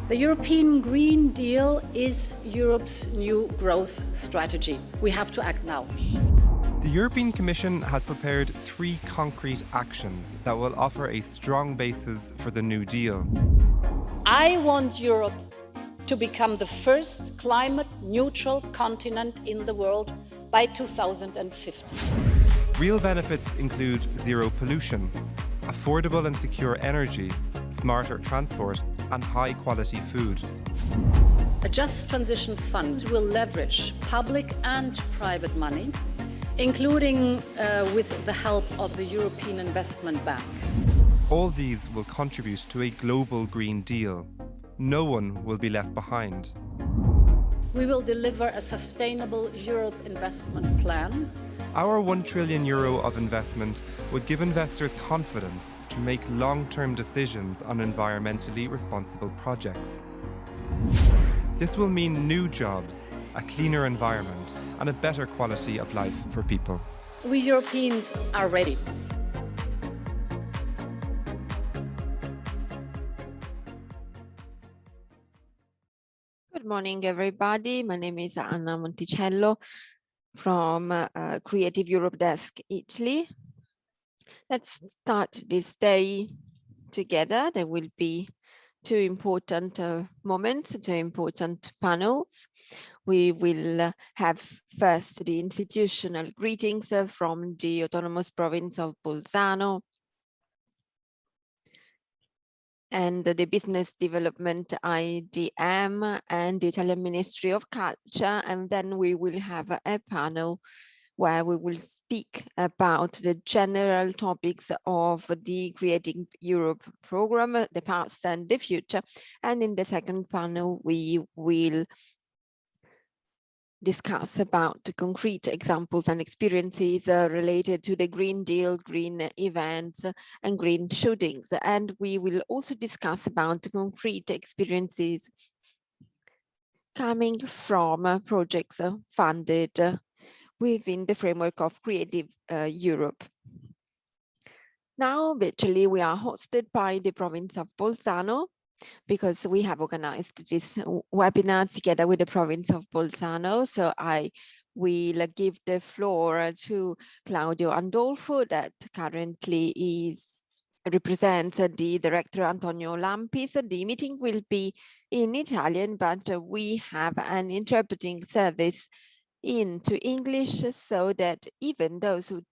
The European Green Deal is Europe's new growth strategy. We have to act now. The European Commission has prepared 3 concrete actions that will offer a strong basis for the New Deal. I want Europe to become the first climate-neutral continent in the world by 2050. Real benefits include zero pollution, affordable and secure energy, smarter transport, and high-quality food. A Just Transition Fund will leverage public and private money, including with the help of the European Investment Bank. All these will contribute to a global Green Deal. No one will be left behind. We will deliver a sustainable Europe investment plan. Our €1 trillion of investment would give investors confidence to make long-term decisions on environmentally responsible projects. This will mean new jobs, a cleaner environment, and a better quality of life for people. We Europeans are ready. Good morning, everybody. My name is Anna Monticello from Creative Europe Desk, Italy. Let's start this day together. There will be 2 important moments, 2 important panels. We will have first the institutional greetings from the autonomous province of Bolzano and the Business Development IDM and the Italian Ministry of Culture. And then we will have a panel where we will speak about the general topics of the Creating Europe program, the past and the future. And in the second panel, we will discuss about concrete examples and experiences related to the Green Deal, green events, and green shootings. And we will also discuss about concrete experiences coming from projects funded within the framework of Creative Europe. Now, virtually, we are hosted by the province of Bolzano, because we have organized this webinar together with the province of Bolzano. So I will give the floor to Claudio Andolfo, that currently represents the director Antonio Lampis. The meeting will be in Italian, but we have an interpreting service into English so that even those who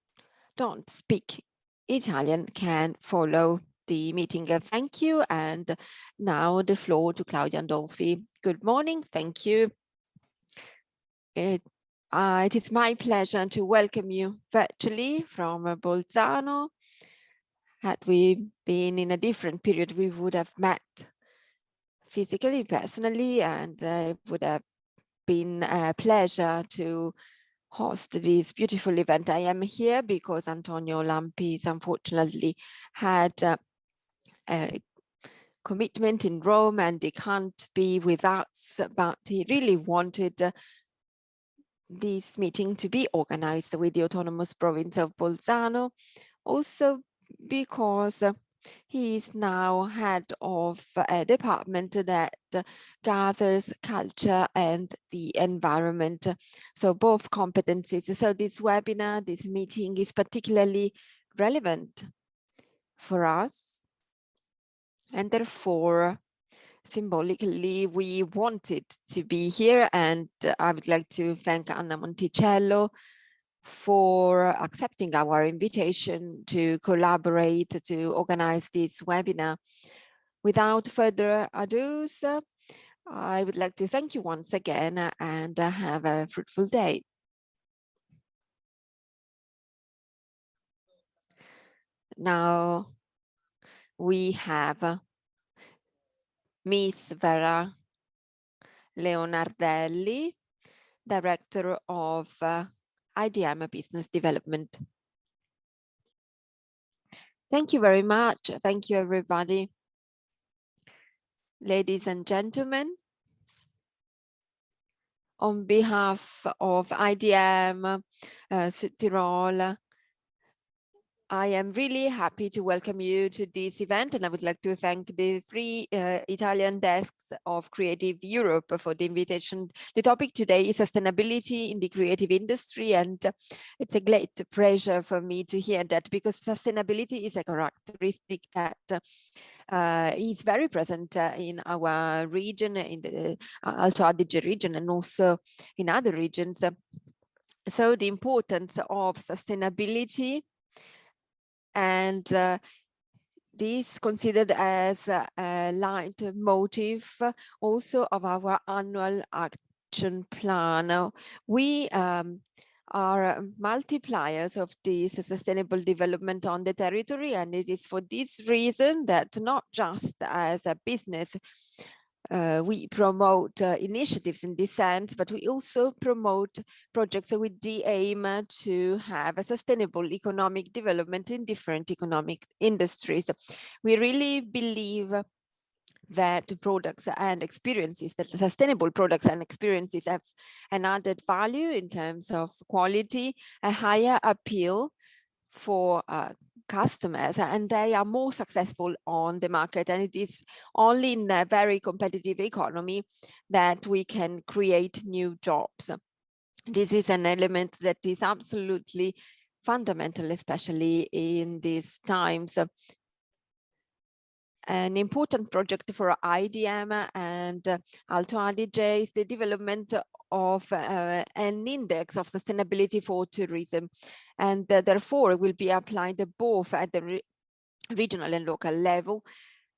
don't speak Italian can follow the meeting. Thank you. And now the floor to Claudio Andolfi. Good morning. Thank you. It is my pleasure to welcome you virtually from Bolzano. Had we been in a different period, we would have met physically, personally, and it would have been a pleasure to host this beautiful event. I am here because Antonio Lampis unfortunately had a commitment in Rome and he can't be with us, but he really wanted this meeting to be organized with the autonomous province of Bolzano, also because he is now head of a department that gathers culture and the environment, so both competencies. So this webinar, this meeting is particularly relevant for us, and therefore symbolically we wanted to be here. And I would like to thank Anna Monticello for accepting our invitation to collaborate to organize this webinar. Without further ado, I would like to thank you once again and have a fruitful day. Now we have Miss Vera Leonardelli, Director of IDM Business Development. Thank you very much. Thank you, everybody. Ladies and gentlemen, on behalf of IDM, Südtirol, I am really happy to welcome you to this event, and I would like to thank the three Italian desks of Creative Europe for the invitation. The topic today is sustainability in the creative industry, and it's a great pleasure for me to hear that, because sustainability is a characteristic that is very present in our region, in the Alto Adige region, and also in other regions. So the importance of sustainability, and this considered as a leitmotif also of our annual action plan. We are multipliers of this sustainable development on the territory, and it is for this reason that not just as a business we promote initiatives in this sense, but we also promote projects with the aim to have a sustainable economic development in different economic industries. We really believe that products and experiences, that sustainable products and experiences have an added value in terms of quality, a higher appeal for customers, and they are more successful on the market. And it is only in a very competitive economy that we can create new jobs. This is an element that is absolutely fundamental, especially in these times. An important project for IDM and Alto Adige is the development of an index of sustainability for tourism, and therefore will be applied both at the regional and local level.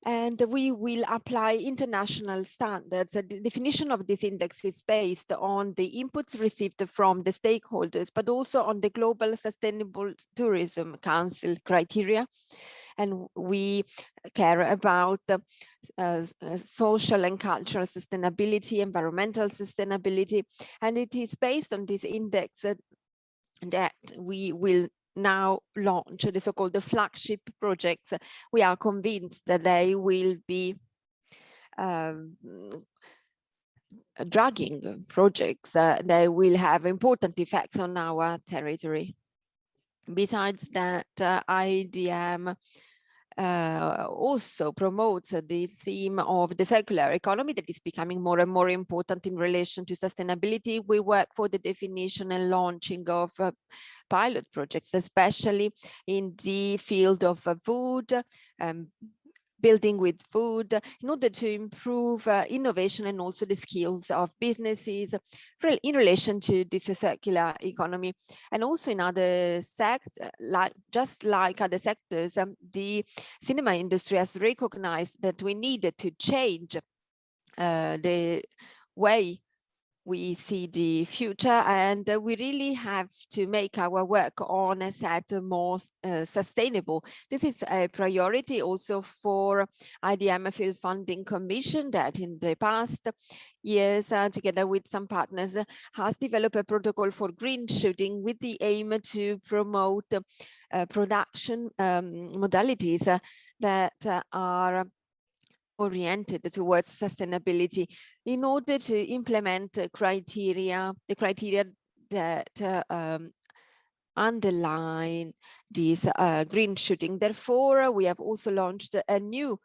And we will apply international standards. The definition of this index is based on the inputs received from the stakeholders, but also on the Global Sustainable Tourism Council criteria. And we care about social and cultural sustainability, environmental sustainability. And it is based on this index that we will now launch the so-called flagship projects. We are convinced that they will be dragging projects. They will have important effects on our territory. Besides that, IDM also promotes the theme of the circular economy that is becoming more and more important in relation to sustainability. We work for the definition and launching of pilot projects, especially in the field of food, building with food, in order to improve innovation and also the skills of businesses in relation to this circular economy. And also in other sectors, just like other sectors, the cinema industry has recognized that we needed to change the way we see the future, and we really have to make our work on a set more sustainable. This is a priority also for IDM Field Funding Commission, that in the past years, together with some partners, has developed a protocol for green shooting with the aim to promote production modalities that are oriented towards sustainability, in order to implement the criteria that underline this green shooting. Therefore, we have also launched a new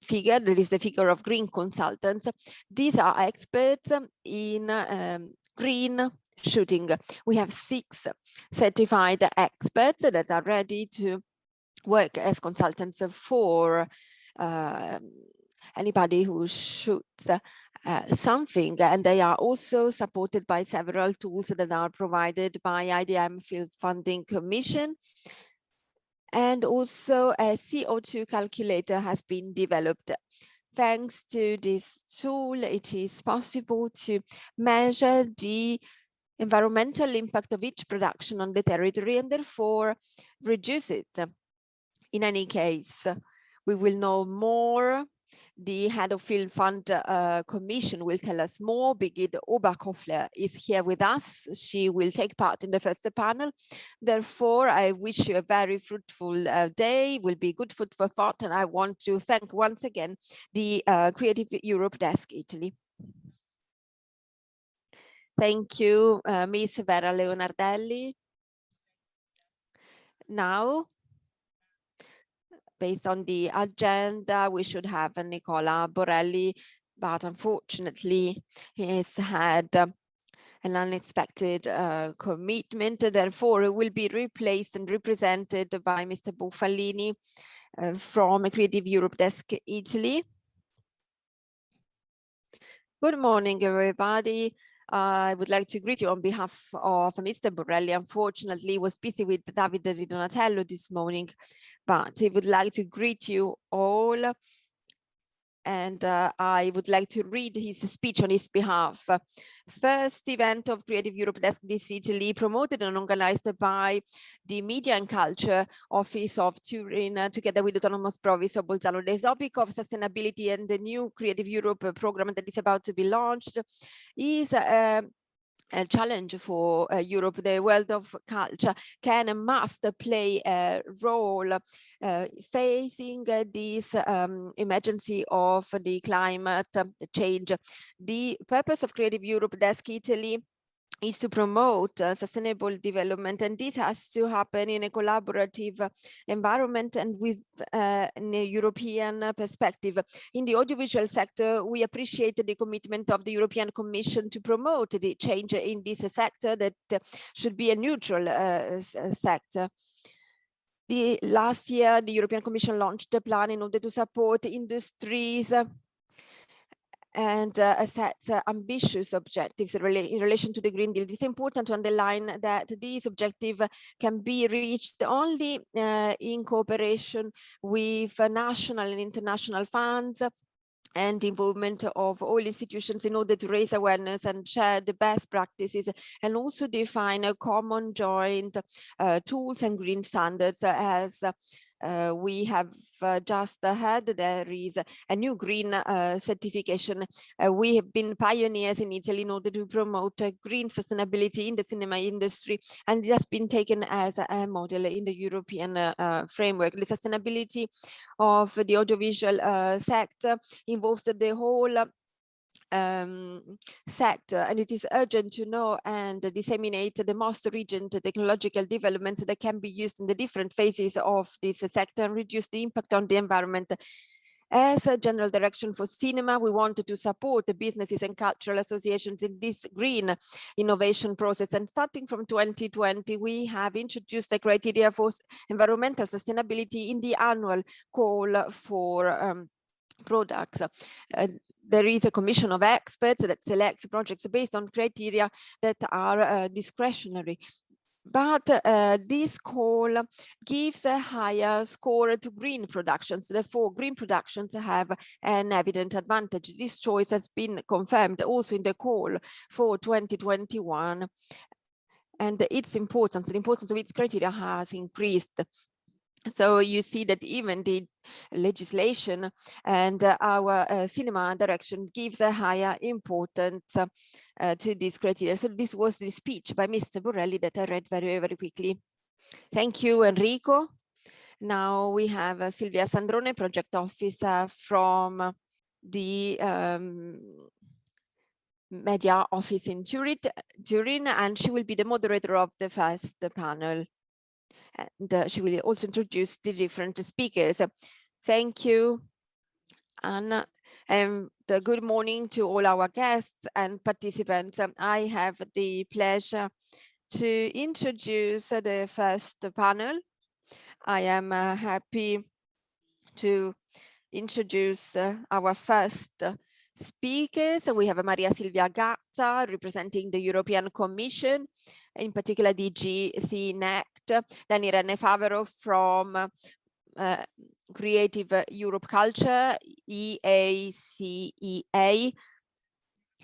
figure, that is the figure of green consultants. These are experts in green shooting. We have 6 certified experts that are ready to work as consultants for anybody who shoots something, and they are also supported by several tools that are provided by IDM Field Funding Commission. And also a CO2 calculator has been developed. Thanks to this tool, it is possible to measure the environmental impact of each production on the territory and therefore reduce it. In any case, we will know more. The head of Field Fund Commission will tell us more. Birgit Oberkofler is here with us. She will take part in the first panel. Therefore, I wish you a very fruitful day. It will be good food for thought. And I want to thank once again the Creative Europe Desk Italy. Thank you, Miss Vera Leonardelli. Now, based on the agenda, we should have Nicola Borelli, but unfortunately, he has had an unexpected commitment. Therefore, it will be replaced and represented by Mr. Buffalini from Creative Europe Desk Italy. Good morning, everybody. I would like to greet you on behalf of Mr. Borelli. Unfortunately, he was busy with Davide Di Donatello this morning, but he would like to greet you all. And I would like to read his speech on his behalf. First event of Creative Europe Desk this Italy, promoted and organized by the Media and Culture Office of Turin, together with the Autonomous Province of Bolzano. The topic of sustainability and the new Creative Europe program that is about to be launched is a challenge for Europe. The world of culture can and must play a role facing this emergency of the climate change. The purpose of Creative Europe Desk Italy is to promote sustainable development, and this has to happen in a collaborative environment and with a European perspective. In the audiovisual sector, we appreciate the commitment of the European Commission to promote the change in this sector that should be a neutral sector. Last year, the European Commission launched a plan in order to support industries and sets ambitious objectives in relation to the Green Deal. It is important to underline that these objectives can be reached only in cooperation with national and international funds and involvement of all institutions in order to raise awareness and share the best practices, and also define a common joint tools and green standards. As we have just heard, there is a new green certification. We have been pioneers in Italy in order to promote green sustainability in the cinema industry, and it has been taken as a model in the European framework. The sustainability of the audiovisual sector involves the whole sector, and it is urgent to know and disseminate the most recent technological developments that can be used in the different phases of this sector and reduce the impact on the environment. As a general direction for cinema, we wanted to support the businesses and cultural associations in this green innovation process. And starting from 2020, we have introduced the criteria for environmental sustainability in the annual call for products. There is a commission of experts that selects projects based on criteria that are discretionary. But this call gives a higher score to green productions. Therefore, green productions have an evident advantage. This choice has been confirmed also in the call for 2021. And its importance, the importance of its criteria has increased. So you see that even the legislation and our cinema direction gives a higher importance to this criteria. So this was the speech by Mr. Borelli that I read very, very quickly. Thank you, Enrico. Now we have Silvia Sandrone, project officer from the media office in Turin, and she will be the moderator of the first panel. And she will also introduce the different speakers. Thank you, Anna. And good morning to all our guests and participants. I have the pleasure to introduce the first panel. I am happy to introduce our first speakers. We have Maria Silvia Gazza representing the European Commission, in particular DG CNECT, then Irene Favero from Creative Europe Culture, EACEA,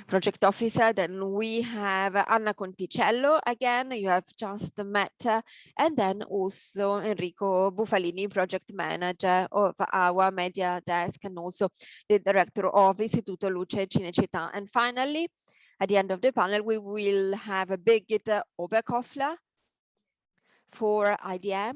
project officer. Then we have Anna Conticello, again, you have just met her, and then also Enrico Buffalini, project manager of our media desk, and also the director of Istituto Luce Cinecittà. And finally, at the end of the panel, we will have a Birgit Oberkoffler for IDM.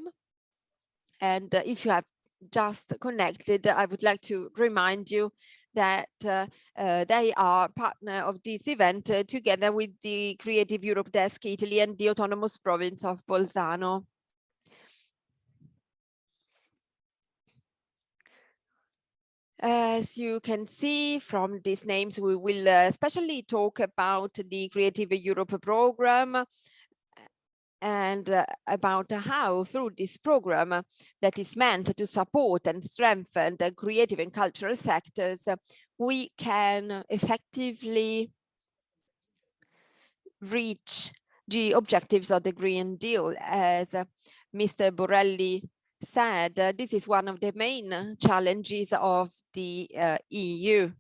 And if you have just connected, I would like to remind you that they are partner of this event together with the Creative Europe Desk Italy and the Autonomous Province of Bolzano. As you can see from these names, we will especially talk about the Creative Europe program and about how through this program that is meant to support and strengthen the creative and cultural sectors, we can effectively reach the objectives of the Green Deal. As Mr. Borrelli said, this is one of the main challenges of the EU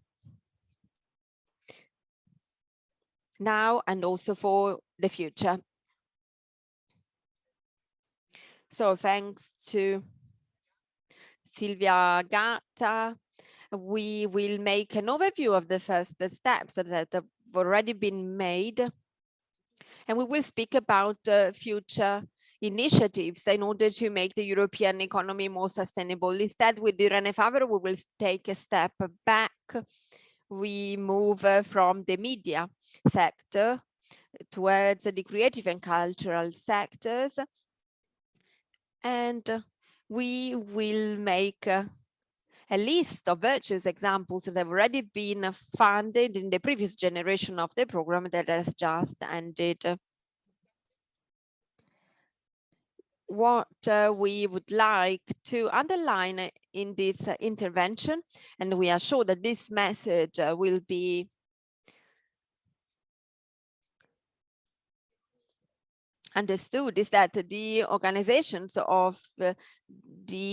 now and also for the future. So thanks to Silvia Gatta, we will make an overview of the first steps that have already been made. And we will speak about future initiatives in order to make the European economy more sustainable. Instead, with Irene Favero, we will take a step back. We move from the media sector towards the creative and cultural sectors. And we will make a list of virtuous examples that have already been funded in the previous generation of the program that has just ended. What we would like to underline in this intervention, and we are sure that this message will be understood, is that the organizations of the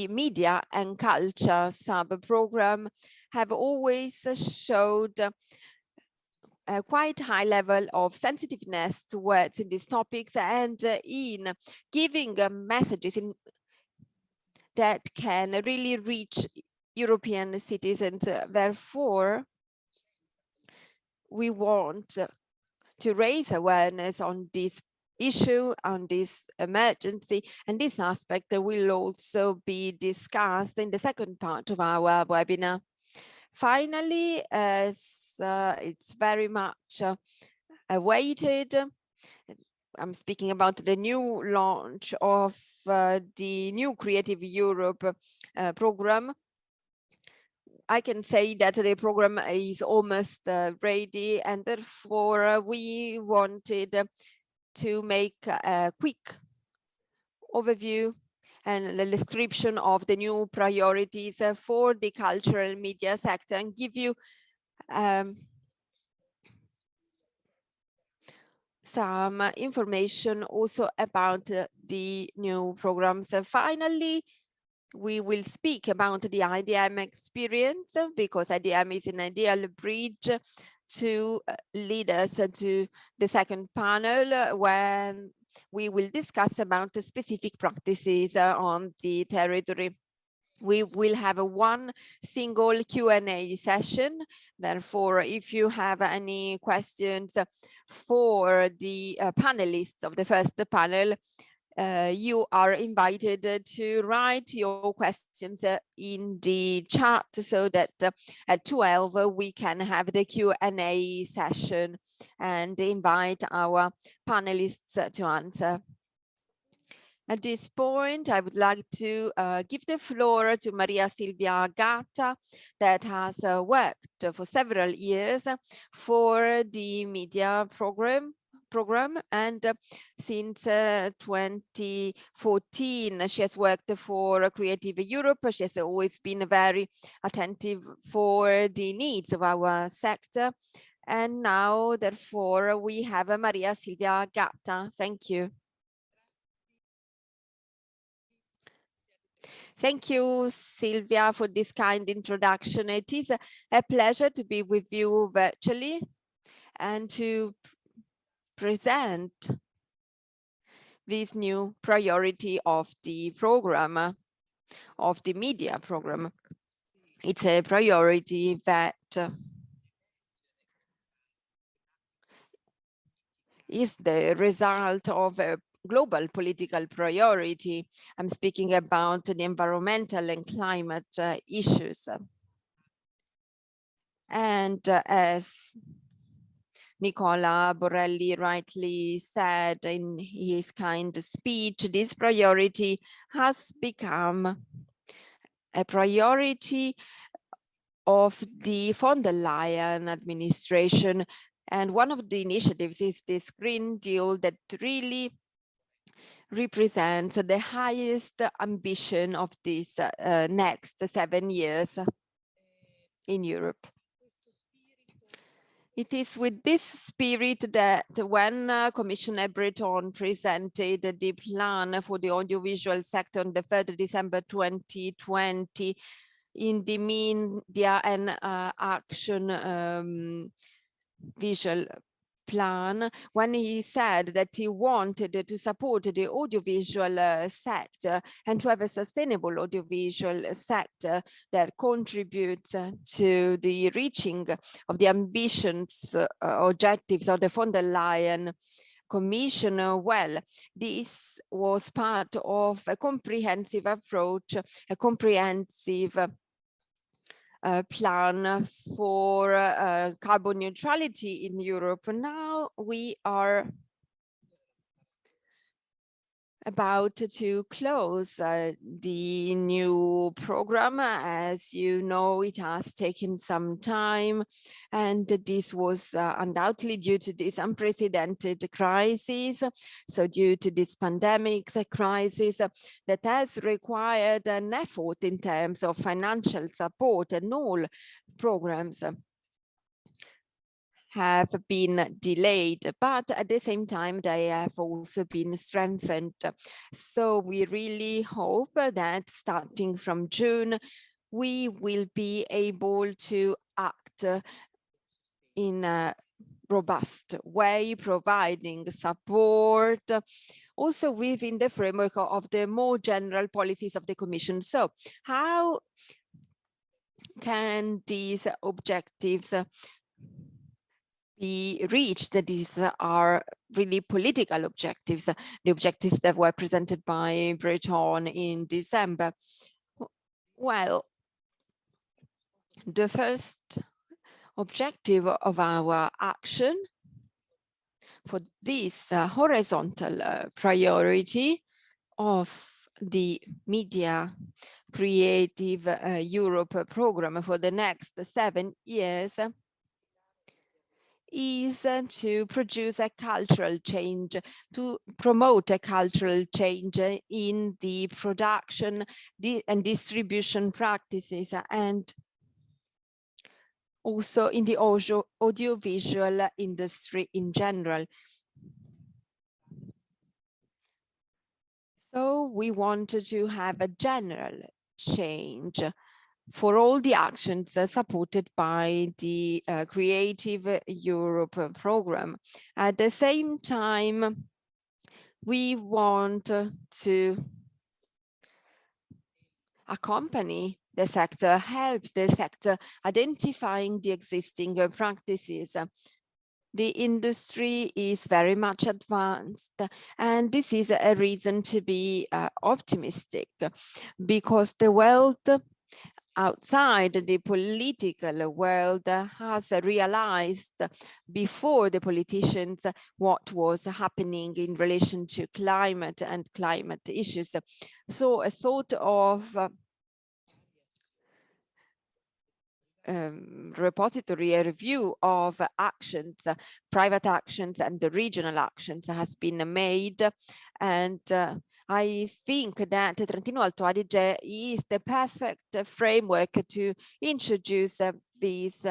media and culture sub-program have always showed a quite high level of sensitiveness towards these topics and in giving messages that can really reach European citizens. Therefore, we want to raise awareness on this issue, on this emergency, and this aspect will also be discussed in the second part of our webinar. Finally, as it's very much awaited, I'm speaking about the new launch of the new Creative Europe program. I can say that the program is almost ready, and therefore we wanted to make a quick overview and the description of the new priorities for the cultural media sector and give you some information also about the new programs. Finally, we will speak about the IDM experience, because IDM is an ideal bridge to lead us to the second panel, when we will discuss about the specific practices on the territory. We will have one single Q&A session. Therefore, if you have any questions for the panelists of the first panel, you are invited to write your questions in the chat, so that at 12 we can have the Q&A session and invite our panelists to answer. At this point, I would like to give the floor to Maria Silvia Gatta, that has worked for several years for the media program, and since 2014 she has worked for Creative Europe. She has always been very attentive for the needs of our sector, and now therefore we have Maria Silvia Gatta. Thank you. Thank you, Silvia, for this kind introduction. It is a pleasure to be with you virtually and to present this new priority of the program, of the media program. It's a priority that is the result of a global political priority. I'm speaking about the environmental and climate issues. And as Nicola Borrelli rightly said in his kind speech, this priority has become a priority of the von der Leyen administration. And one of the initiatives is this Green Deal that really represents the highest ambition of these next 7 years in Europe. It is with this spirit that when Commissioner Breton presented the plan for the audiovisual sector on the 3rd December 2020 in the media and action visual plan, when he said that he wanted to support the audiovisual sector and to have a sustainable audiovisual sector that contributes to the reaching of the ambitions objectives of the von der Leyen Commission. Well, this was part of a comprehensive approach, a comprehensive plan for carbon neutrality in Europe. Now we are about to close the new program. As you know, it has taken some time, and this was undoubtedly due to this unprecedented crisis. So due to this pandemic crisis that has required an effort in terms of financial support, and all programs have been delayed, but at the same time, they have also been strengthened. So we really hope that starting from June, we will be able to act in a robust way, providing support also within the framework of the more general policies of the Commission. So how can these objectives be reached? These are really political objectives, the objectives that were presented by Breton in December. Well, the first objective of our action for this horizontal priority of the Media Creative Europe program for the next 7 years is to produce a cultural change, to promote a cultural change in the production and distribution practices, and also in the audiovisual industry in general. So we wanted to have a general change for all the actions supported by the Creative Europe program. At the same time, we want to accompany the sector, help the sector identifying the existing practices. The industry is very much advanced, and this is a reason to be optimistic, because the world outside the political world has realized before the politicians what was happening in relation to climate and climate issues. So a sort of repository, a review of actions, private actions and the regional actions has been made, and I think that Trentino Alto Adige is the perfect framework to introduce this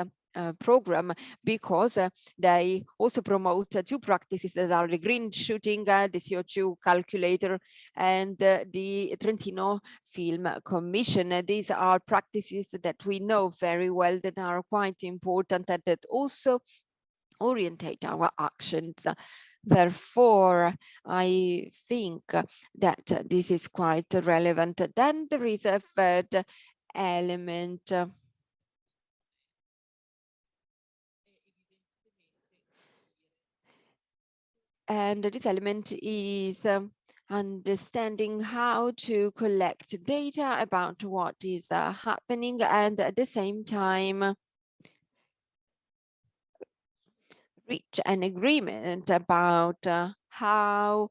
program, because they also promote two practices that are the green shooting, the CO2 calculator, and the Trentino Film Commission. These are practices that we know very well, that are quite important, and that also orientate our actions. Therefore, I think that this is quite relevant. Then there is a third element. And this element is understanding how to collect data about what is happening, and at the same time reach an agreement about how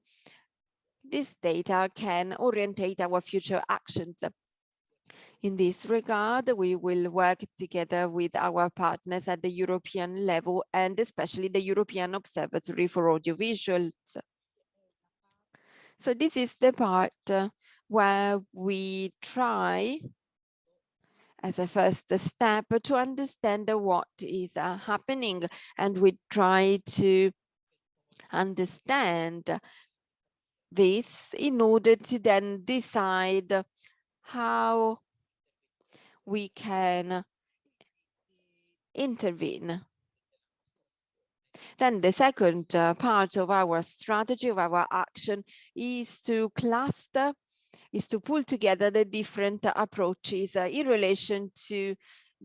this data can orientate our future actions. In this regard, we will work together with our partners at the European level and especially the European Observatory for Audiovisuals. So this is the part where we try as a first step to understand what is happening, and we try to understand this in order to then decide how we can intervene. Then the second part of our strategy, of our action, is to cluster, is to pull together the different approaches in relation to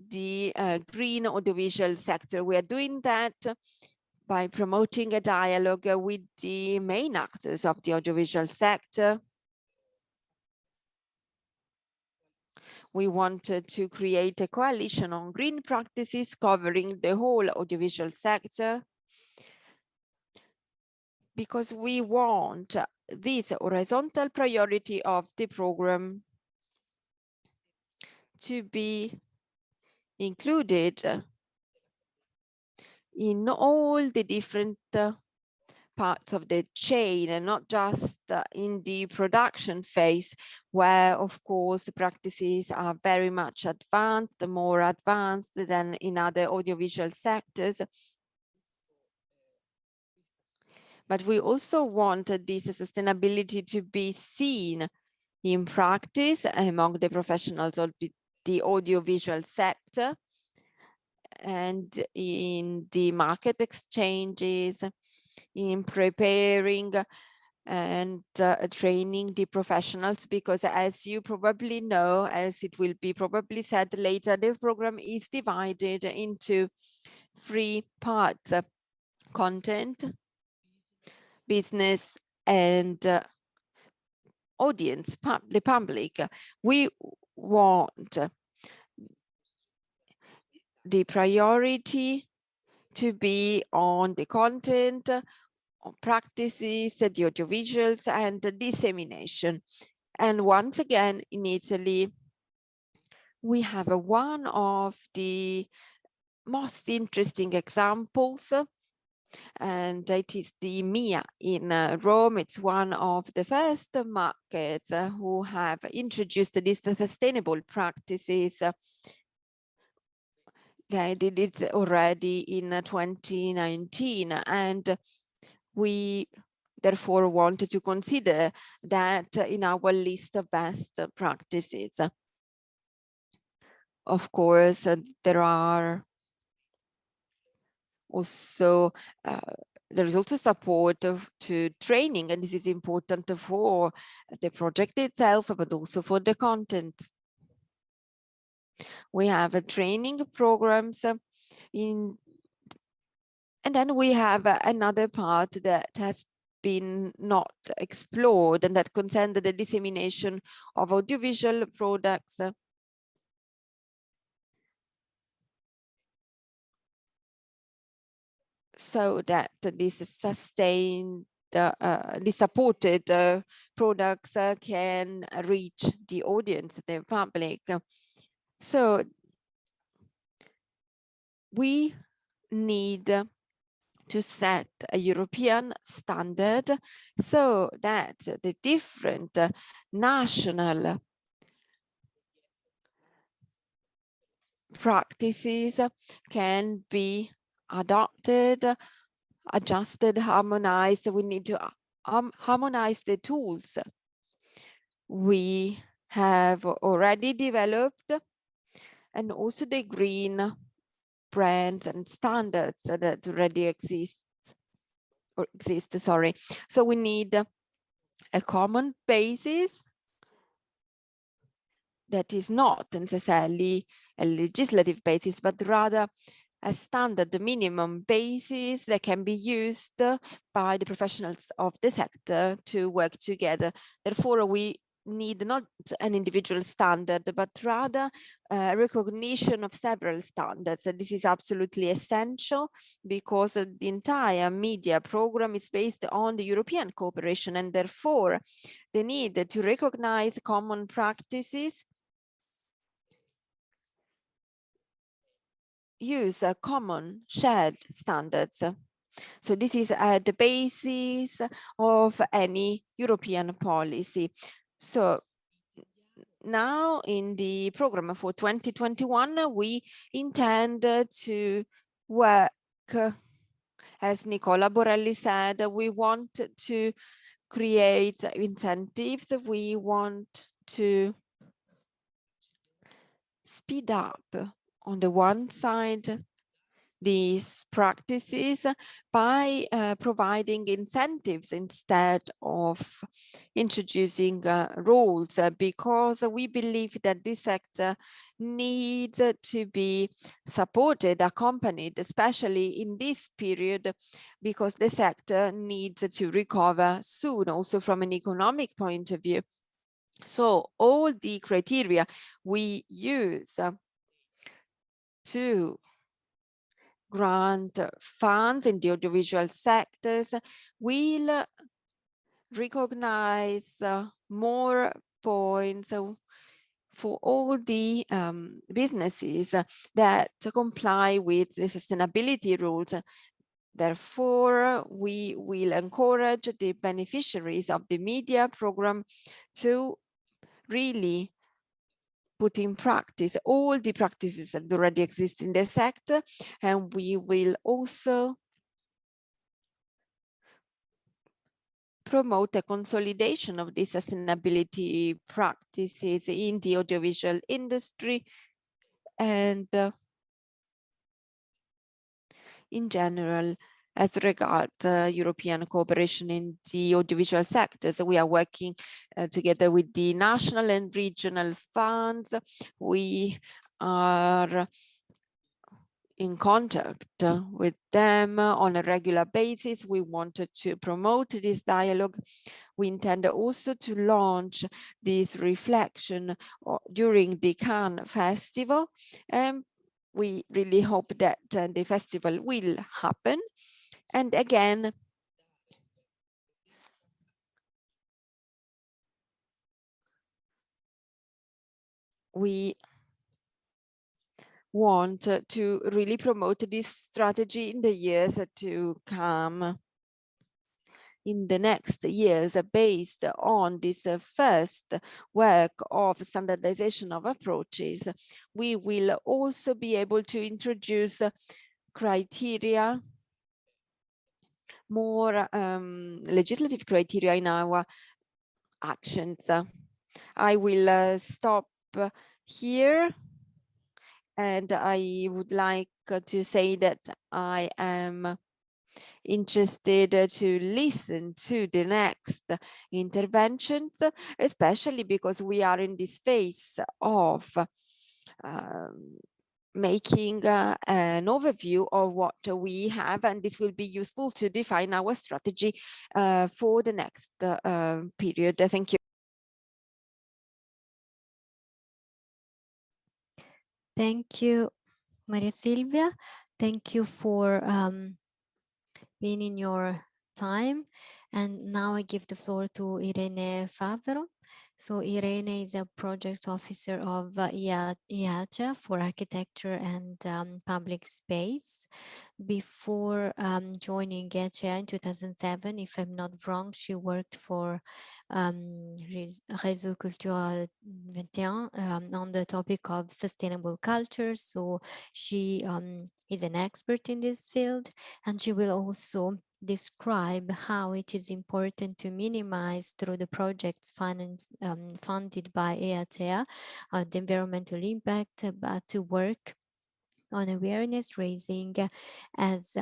the green audiovisual sector. We are doing that by promoting a dialogue with the main actors of the audiovisual sector. We wanted to create a coalition on green practices covering the whole audiovisual sector, because we want this horizontal priority of the program to be included in all the different parts of the chain, and not just in the production phase, where of course the practices are very much advanced, more advanced than in other audiovisual sectors. But we also wanted this sustainability to be seen in practice among the professionals of the audiovisual sector and in the market exchanges, in preparing and training the professionals, because as you probably know, as it will be probably said later, the program is divided into 3 parts: content, business, and audience, the public. We want the priority to be on the content, on practices, the audiovisuals, and the dissemination. And once again, in Italy, we have one of the most interesting examples, and it is the MIA in Rome. It's one of the first markets who have introduced these sustainable practices. They did it already in 2019, and we therefore wanted to consider that in our list of best practices. Of course, there are also there is also support to training, and this is important for the project itself, but also for the content. We have training programs and then we have another part that has been not explored, and that concerns the dissemination of audiovisual products so that this sustained, these supported products can reach the audience, the public. So we need to set a European standard so that the different national practices can be adopted, adjusted, harmonized. We need to harmonize the tools we have already developed, and also the green brands and standards that already exist. So we need a common basis that is not necessarily a legislative basis, but rather a standard minimum basis that can be used by the professionals of the sector to work together. Therefore, we need not an individual standard, but rather recognition of several standards. This is absolutely essential because the entire media program is based on the European cooperation, and therefore the need to recognize common practices use common shared standards. So this is the basis of any European policy. So now in the program for 2021, we intend to work, as Nicola Borelli said, we want to create incentives. We want to speed up, on the one side, these practices by providing incentives instead of introducing rules, because we believe that this sector needs to be supported, accompanied, especially in this period, because the sector needs to recover soon, also from an economic point of view. So all the criteria we use to grant funds in the audiovisual sectors will recognize more points for all the businesses that comply with the sustainability rules. Therefore, we will encourage the beneficiaries of the media program to really put in practice all the practices that already exist in the sector, and we will also promote a consolidation of the sustainability practices in the audiovisual industry and in general as regards European cooperation in the audiovisual sector. So we are working together with the national and regional funds. We are in contact with them on a regular basis. We wanted to promote this dialogue. We intend also to launch this reflection during the Cannes Festival, and we really hope that the festival will happen. And again, we want to really promote this strategy in the years to come. In the next years, based on this first work of standardization of approaches, we will also be able to introduce criteria, more legislative criteria in our actions. I will stop here, and I would like to say that I am interested to listen to the next interventions, especially because we are in this phase of making an overview of what we have, and this will be useful to define our strategy for the next period. Thank you. Thank you, Maria Silvia. Thank you for being in your time. And now I give the floor to Irene Favero. So Irene is a project officer of IACEA for architecture and public space. Before joining IACEA in 2007, if I'm not wrong, she worked for Réseau Culturel 21 on the topic of sustainable culture. So she is an expert in this field, and she will also describe how it is important to minimize through the projects funded by IACEA the environmental impact, but to work on awareness raising, as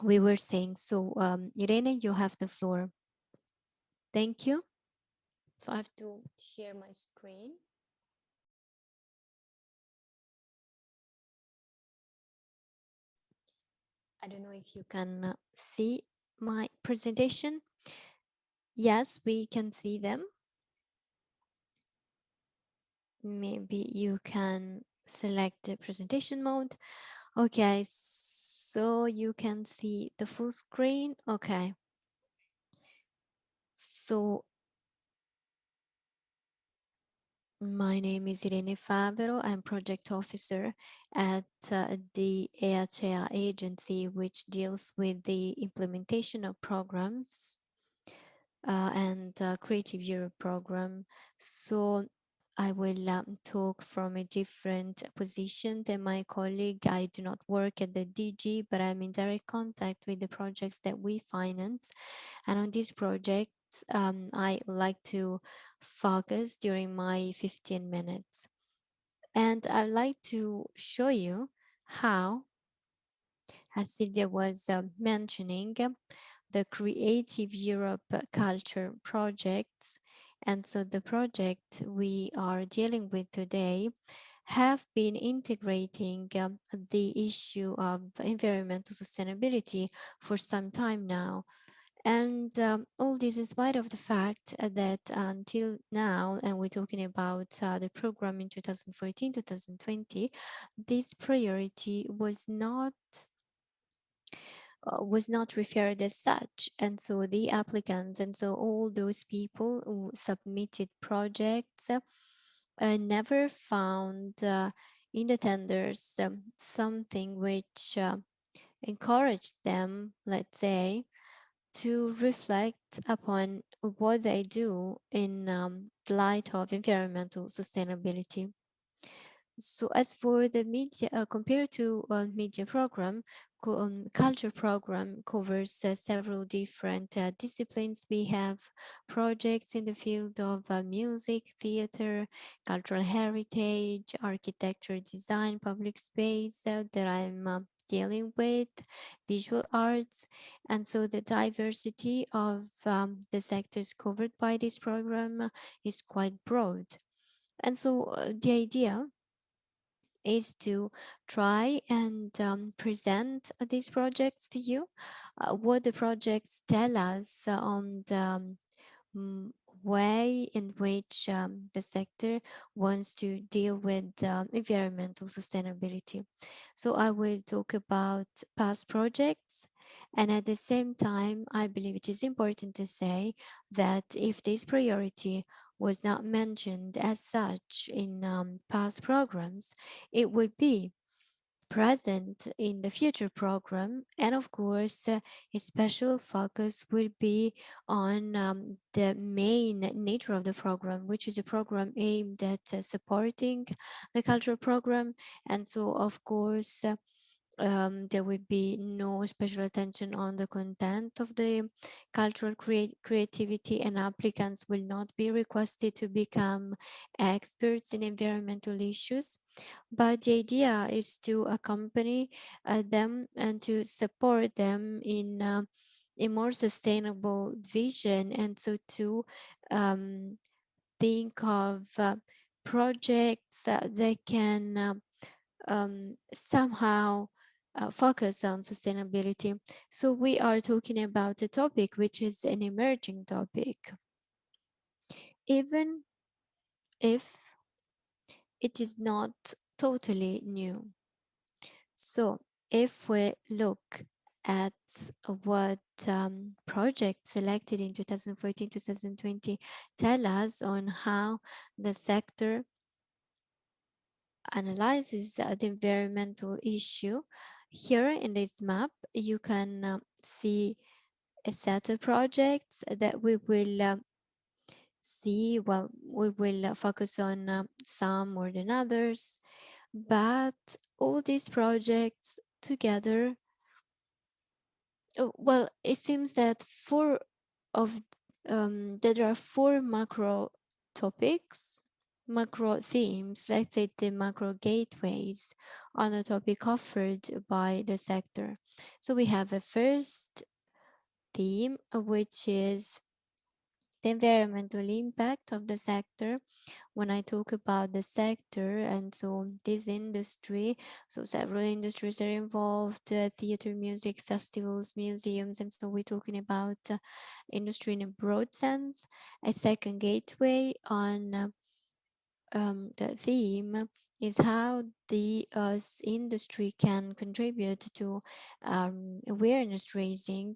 we were saying. So Irene, you have the floor. Thank you. So I have to share my screen. I don't know if you can see my presentation. Yes, we can see them. Maybe you can select the presentation mode. Okay, so you can see the full screen. Okay. So My name is Irene Favero. I'm project officer at the EACEA agency, which deals with the implementation of programs and Creative Europe program. So I will talk from a different position than my colleague. I do not work at the DG, but I'm in direct contact with the projects that we finance. And on these projects, I like to focus during my 15 minutes. And I'd like to show you how, as Silvia was mentioning, the Creative Europe Culture projects. And so the project we are dealing with today have been integrating the issue of environmental sustainability for some time now. And all this in spite of the fact that until now, and we're talking about the program in 2014-2020, this priority was not referred as such. And so the applicants and so all those people who submitted projects never found in the tenders something which encouraged them, let's say, to reflect upon what they do in the light of environmental sustainability. So as for the media, compared to media program, culture program covers several different disciplines. We have projects in the field of music, theater, cultural heritage, architecture, design, public space that I'm dealing with, visual arts. And so the diversity of the sectors covered by this program is quite broad. And so the idea is to try and present these projects to you, what the projects tell us on the way in which the sector wants to deal with environmental sustainability. So I will talk about past projects, and at the same time, I believe it is important to say that if this priority was not mentioned as such in past programs, it would be present in the future program. And of course, a special focus will be on the main nature of the program, which is a program aimed at supporting the cultural program. And so, of course, there will be no special attention on the content of the cultural creativity, and applicants will not be requested to become experts in environmental issues. But the idea is to accompany them and to support them in a more sustainable vision, and so to think of projects that can somehow focus on sustainability. So we are talking about a topic which is an emerging topic, even if it is not totally new. So if we look at what projects selected in 2014-2020 tell us on how the sector analyzes the environmental issue, here in this map, you can see a set of projects that we will see. Well, we will focus on some more than others, but all these projects together, well, it seems that that there are four macro topics, macro themes, let's say the macro gateways on the topic offered by the sector. So we have a first theme, which is the environmental impact of the sector. When I talk about the sector and so this industry, so several industries are involved, theater, music, festivals, museums, and so we're talking about industry in a broad sense. A second gateway on the theme is how the industry can contribute to awareness raising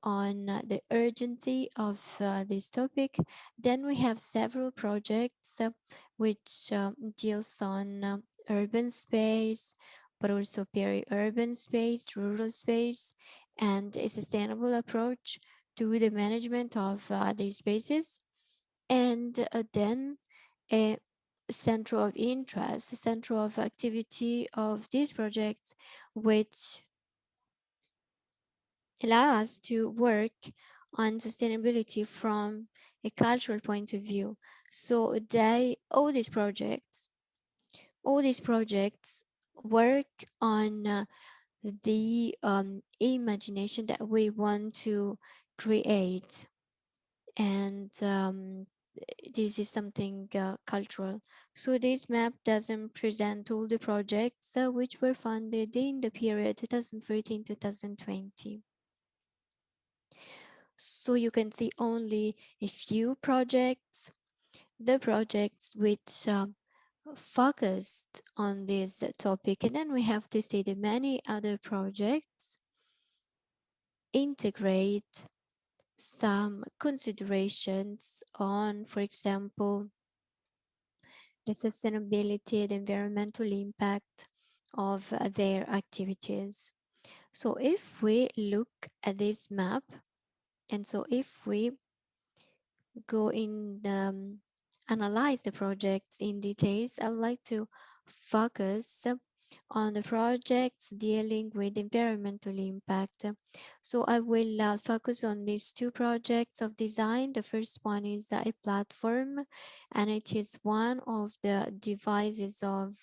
on the urgency of this topic. Then we have several projects which deals on urban space, but also peri-urban space, rural space, and a sustainable approach to the management of these spaces. And then a center of interest, center of activity of these projects, which allow us to work on sustainability from a cultural point of view. So all these projects work on the imagination that we want to create, and this is something cultural. So this map doesn't present all the projects which were funded in the period 2013-2020. So you can see only a few projects, the projects which focused on this topic, and then we have to see the many other projects integrate some considerations on, for example, the sustainability, the environmental impact of their activities. So if we look at this map, and so if we go in analyze the projects in details, I would like to focus on the projects dealing with environmental impact. So I will focus on these two projects of design. The first one is a platform, and it is one of the devices of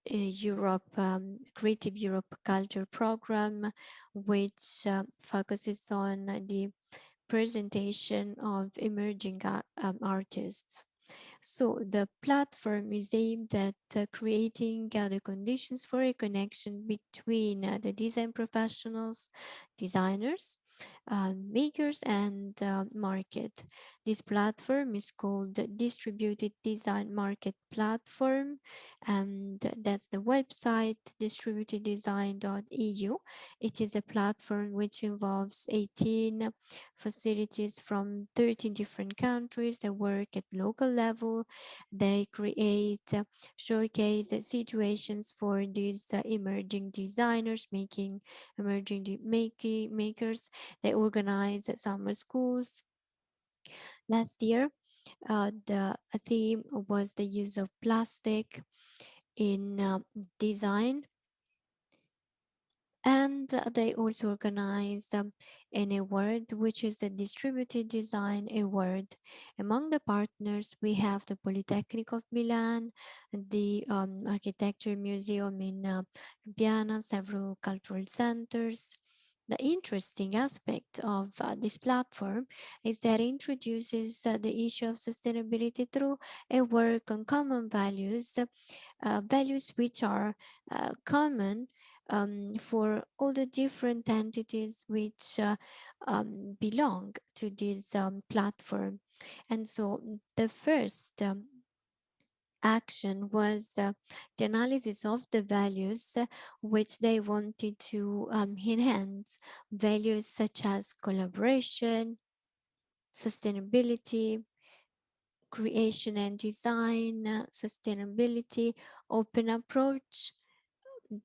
Europe Creative Europe Culture Program, which focuses on the presentation of emerging artists. So the platform is aimed at creating the conditions for a connection between the design professionals, designers, makers, and market. This platform is called Distributed Design Market Platform, and that's the website distributeddesign.eu. It is a platform which involves 18 facilities from 13 different countries that work at local level. They create, showcase situations for these emerging designers, making emerging makers. They organize summer schools. Last year, the theme was the use of plastic in design, and they also organized an award, which is the Distributed Design Award. Among the partners, we have the Polytechnic of Milan, the Architecture Museum in Ljubljana, several cultural centers. The interesting aspect of this platform is that it introduces the issue of sustainability through a work on common values, values which are common for all the different entities which belong to this platform. And so the first action was the analysis of the values which they wanted to enhance, values such as collaboration, sustainability, creation and design, sustainability, open approach.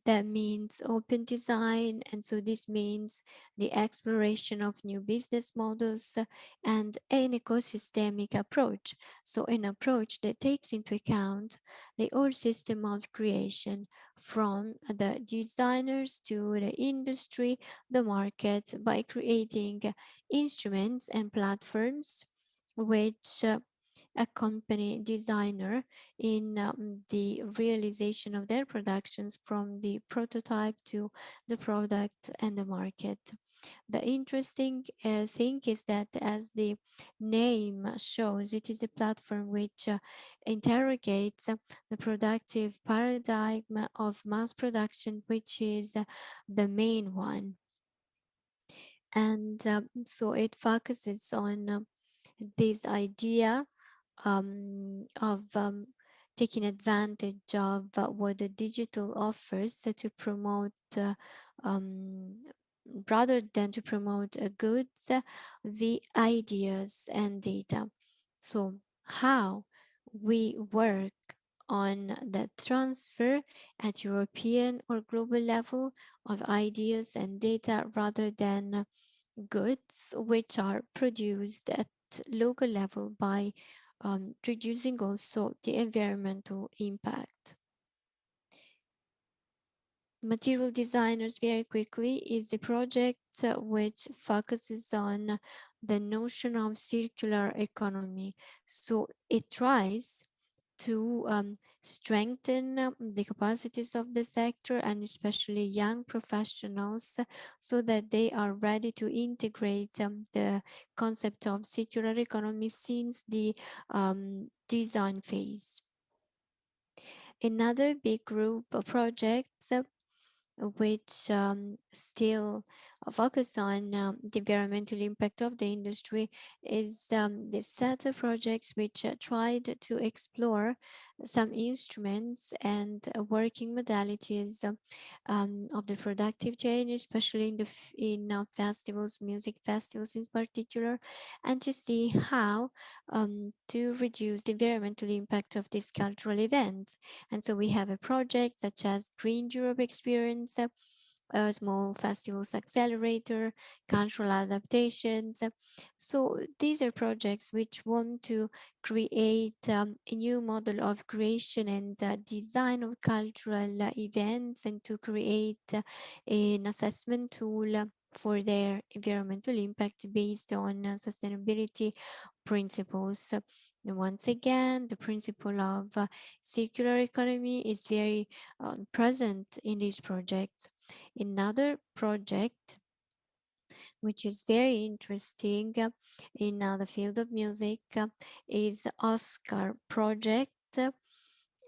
That means open design, and so this means the exploration of new business models and an ecosystemic approach. So an approach that takes into account the whole system of creation, from the designers to the industry, the market, by creating instruments and platforms which accompany designer in the realization of their productions, from the prototype to the product and the market. The interesting thing is that, as the name shows, it is a platform which interrogates the productive paradigm of mass production, which is the main one. And so it focuses on this idea of taking advantage of what the digital offers to promote rather than to promote goods, the ideas and data. So how we work on the transfer at European or global level of ideas and data rather than goods which are produced at local level by reducing also the environmental impact. Material Designers, very quickly, is a project which focuses on the notion of circular economy. So it tries to strengthen the capacities of the sector and especially young professionals so that they are ready to integrate the concept of circular economy since the design phase. Another big group of projects which still focus on the environmental impact of the industry is the set of projects which tried to explore some instruments and working modalities of the productive chain, especially in festivals, music festivals in particular, and to see how to reduce the environmental impact of these cultural events. And so we have a project such as Green Europe Experience, a small festivals accelerator, cultural adaptations. So these are projects which want to create a new model of creation and design of cultural events and to create an assessment tool for their environmental impact based on sustainability principles. And once again, the principle of circular economy is very present in these projects. Another project which is very interesting in the field of music is Oscar project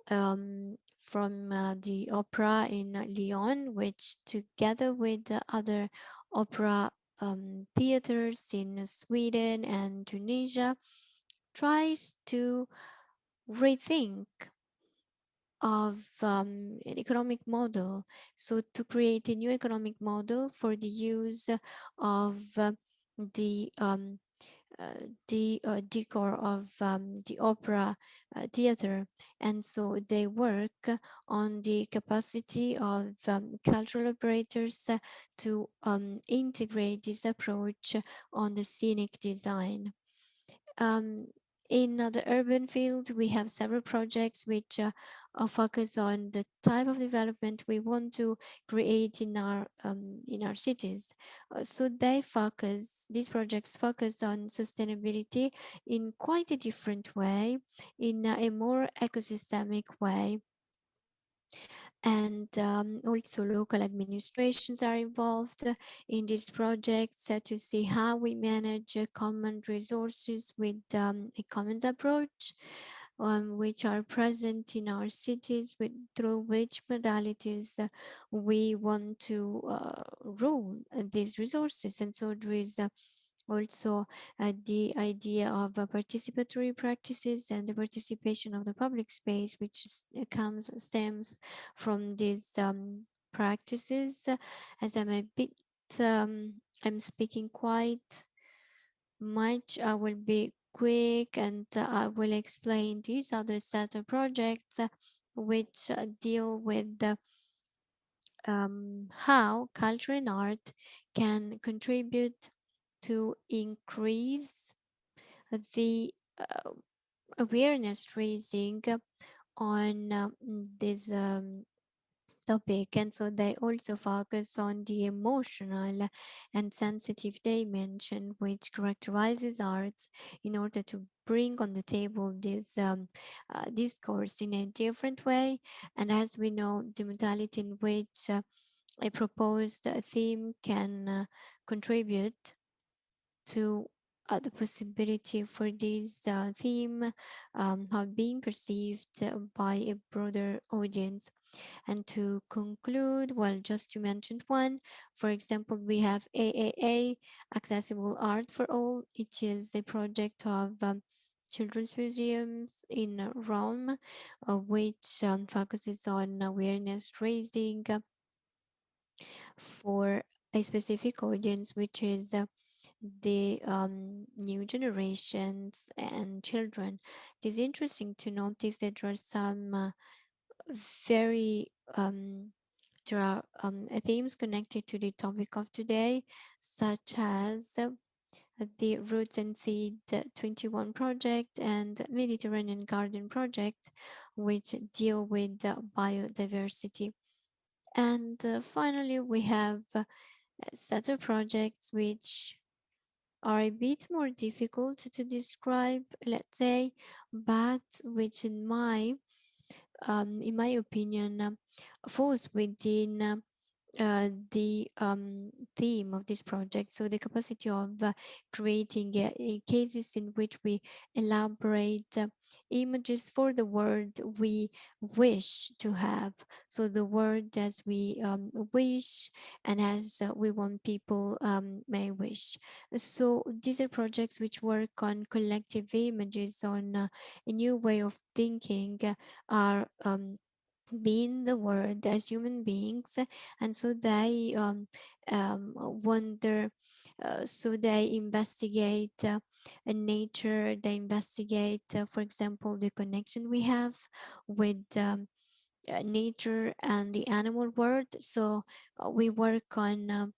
from the opera in Lyon, which together with other opera theaters in Sweden and Tunisia tries to rethink of an economic model. So to create a new economic model for the use of the decor of the opera theater. And so they work on the capacity of cultural operators to integrate this approach on the scenic design. In the urban field, we have several projects which focus on the type of development we want to create in our cities. So these projects focus on sustainability in quite a different way, in a more ecosystemic way. And also local administrations are involved in these projects to see how we manage common resources with a commons approach, which are present in our cities, through which modalities we want to rule these resources. And so there is also the idea of participatory practices and the participation of the public space, which stems from these practices. As I'm a bit, I'm speaking quite much, I will be quick and I will explain these other set of projects which deal with how culture and art can contribute to increase the awareness raising on this topic. And so they also focus on the emotional and sensitive dimension which characterizes art in order to bring on the table this discourse in a different way. And as we know, the modality in which a proposed theme can contribute to the possibility for this theme have been perceived by a broader audience. And to conclude, well, just to mention one, for example, we have AAA, Accessible Art for All. It is a project of children's museums in Rome, which focuses on awareness raising for a specific audience, which is the new generations and children. It is interesting to notice that there are some very there are themes connected to the topic of today, such as the Roots and Seed 21 project and Mediterranean Garden project, which deal with biodiversity. And finally, we have a set of projects which are a bit more difficult to describe, let's say, but which in my opinion, falls within the theme of this project. So the capacity of creating cases in which we elaborate images for the world we wish to have. So the world as we wish and as we want people may wish. So these are projects which work on collective images, on a new way of thinking, are being the world as human beings, and so they wonder, so they investigate nature, they investigate, for example, the connection we have with nature and the animal world. So we work on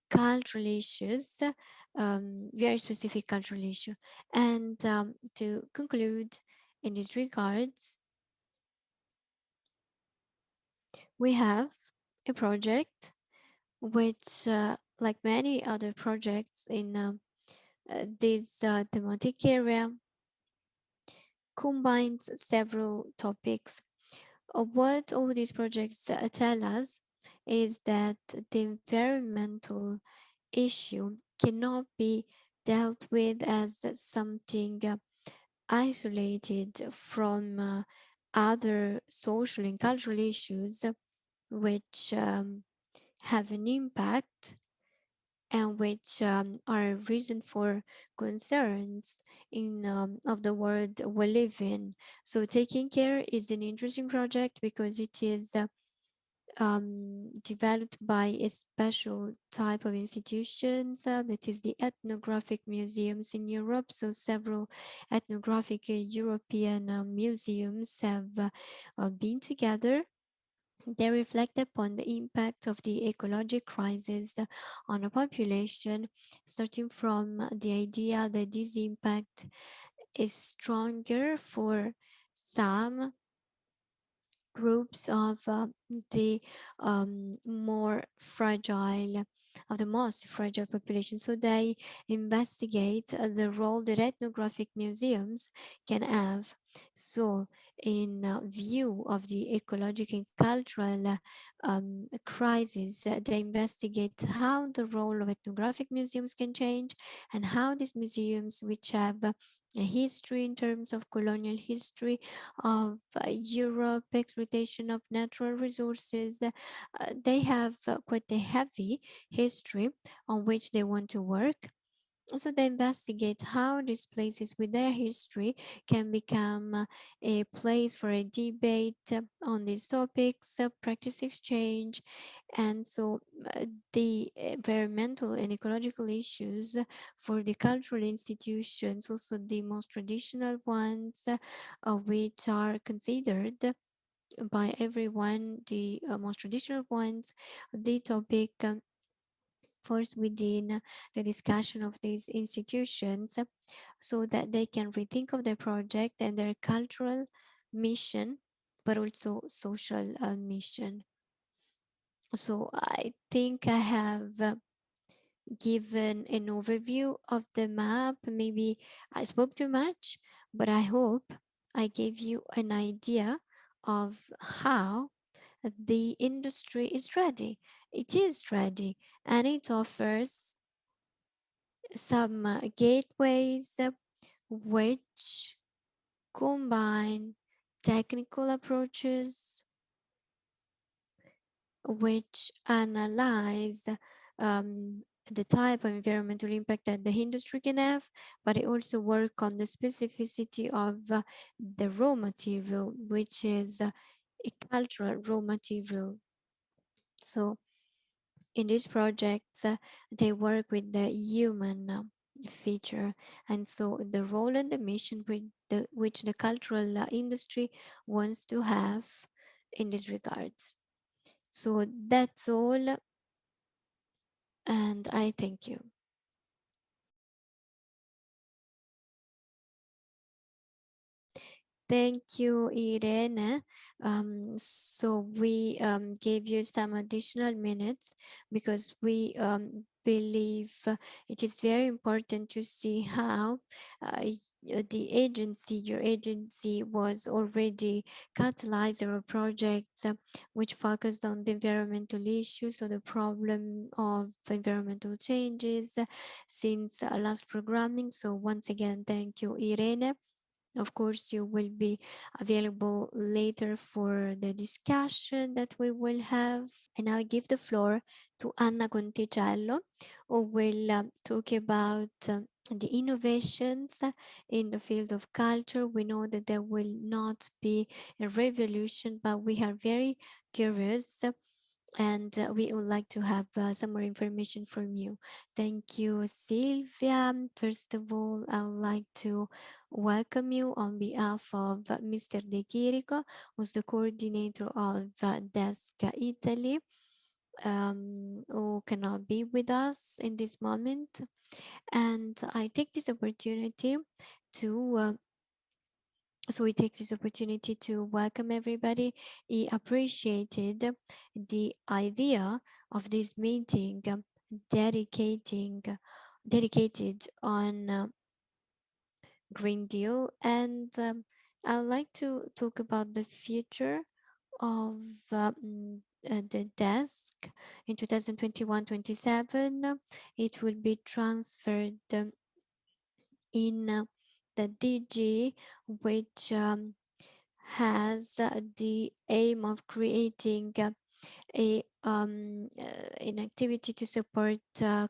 cultural issues, very specific cultural issue. And to conclude in these regards, we have a project which, like many other projects in this thematic area, combines several topics. What all these projects tell us is that the environmental issue cannot be dealt with as something isolated from other social and cultural issues which have an impact and which are a reason for concerns in of the world we live in. So taking care is an interesting project because it is developed by a special type of institutions, that is the ethnographic museums in Europe. So several ethnographic European museums have been together. They reflect upon the impact of the ecological crisis on a population, starting from the idea that this impact is stronger for some groups of the more fragile, of the most fragile population. So they investigate the role that ethnographic museums can have. So in view of the ecological and cultural crisis, they investigate how the role of ethnographic museums can change and how these museums, which have a history in terms of colonial history of Europe, exploitation of natural resources, they have quite a heavy history on which they want to work. So they investigate how these places with their history can become a place for a debate on these topics, practice exchange, and so the environmental and ecological issues for the cultural institutions, also the most traditional ones, which are considered by everyone the most traditional ones, the topic falls within the discussion of these institutions, so that they can rethink of their project and their cultural mission, but also social mission. So I think I have given an overview of the map. Maybe I spoke too much, but I hope I gave you an idea of how the industry is ready. It is ready, and it offers some gateways which combine technical approaches, which analyze the type of environmental impact that the industry can have, but it also work on the specificity of the raw material, which is a cultural raw material. So in these projects, they work with the human feature, and so the role and the mission which the cultural industry wants to have in these regards. So that's all, and I thank you. Thank you, Irene. So we gave you some additional minutes because we believe it is very important to see how the agency, your agency, was already catalyzing projects which focused on the environmental issues or the problem of environmental changes since last programming. So once again, thank you, Irene. Of course, you will be available later for the discussion that we will have. And I give the floor to Anna Conticello, who will talk about the innovations in the field of culture. We know that there will not be a revolution, but we are very curious and we would like to have some more information from you. Thank you, Silvia. First of all, I would like to welcome you on behalf of Mr. De Chirico, who's the coordinator of Desk Italy, who cannot be with us in this moment. And I take this opportunity to so we take this opportunity to welcome everybody. He appreciated the idea of this meeting dedicated on Green Deal, and I would like to talk about the future of the desk in 2021-27. It will be transferred in the DG, which has the aim of creating an activity to support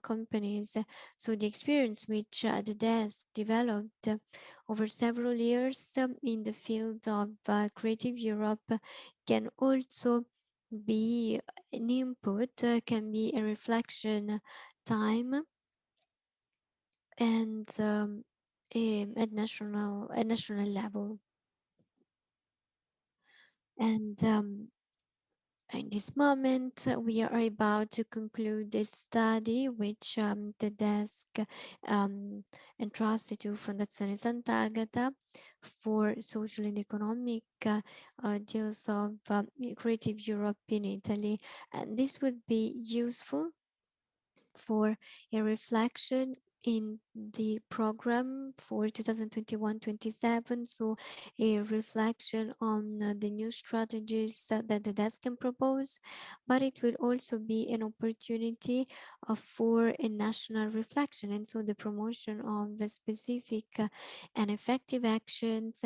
companies. So the experience which the desk developed over several years in the field of Creative Europe can also be an input, can be a reflection time, and at national level. And in this moment, we are about to conclude this study, which the desk entrusted to Fondazione Sant'Agata for social and economic deals of Creative Europe in Italy. And this would be useful for a reflection in the program for 2021-27, so a reflection on the new strategies that the desk can propose, but it will also be an opportunity for a national reflection, and so the promotion of the specific and effective actions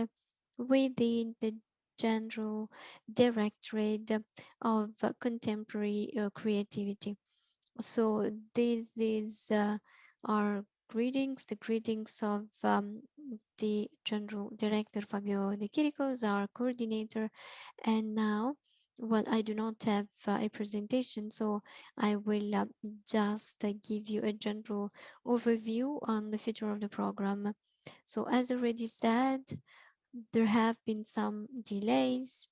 within the General Directorate of Contemporary Creativity. So this is our greetings, the greetings of the General Director Fabio De Chiricos, our coordinator. And now, well, I do not have a presentation, so I will just give you a general overview on the future of the program. So as already said, there have been some delays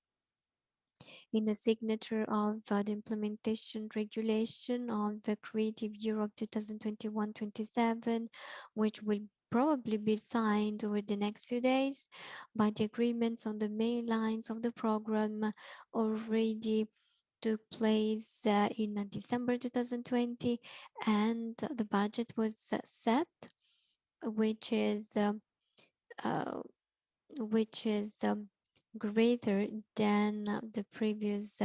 in the signature of the implementation regulation of the Creative Europe 2021-27, which will probably be signed over the next few days, but the agreements on the main lines of the program already took place in December 2020, and the budget was set, which is uh, greater than the previous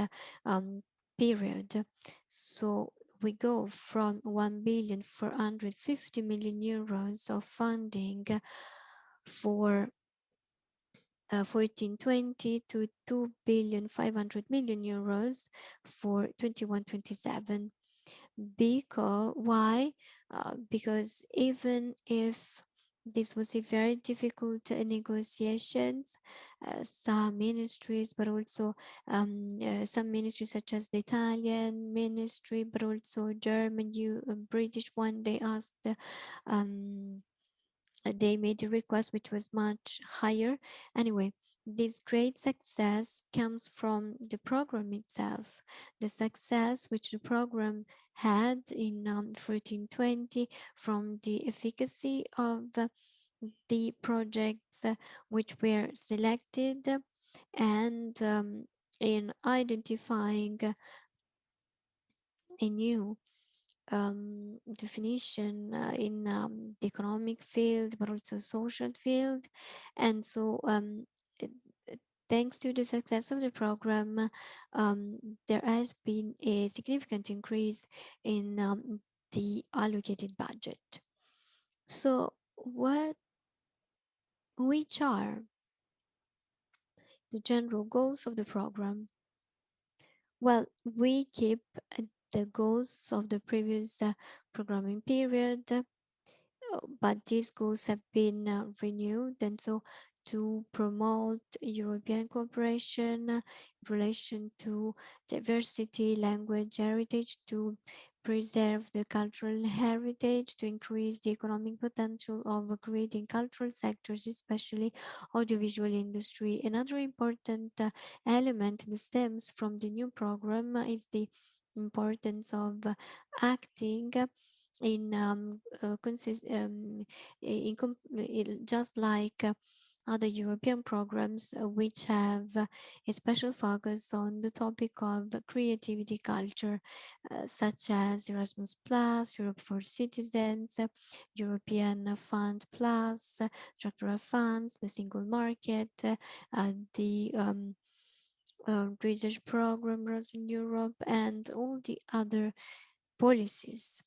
period. So we go from 1,450,000,000 euros of funding for 14-20 to 2,500,000,000 euros for 21-27. Because why? Because even if this was a very difficult negotiations. Some ministries, but also some ministries such as the Italian ministry, but also German, British one, they asked, they made a request which was much higher. Anyway, this great success comes from the program itself, the success which the program had in 1420, from the efficacy of the projects which were selected, and in identifying a new definition in the economic field, but also social field. And so it- thanks to the success of the program, there has been a significant increase in the allocated budget. So which are the general goals of the program? Well, we keep the goals of the previous programming period, but these goals have been renewed, and so to promote European cooperation in relation to diversity, language, heritage, to preserve the cultural heritage, to increase the economic potential of creating cultural sectors, especially audiovisual industry. Another important element that stems from the new program is the importance of acting in just like other European programs which have a special focus on the topic of creativity culture, such as Erasmus Plus, Europe for Citizens, European Fund Plus, structural funds, the single market, the research programs in Europe, and all the other policies.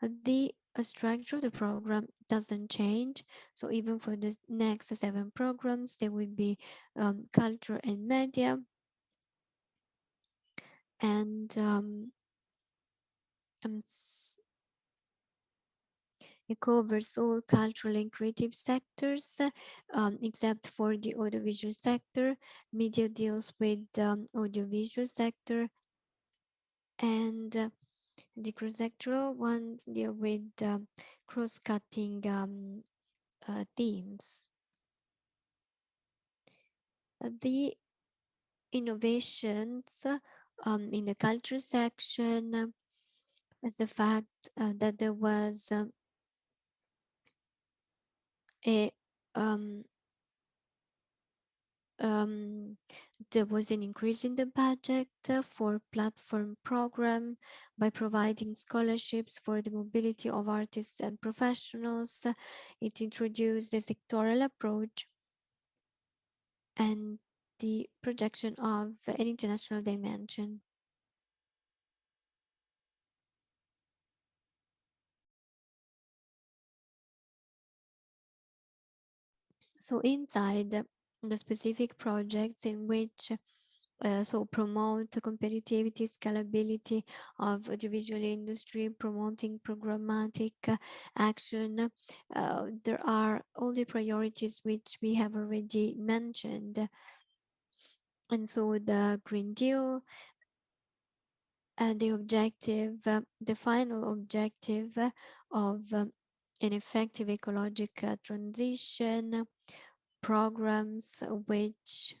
The structure of the program doesn't change. So even for the next 7 programs, there will be culture and media, and it covers all cultural and creative sectors, except for the audiovisual sector. Media deals with audiovisual sector, and the cross-sectoral ones deal with cross-cutting themes. The innovations in the culture section is the fact that there was a um, um, there was an increase in the budget for platform program by providing scholarships for the mobility of artists and professionals. It introduced a sectoral approach and the projection of an international dimension. So inside the specific projects in which so promote competitivity, scalability of audiovisual industry, promoting programmatic action. There are all the priorities which we have already mentioned. And so the Green Deal, the objective, the final objective of an effective ecological transition, programs which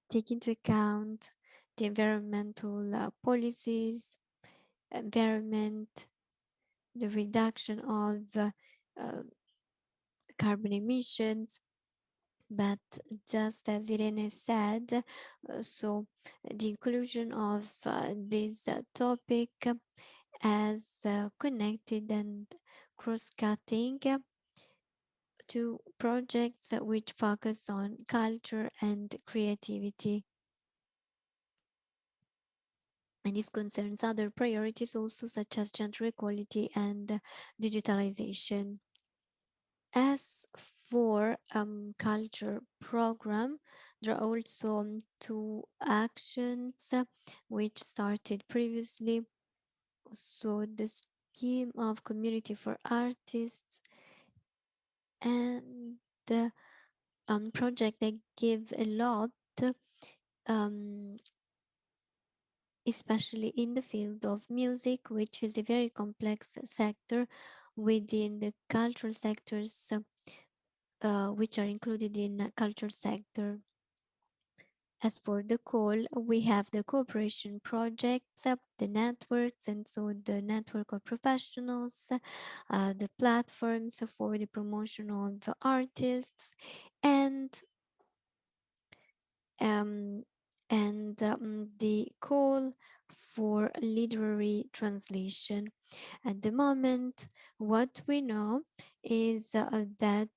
take into account the environmental policies, environment, the reduction of carbon emissions. But just as Irene said, so the inclusion of this topic as connected and cross-cutting to projects which focus on culture and creativity. And this concerns other priorities also, such as gender equality and digitalization. As for culture program, there are also 2 actions which started previously. So this scheme of community for artists, and the project that give a lot, um, especially in the field of music, which is a very complex sector within the cultural sectors, which are included in the cultural sector. As for the call, we have the cooperation projects, the networks, and so the network of professionals, the platforms for the promotion of the artists, and um, the call for literary translation. At the moment, what we know is that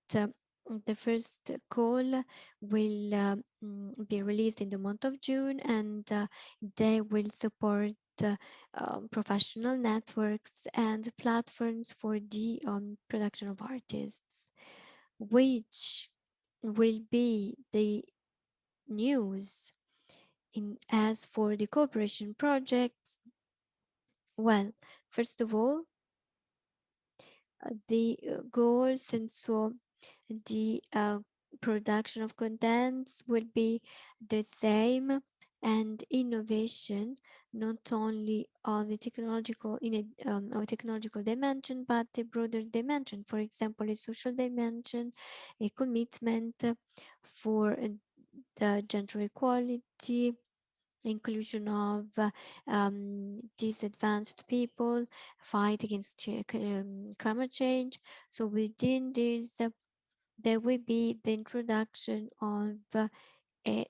the first call will be released in the month of June, and they will support professional networks and platforms for the production of artists, which will be the news. As for the cooperation projects, well, first of all, the goals, and so the production of contents will be the same, and innovation not only of a technological of a technological dimension, but a broader dimension, for example a social dimension, a commitment for the gender equality, inclusion of disadvantaged people, fight against climate change. So within this, there will be the introduction of a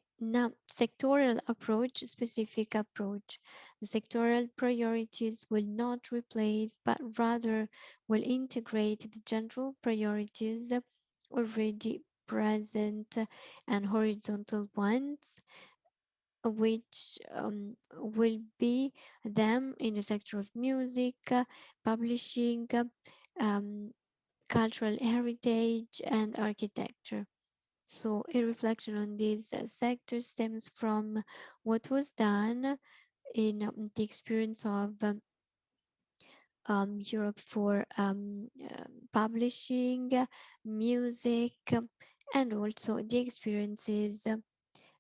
sectoral approach, specific approach. The sectoral priorities will not replace, but rather will integrate the general priorities already present and horizontal ones, which will be them in the sector of music, publishing, um, cultural heritage, and architecture. So a reflection on these sectors stems from what was done in the experience of Europe for publishing, music, and also the experiences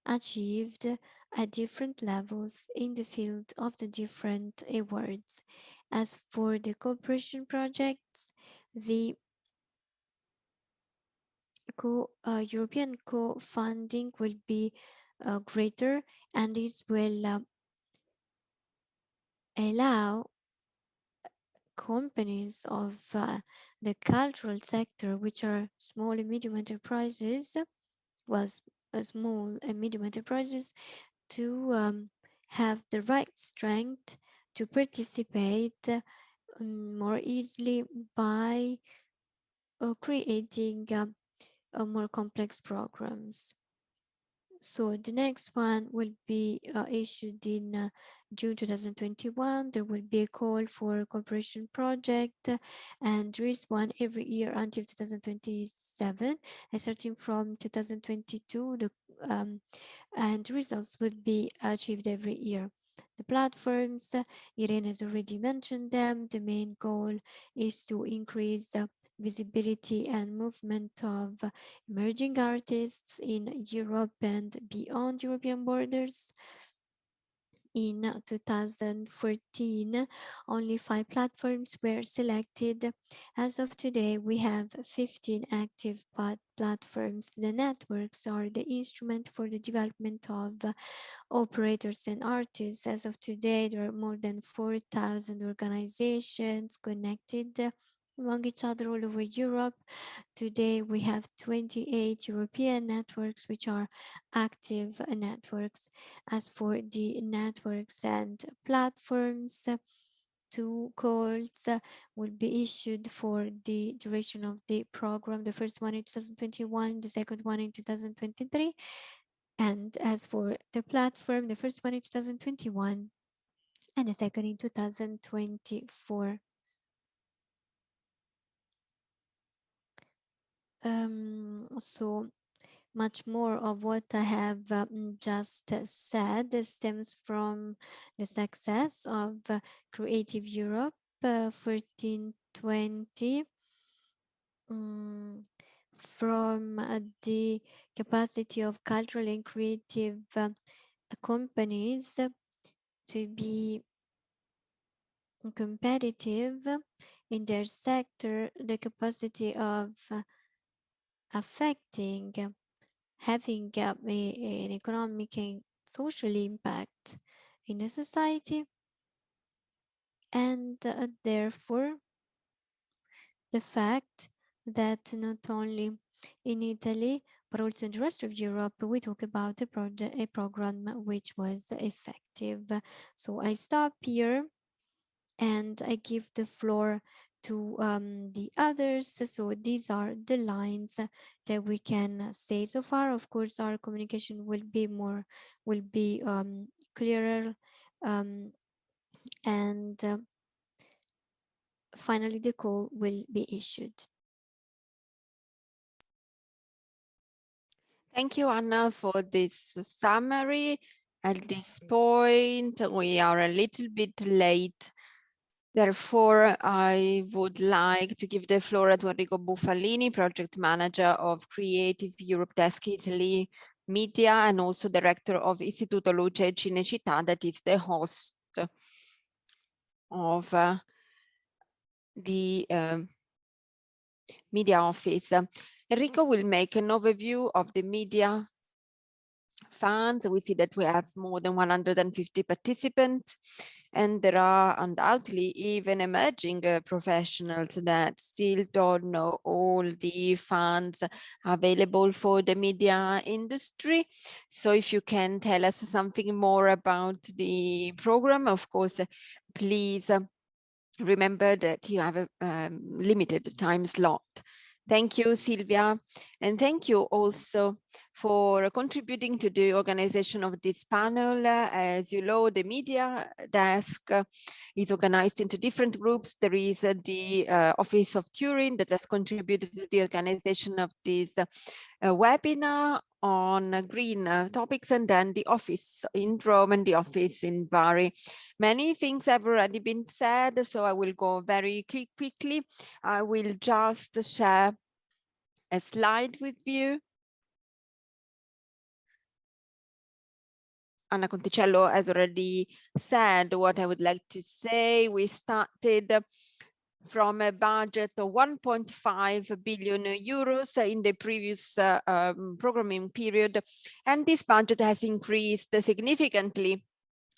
achieved at different levels in the field of the different awards. As for the cooperation projects, the European co-funding will be greater, and this will allow companies of the cultural sector, which are small and medium enterprises, small and medium enterprises, to have the right strength to participate more easily by creating more complex programs. So the next one will be issued in June 2021. There will be a call for a cooperation project, and there is one every year until 2027, and starting from 2022, and results will be achieved every year. The platforms, Irene has already mentioned them. The main goal is to increase the visibility and movement of emerging artists in Europe and beyond European borders. In 2014, only 5 platforms were selected. As of today, we have 15 active platforms. The networks are the instrument for the development of operators and artists. As of today, there are more than 4,000 organizations connected among each other all over Europe. Today, we have 28 European networks, which are active networks. As for the networks and platforms, 2 calls will be issued for the duration of the program. The first one in 2021, the second one in 2023. And as for the platform, the first one in 2021 and the second in 2024. So much more of what I have just said stems from the success of Creative Europe. 1420 from the capacity of cultural and creative companies to be competitive in their sector, the capacity of affecting, having an economic and social impact in a society, and therefore the fact that not only in Italy but also in the rest of Europe we talk about a program which was effective. So I stop here and I give the floor to the others. So these are the lines that we can say so far. Of course, our communication will be clearer, and finally the call will be issued. Thank you, Anna, for this summary. At this point, we are a little bit late. Therefore, I would like to give the floor to Enrico Buffalini, Project Manager of Creative Europe Desk Italy Media, and also Director of Istituto Luce e Cinecittà, that is the host of the media office. Enrico will make an overview of the media funds. We see that we have more than 150 participants, and there are undoubtedly even emerging professionals that still don't know all the funds available for the media industry. So if you can tell us something more about the program, of course, please remember that you have a limited time slot. Thank you, Silvia, and thank you also for contributing to the organization of this panel. As you know, the media desk is organized into different groups. There is the Office of Turin that has contributed to the organization of this webinar on green topics, and then the office in Rome and the office in Bari. Many things have already been said, so I will go very quickly. I will just share a slide with you. Anna Conticello has already said what I would like to say. We started from a budget of 1.5 billion euros in the previous programming period, and this budget has increased significantly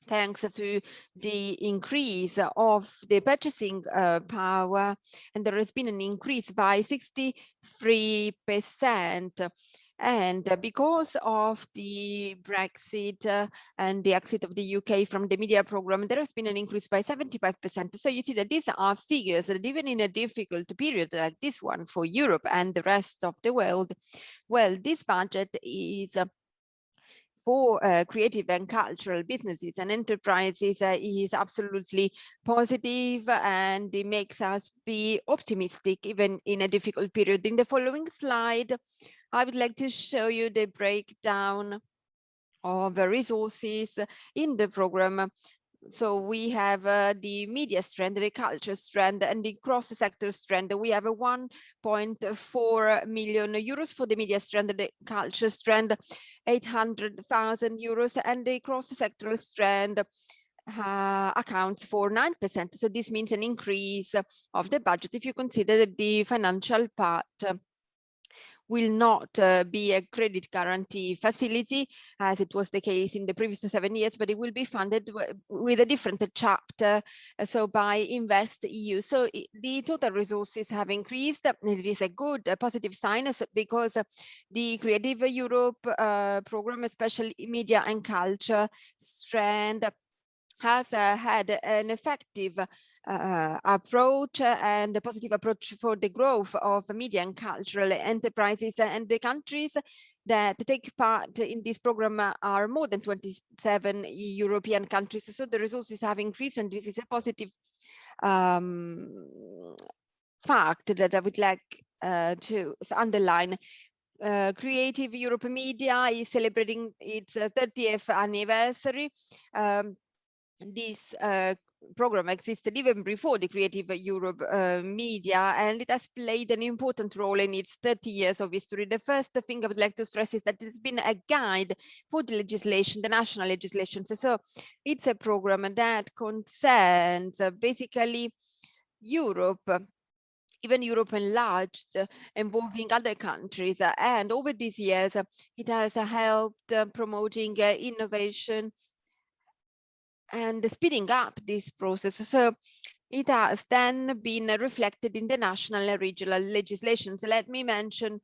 thanks to the increase of the purchasing power, and there has been an increase by 63%. And because of the Brexit and the exit of the UK from the media program, there has been an increase by 75%. So you see that these are figures that even in a difficult period like this one for Europe and the rest of the world, well, this budget is for creative and cultural businesses and enterprises is absolutely positive, and it makes us be optimistic even in a difficult period. In the following slide, I would like to show you the breakdown of the resources in the program. So we have the media strand, the culture strand, and the cross-sector strand. We have a 1.4 million euros for the media strand, the culture strand, 800,000 euros, and the cross-sectoral strand accounts for 9%. So this means an increase of the budget if you consider the financial part will not be a credit guarantee facility, as it was the case in the previous 7 years, but it will be funded with a different chapter, so by Invest EU. So the total resources have increased. It is a good, positive sign, because the Creative Europe program, especially media and culture strand, has had an effective approach and a positive approach for the growth of media and cultural enterprises, and the countries that take part in this program are more than 27 European countries. So the resources have increased, and this is a positive fact that I would like to underline. Creative Europe Media is celebrating its 30th anniversary. This program existed even before the Creative Europe media, and it has played an important role in its 30 years of history. The first thing I would like to stress is that it's been a guide for the legislation, the national legislation. So it's a program that concerns basically Europe, even Europe enlarged, involving other countries. And over these years, it has helped promoting innovation and speeding up this process. So it has then been reflected in the national and regional legislations. Let me mention,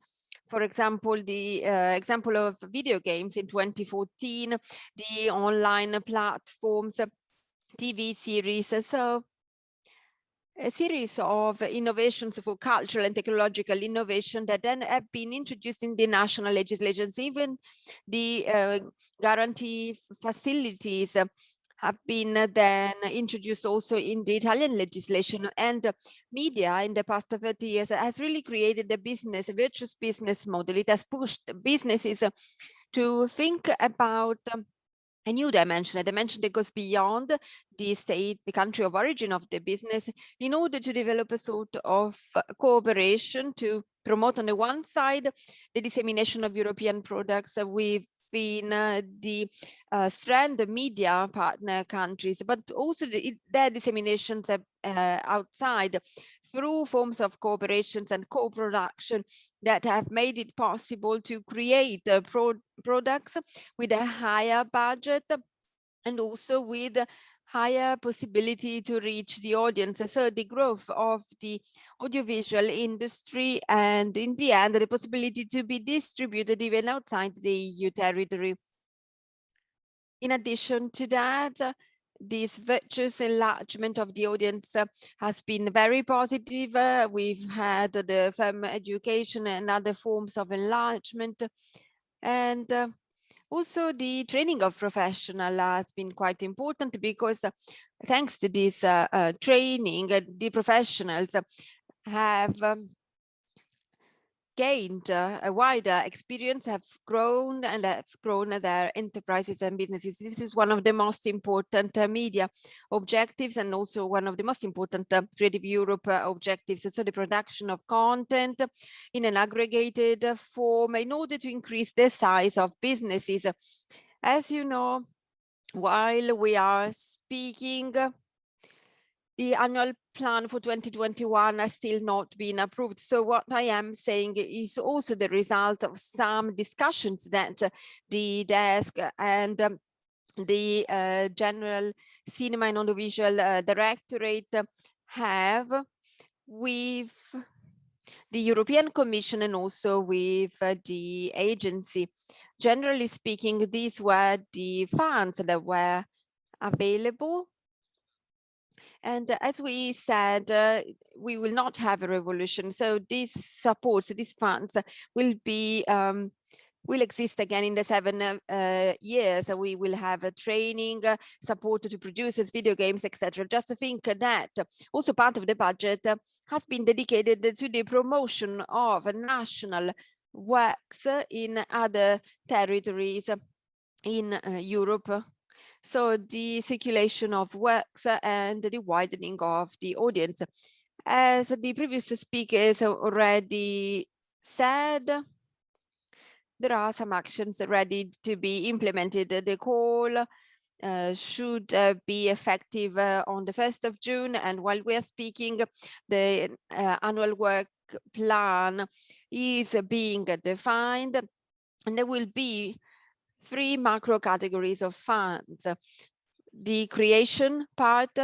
for example, the example of video games in 2014, the online platforms, TV series. So a series of innovations for cultural and technological innovation that then have been introduced in the national legislations. Even the guarantee facilities have been then introduced also in the Italian legislation, and media in the past 30 years has really created a virtuous business model. It has pushed businesses to think about a new dimension, a dimension that goes beyond the state, the country of origin of the business, in order to develop a sort of cooperation to promote, on the one side, the dissemination of European products within the strand media partner countries, but also their disseminations outside through forms of cooperations and co-production that have made it possible to create products with a higher budget and also with higher possibility to reach the audience. So the growth of the audiovisual industry, and in the end, the possibility to be distributed even outside the EU territory. In addition to that, this virtuous enlargement of the audience has been very positive. We've had the firm education and other forms of enlargement, and also the training of professionals has been quite important, because thanks to this training, the professionals have gained a wider experience, have grown their enterprises and businesses. This is one of the most important media objectives, and also one of the most important Creative Europe objectives. So the production of content in an aggregated form in order to increase the size of businesses. As you know, while we are speaking, the annual plan for 2021 has still not been approved. So what I am saying is also the result of some discussions that the desk and the General Cinema and Audiovisual Directorate have with the European Commission and also with the agency. Generally speaking, these were the funds that were available. And as we said, we will not have a revolution. So these supports, these funds will be will exist again in the 7 years. We will have a training, support to producers, video games, etc. Just to think that also part of the budget has been dedicated to the promotion of national works in other territories in Europe. So the circulation of works and the widening of the audience. As the previous speakers already said, there are some actions ready to be implemented. The call should be effective on the 1st of June. And while we are speaking, the annual work plan is being defined, and there will be 3 macro categories of funds. The creation part,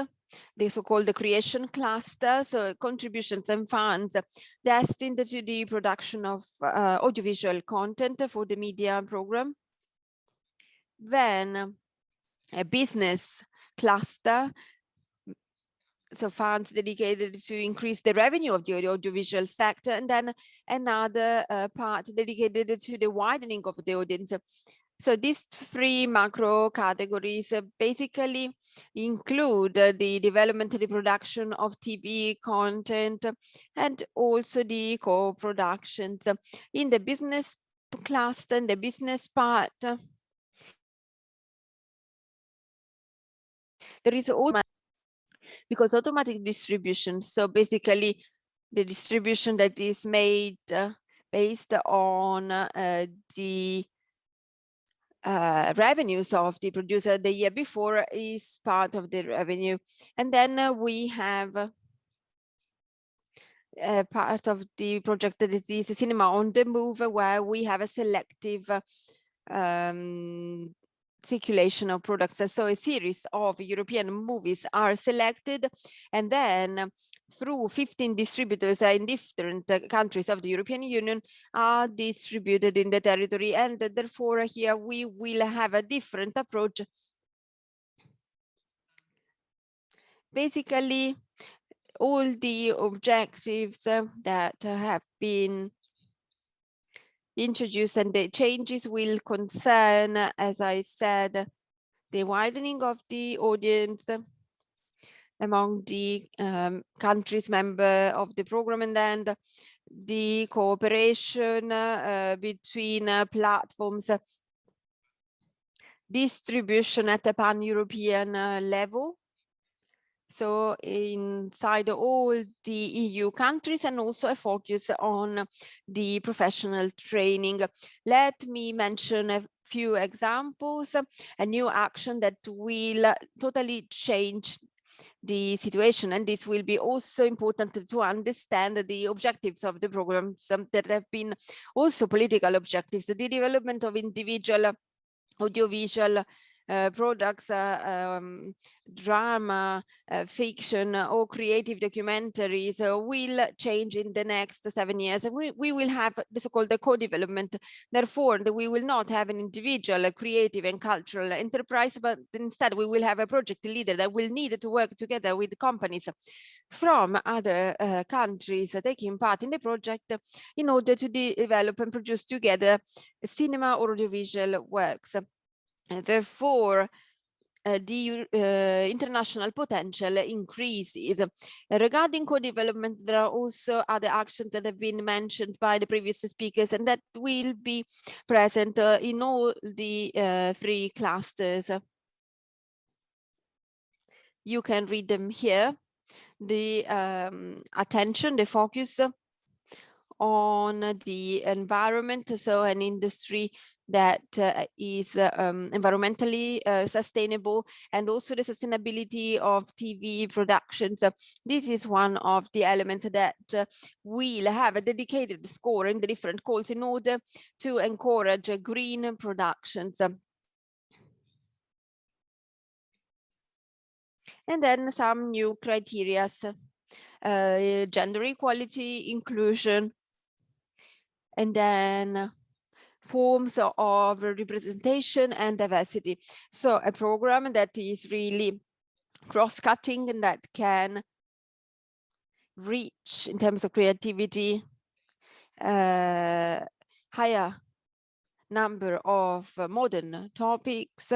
the so-called creation cluster, so contributions and funds destined to the production of audiovisual content for the media program. Then a business cluster, so funds dedicated to increase the revenue of the audiovisual sector, and then another part dedicated to the widening of the audience. So these 3 macro categories basically include the development and the production of TV content, and also the co-productions. In the business cluster, in the business part, there is also because automatic distribution, so basically the distribution that is made based on the revenues of the producer the year before is part of the revenue. And then we have part of the project that is Cinema on the Move, where we have a selective circulation of products. So a series of European movies are selected, and then through 15 distributors in different countries of the European Union are distributed in the territory. And therefore here we will have a different approach. Basically, all the objectives that have been introduced and the changes will concern, as I said, the widening of the audience among the countries member of the program, and then the cooperation between platforms, distribution at a pan-European level. So inside all the EU countries, and also a focus on the professional training. Let me mention a few examples, a new action that will totally change the situation, and this will be also important to understand the objectives of the programs that have been also political objectives, the development of individual audiovisual products, drama, fiction, or creative documentaries will change in the next 7 years. And we will have the so-called co-development. Therefore, we will not have an individual creative and cultural enterprise, but instead we will have a project leader that will need to work together with companies from other countries taking part in the project in order to develop and produce together cinema or audiovisual works. Therefore, the international potential increases. Regarding co-development, there are also other actions that have been mentioned by the previous speakers, and that will be present in all the 3 clusters. You can read them here. The attention, the focus on the environment, so an industry that is environmentally sustainable, and also the sustainability of TV productions. This is one of the elements that will have a dedicated score in the different calls in order to encourage green productions. And then some new criteria, gender equality, inclusion, and then forms of representation and diversity. So a program that is really cross-cutting and that can reach, in terms of creativity, higher number of modern topics,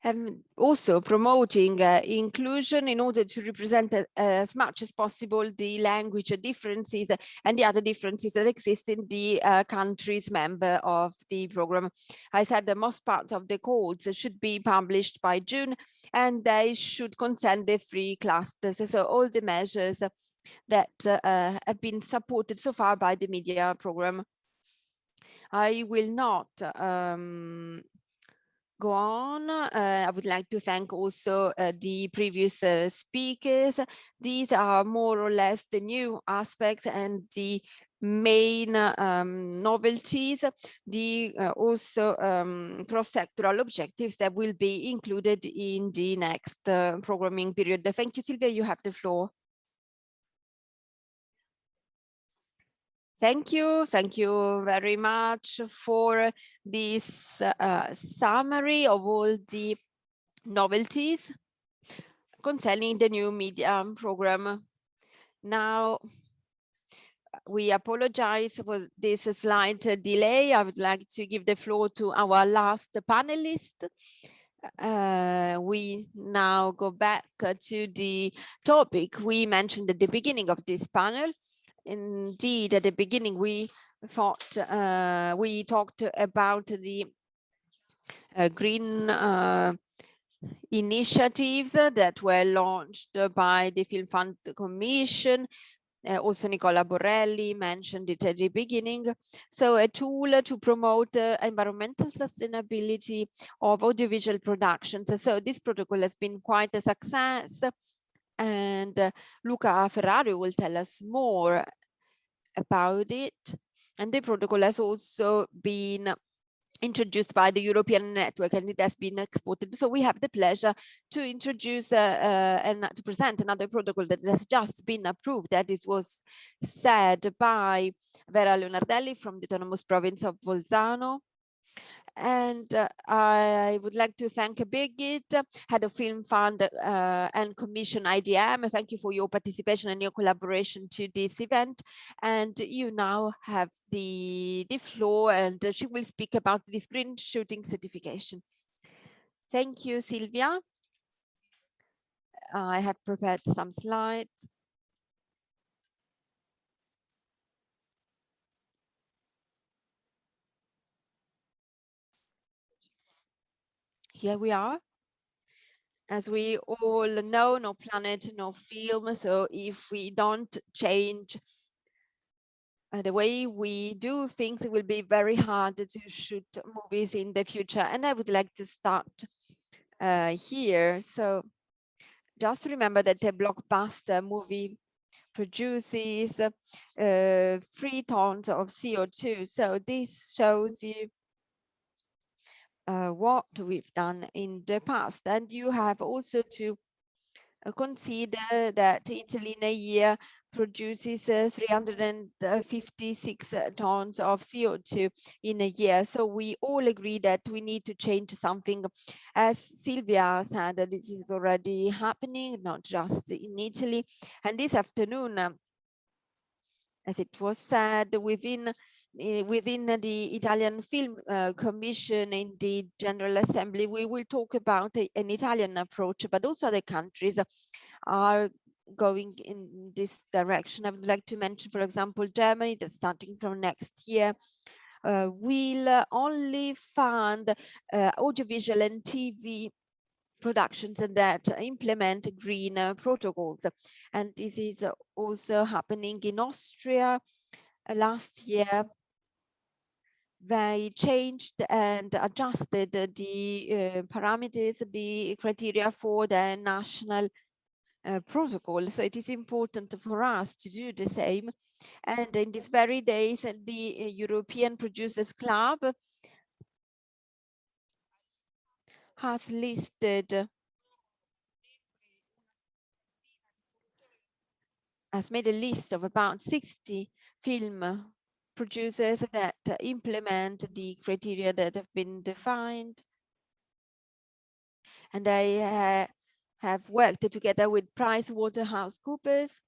and also promoting inclusion in order to represent as much as possible the language differences and the other differences that exist in the countries member of the program. I said that most parts of the codes should be published by June, and they should concern the 3 clusters. So all the measures that have been supported so far by the media program. I will not go on. I would like to thank also the previous speakers. These are more or less the new aspects and the main novelties, the also cross-sectoral objectives that will be included in the next programming period. Thank you, Silvia, you have the floor. Thank you very much for this summary of all the novelties concerning the new media program. Now, we apologize for this slight delay. I would like to give the floor to our last panelist. We now go back to the topic we mentioned at the beginning of this panel. Indeed, at the beginning, we talked about the green initiatives that were launched by the Film Fund Commission. Also Nicola Borrelli mentioned it at the beginning. So a tool to promote environmental sustainability of audiovisual productions. So this protocol has been quite a success, and Luca Ferrari will tell us more about it. And the protocol has also been introduced by the European network, and it has been exported. So we have the pleasure to introduce and to present another protocol that has just been approved, that it was said by Vera Leonardelli from the autonomous province of Bolzano. And I would like to thank Birgit, Head of Film Fund and Commission IDM. Thank you for your participation and your collaboration to this event. And you now have the floor, and she will speak about the screen shooting certification. Thank you, Silvia. I have prepared some slides. Here we are. As we all know, no planet, no film. So if we don't change the way we do things, it will be very hard to shoot movies in the future. And I would like to start here. So just remember that a blockbuster movie produces 3 tons of CO2. So this shows you what we've done in the past. And you have also to consider that Italy in a year produces 356 tons of CO2 in a year. So we all agree that we need to change something. As Silvia said, this is already happening, not just in Italy. And this afternoon, as it was said, within the Italian Film Commission in the General Assembly, we will talk about an Italian approach, but also other countries are going in this direction. I would like to mention, for example, Germany, that starting from next year will only fund audiovisual and TV productions that implement green protocols. And this is also happening in Austria. Last year, they changed and adjusted the parameters, the criteria for the national protocol. So it is important for us to do the same. And in these very days, the European Producers Club has made a list of about 60 film producers that implement the criteria that have been defined. And I have worked together with PricewaterhouseCoopers,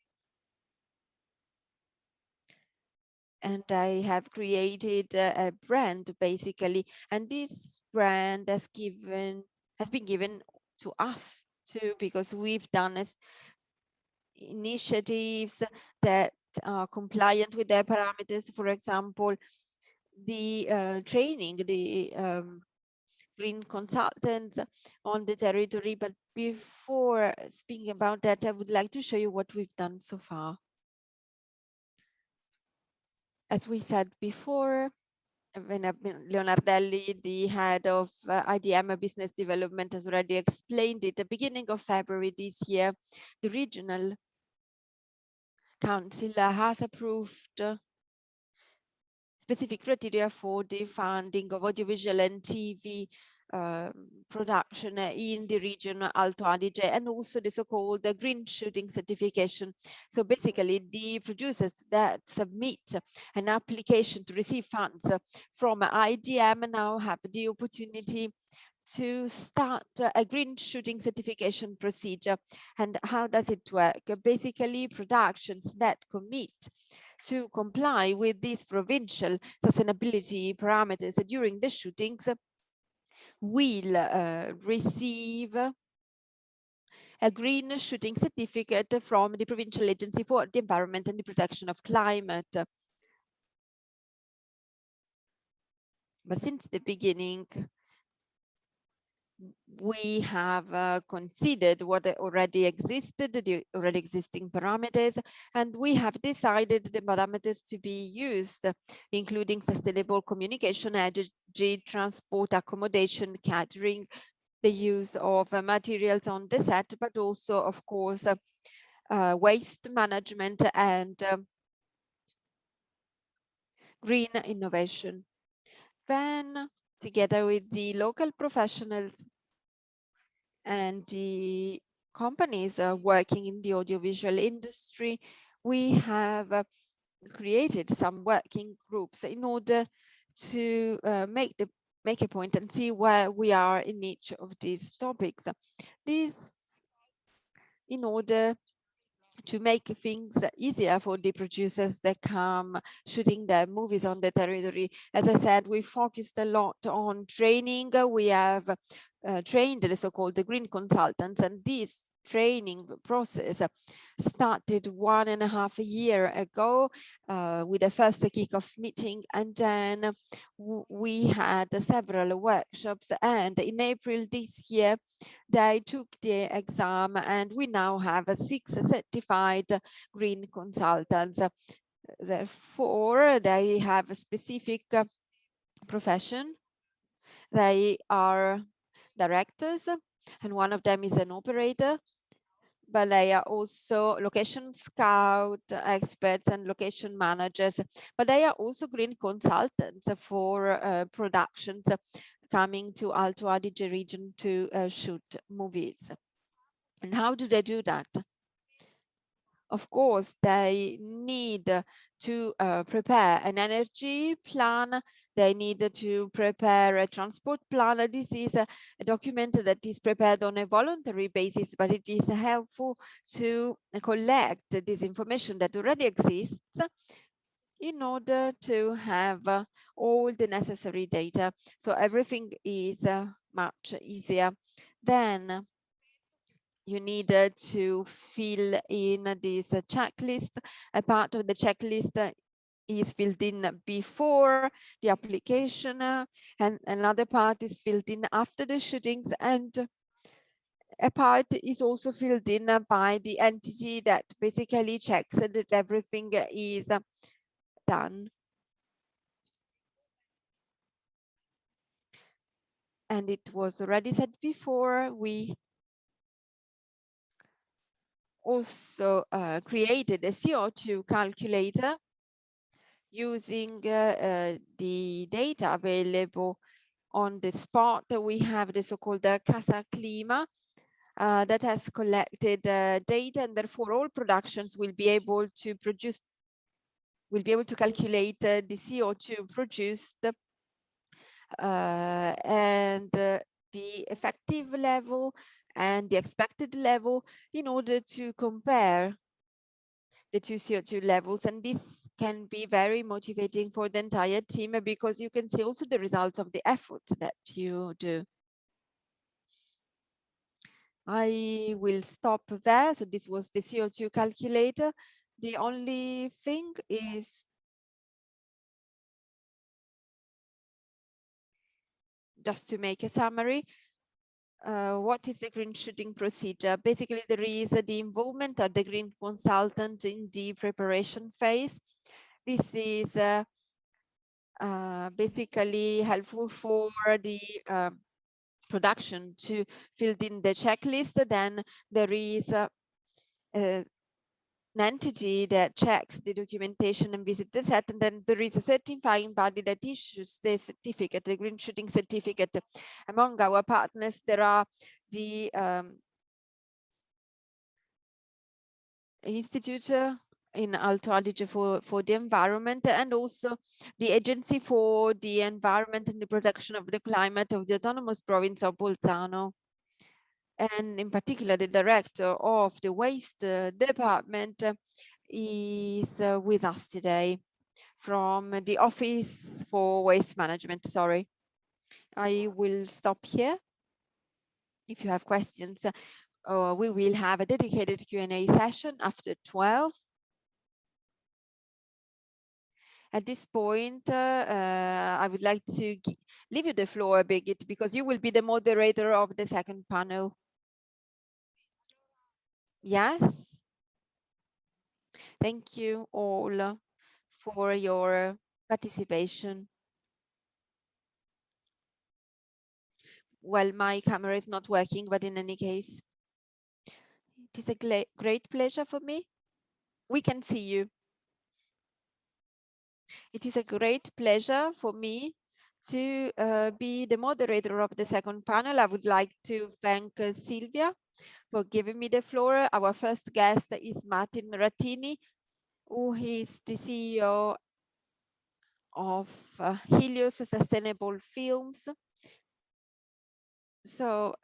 and I have created a brand basically, and this brand has been given to us too, because we've done initiatives that are compliant with their parameters. For example, the training, the green consultants on the territory. But before speaking about that, I would like to show you what we've done so far. As we said before, Leonardelli, the head of IDM Business Development, has already explained it. At the beginning of February this year, the regional council has approved specific criteria for the funding of audiovisual and TV production in the region Alto Adige, and also the so-called green shooting certification. So basically, the producers that submit an application to receive funds from IDM now have the opportunity to start a green shooting certification procedure. And how does it work? Basically, productions that commit to comply with these provincial sustainability parameters during the shootings will receive a green shooting certificate from the Provincial Agency for the Environment and the Protection of Climate. But since the beginning, we have considered what already existed, the already existing parameters, and we have decided the parameters to be used, including sustainable communication, energy, transport, accommodation, catering, the use of materials on the set, but also, of course, waste management and green innovation. Then, together with the local professionals and the companies working in the audiovisual industry, we have created some working groups in order to make a point and see where we are in each of these topics. This in order to make things easier for the producers that come shooting their movies on the territory. As I said, we focused a lot on training. We have trained the so-called green consultants, and this training process started 1.5 years ago with the first kickoff meeting, and then we had several workshops, and in April this year they took the exam, and we now have 6 certified green consultants. Therefore, they have a specific profession. They are directors, and one of them is an operator, but they are also location scout experts and location managers, but they are also green consultants for productions coming to Alto Adige region to shoot movies. And how do they do that? Of course, they need to prepare an energy plan. They need to prepare a transport plan. This is a document that is prepared on a voluntary basis, but it is helpful to collect this information that already exists in order to have all the necessary data. So everything is much easier. Then you need to fill in this checklist. A part of the checklist is filled in before the application, and another part is filled in after the shootings, and a part is also filled in by the entity that basically checks that everything is done. And it was already said before, we also created a CO2 calculator using the data available on the spot. We have the so-called Casa Clima that has collected data, and therefore all productions will be able to calculate the CO2 produced and the effective level and the expected level in order to compare the 2 CO2 levels. And this can be very motivating for the entire team because you can see also the results of the efforts that you do. I will stop there. So this was the CO2 calculator. The only thing is just to make a summary. What is the green shooting procedure? Basically, there is the involvement of the green consultant in the preparation phase. This is basically helpful for the production to fill in the checklist. Then there is an entity that checks the documentation and visits the set, and then there is a certifying body that issues the certificate, the green shooting certificate. Among our partners, there are the Institute in Alto Adige for the environment, and also the Agency for the Environment and the Protection of the Climate of the Autonomous Province of Bolzano. And in particular, the director of the waste department is with us today from the Office for Waste Management. Sorry, I will stop here. If you have questions, we will have a dedicated Q&A session after 12. At this point, I would like to leave you the floor, Birgit, because you will be the moderator of the second panel. Yes. Thank you all for your participation. Well, my camera is not working, but in any case, it is a great pleasure for me. We can see you. It is a great pleasure for me to be the moderator of the second panel. I would like to thank Silvia for giving me the floor. Our first guest is Martin Rattini, who is the CEO of Helios Sustainable Films. So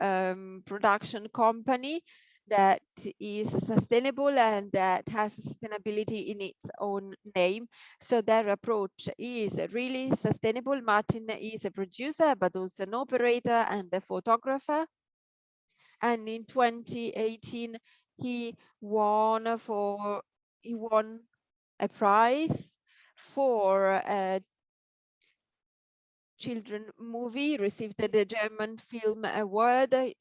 production company that is sustainable and that has sustainability in its own name. So their approach is really sustainable. Martin is a producer, but also an operator and a photographer. And in 2018, he won a prize for a children movie, received the German Film Award.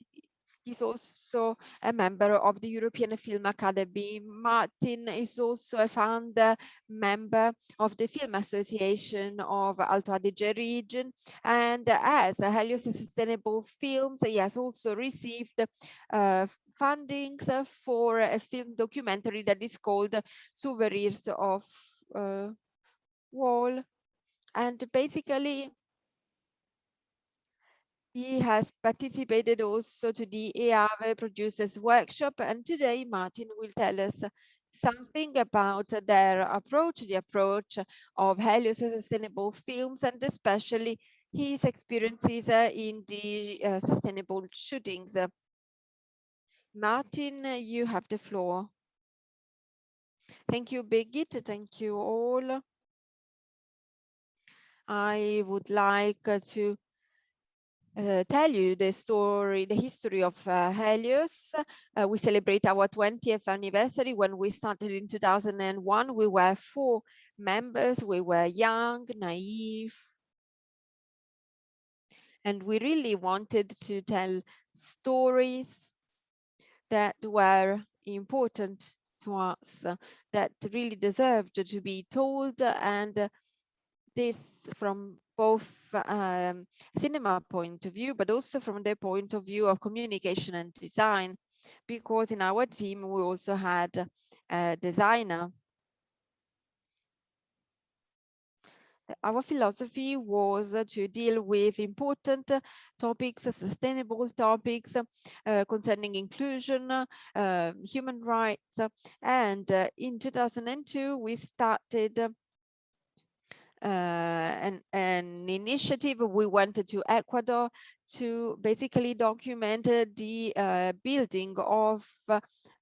He's also a member of the European Film Academy. Martin is also a founder member of the Film Association of Alto Adige region. And as Helios Sustainable Films, he has also received fundings for a film documentary that is called Souvenirs of Wall. And basically, he has participated also to the EAVE Producers Workshop, and today Martin will tell us something about their approach, the approach of Helios Sustainable Films, and especially his experiences in the sustainable shootings. Martin, you have the floor. Thank you, Birgit. Thank you all. I would like to tell you the story, the history of Helios. We celebrate our 20th anniversary. When we started in 2001, we were 4 members. We were young, naive, and we really wanted to tell stories that were important to us, that really deserved to be told, and this from both cinema point of view, but also from the point of view of communication and design, because in our team we also had a designer. Our philosophy was to deal with important topics, sustainable topics concerning inclusion, human rights, and in 2002 we started an initiative. We went to Ecuador to basically document the building of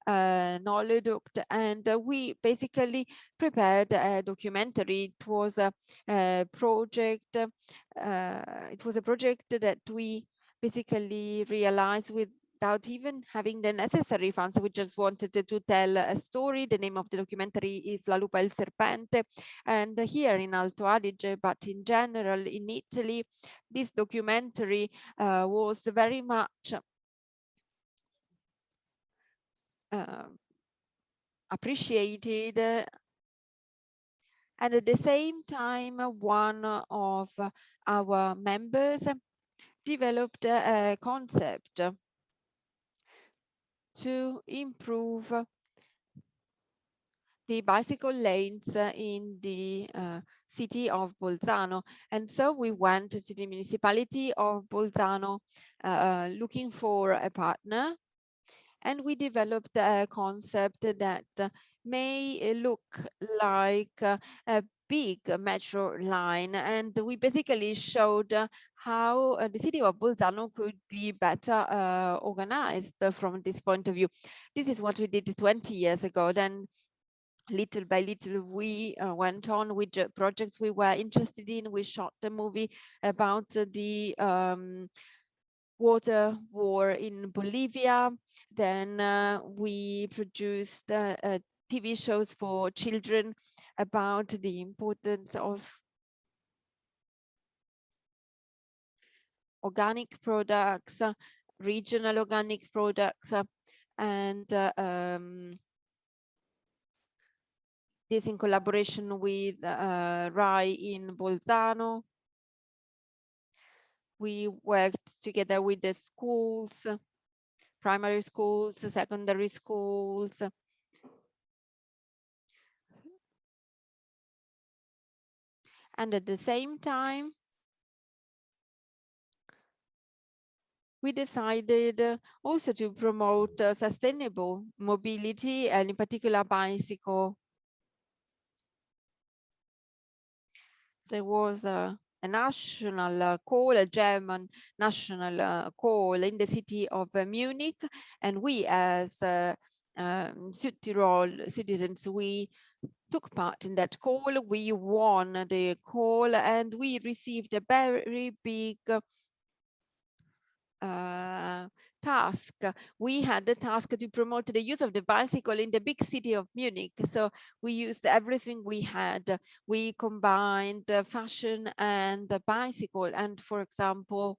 an oleoduct, and we basically prepared a documentary. It was a project. It was a project that we basically realized without even having the necessary funds. We just wanted to tell a story. The name of the documentary is La Lupa e il Serpente. And here in Alto Adige, but in general in Italy, this documentary was very much appreciated. And at the same time, one of our members developed a concept to improve the bicycle lanes in the city of Bolzano. And so we went to the municipality of Bolzano looking for a partner, and we developed a concept that may look like a big metro line, and we basically showed how the city of Bolzano could be better organized from this point of view. This is what we did 20 years ago. Then little by little, we went on with the projects we were interested in. We shot a movie about the water war in Bolivia. Then we produced a TV shows for children about the importance of organic products, regional organic products, and this in collaboration with RAI in Bolzano. We worked together with the schools, primary schools, secondary schools. And at the same time, we decided also to promote sustainable mobility, and in particular bicycle. There was a national call, a German national call in the city of Munich, and we as Südtirol citizens, we took part in that call. We won the call and we received a very big task. We had the task to promote the use of the bicycle in the big city of Munich. So we used everything we had. We combined fashion and the bicycle. And for example,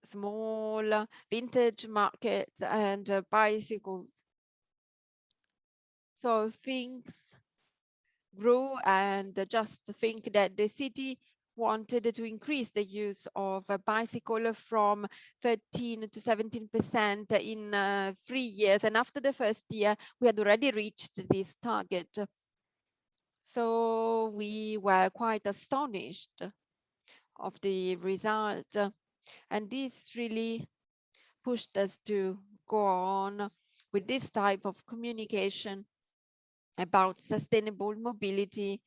small vintage markets and bicycles. So things grew, and just think that the city wanted to increase the use of a bicycle from 13 to 17% in 3 years. And after the first year, we had already reached this target. So we were quite astonished of the result. And this really pushed us to go on with this type of communication about sustainable mobility,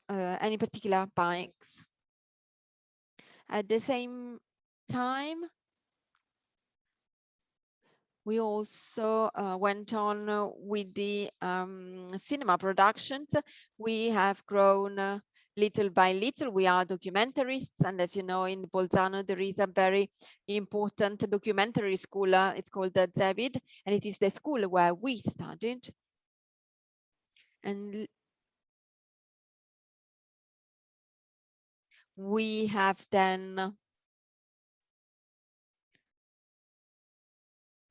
and in particular bikes. At the same time, we also went on with the cinema productions. We have grown little by little. We are documentarists, and as you know, in Bolzano there is a very important documentary school. It's called the Zevid, and it is the school where we studied. And we have then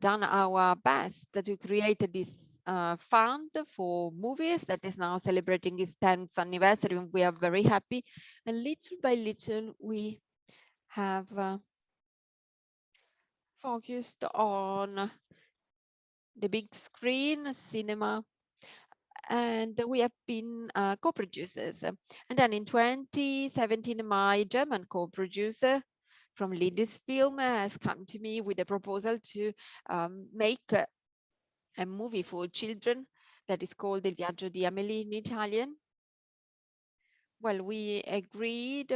done our best to create this fund for movies that is now celebrating its 10th anniversary, and we are very happy. And little by little, we have focused on the big screen cinema, and we have been co-producers. And then in 2017, my German co-producer from Lindisfilm has come to me with a proposal to make a movie for children that is called Il Viaggio di Amélie in Italian. Well, we agreed,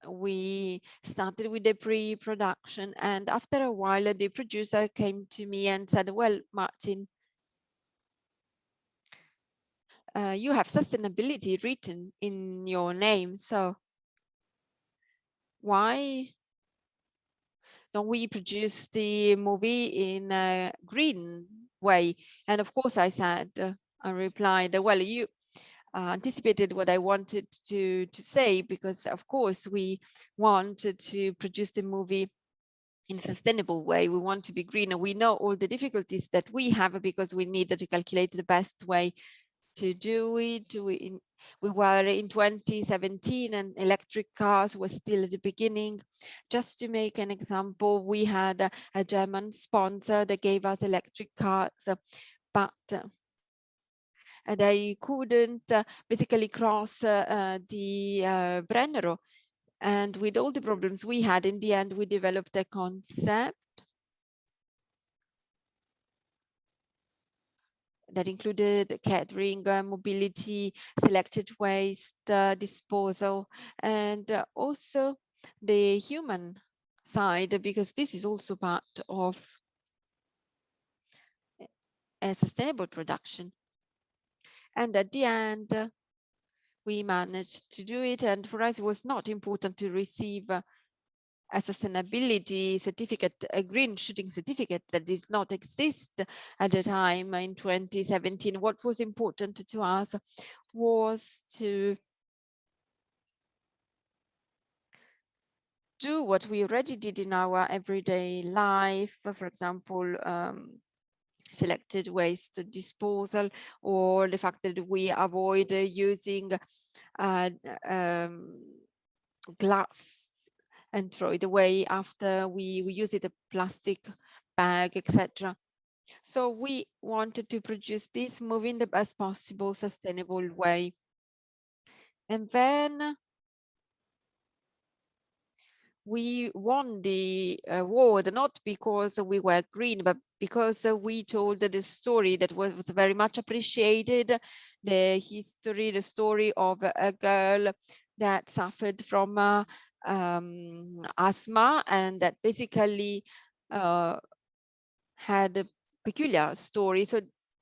we started with the pre-production, and after a while, the producer came to me and said, well, Martin, you have sustainability written in your name, so why don't we produce the movie in a green way? And of course, I said, I replied, well, you anticipated what I wanted to say, because of course we wanted to produce the movie in a sustainable way. We want to be greener. We know all the difficulties that we have because we needed to calculate the best way to do it. We were in 2017 and electric cars were still at the beginning. Just to make an example, we had a German sponsor that gave us electric cars, but they couldn't basically cross the Brennero. And with all the problems we had, in the end, we developed a concept that included catering, mobility, selected waste, disposal, and also the human side, because this is also part of a sustainable production. And at the end, we managed to do it. And for us, it was not important to receive a sustainability certificate, a green shooting certificate that did not exist at the time in 2017. What was important to us was to do what we already did in our everyday life, for example, selected waste disposal, or the fact that we avoid using glass and throw it away after we use it, a plastic bag, etc. So we wanted to produce this movie in the best possible sustainable way. And then we won the award, not because we were green, but because we told the story that was very much appreciated, the history, the story of a girl that suffered from asthma, and that basically had a peculiar story. So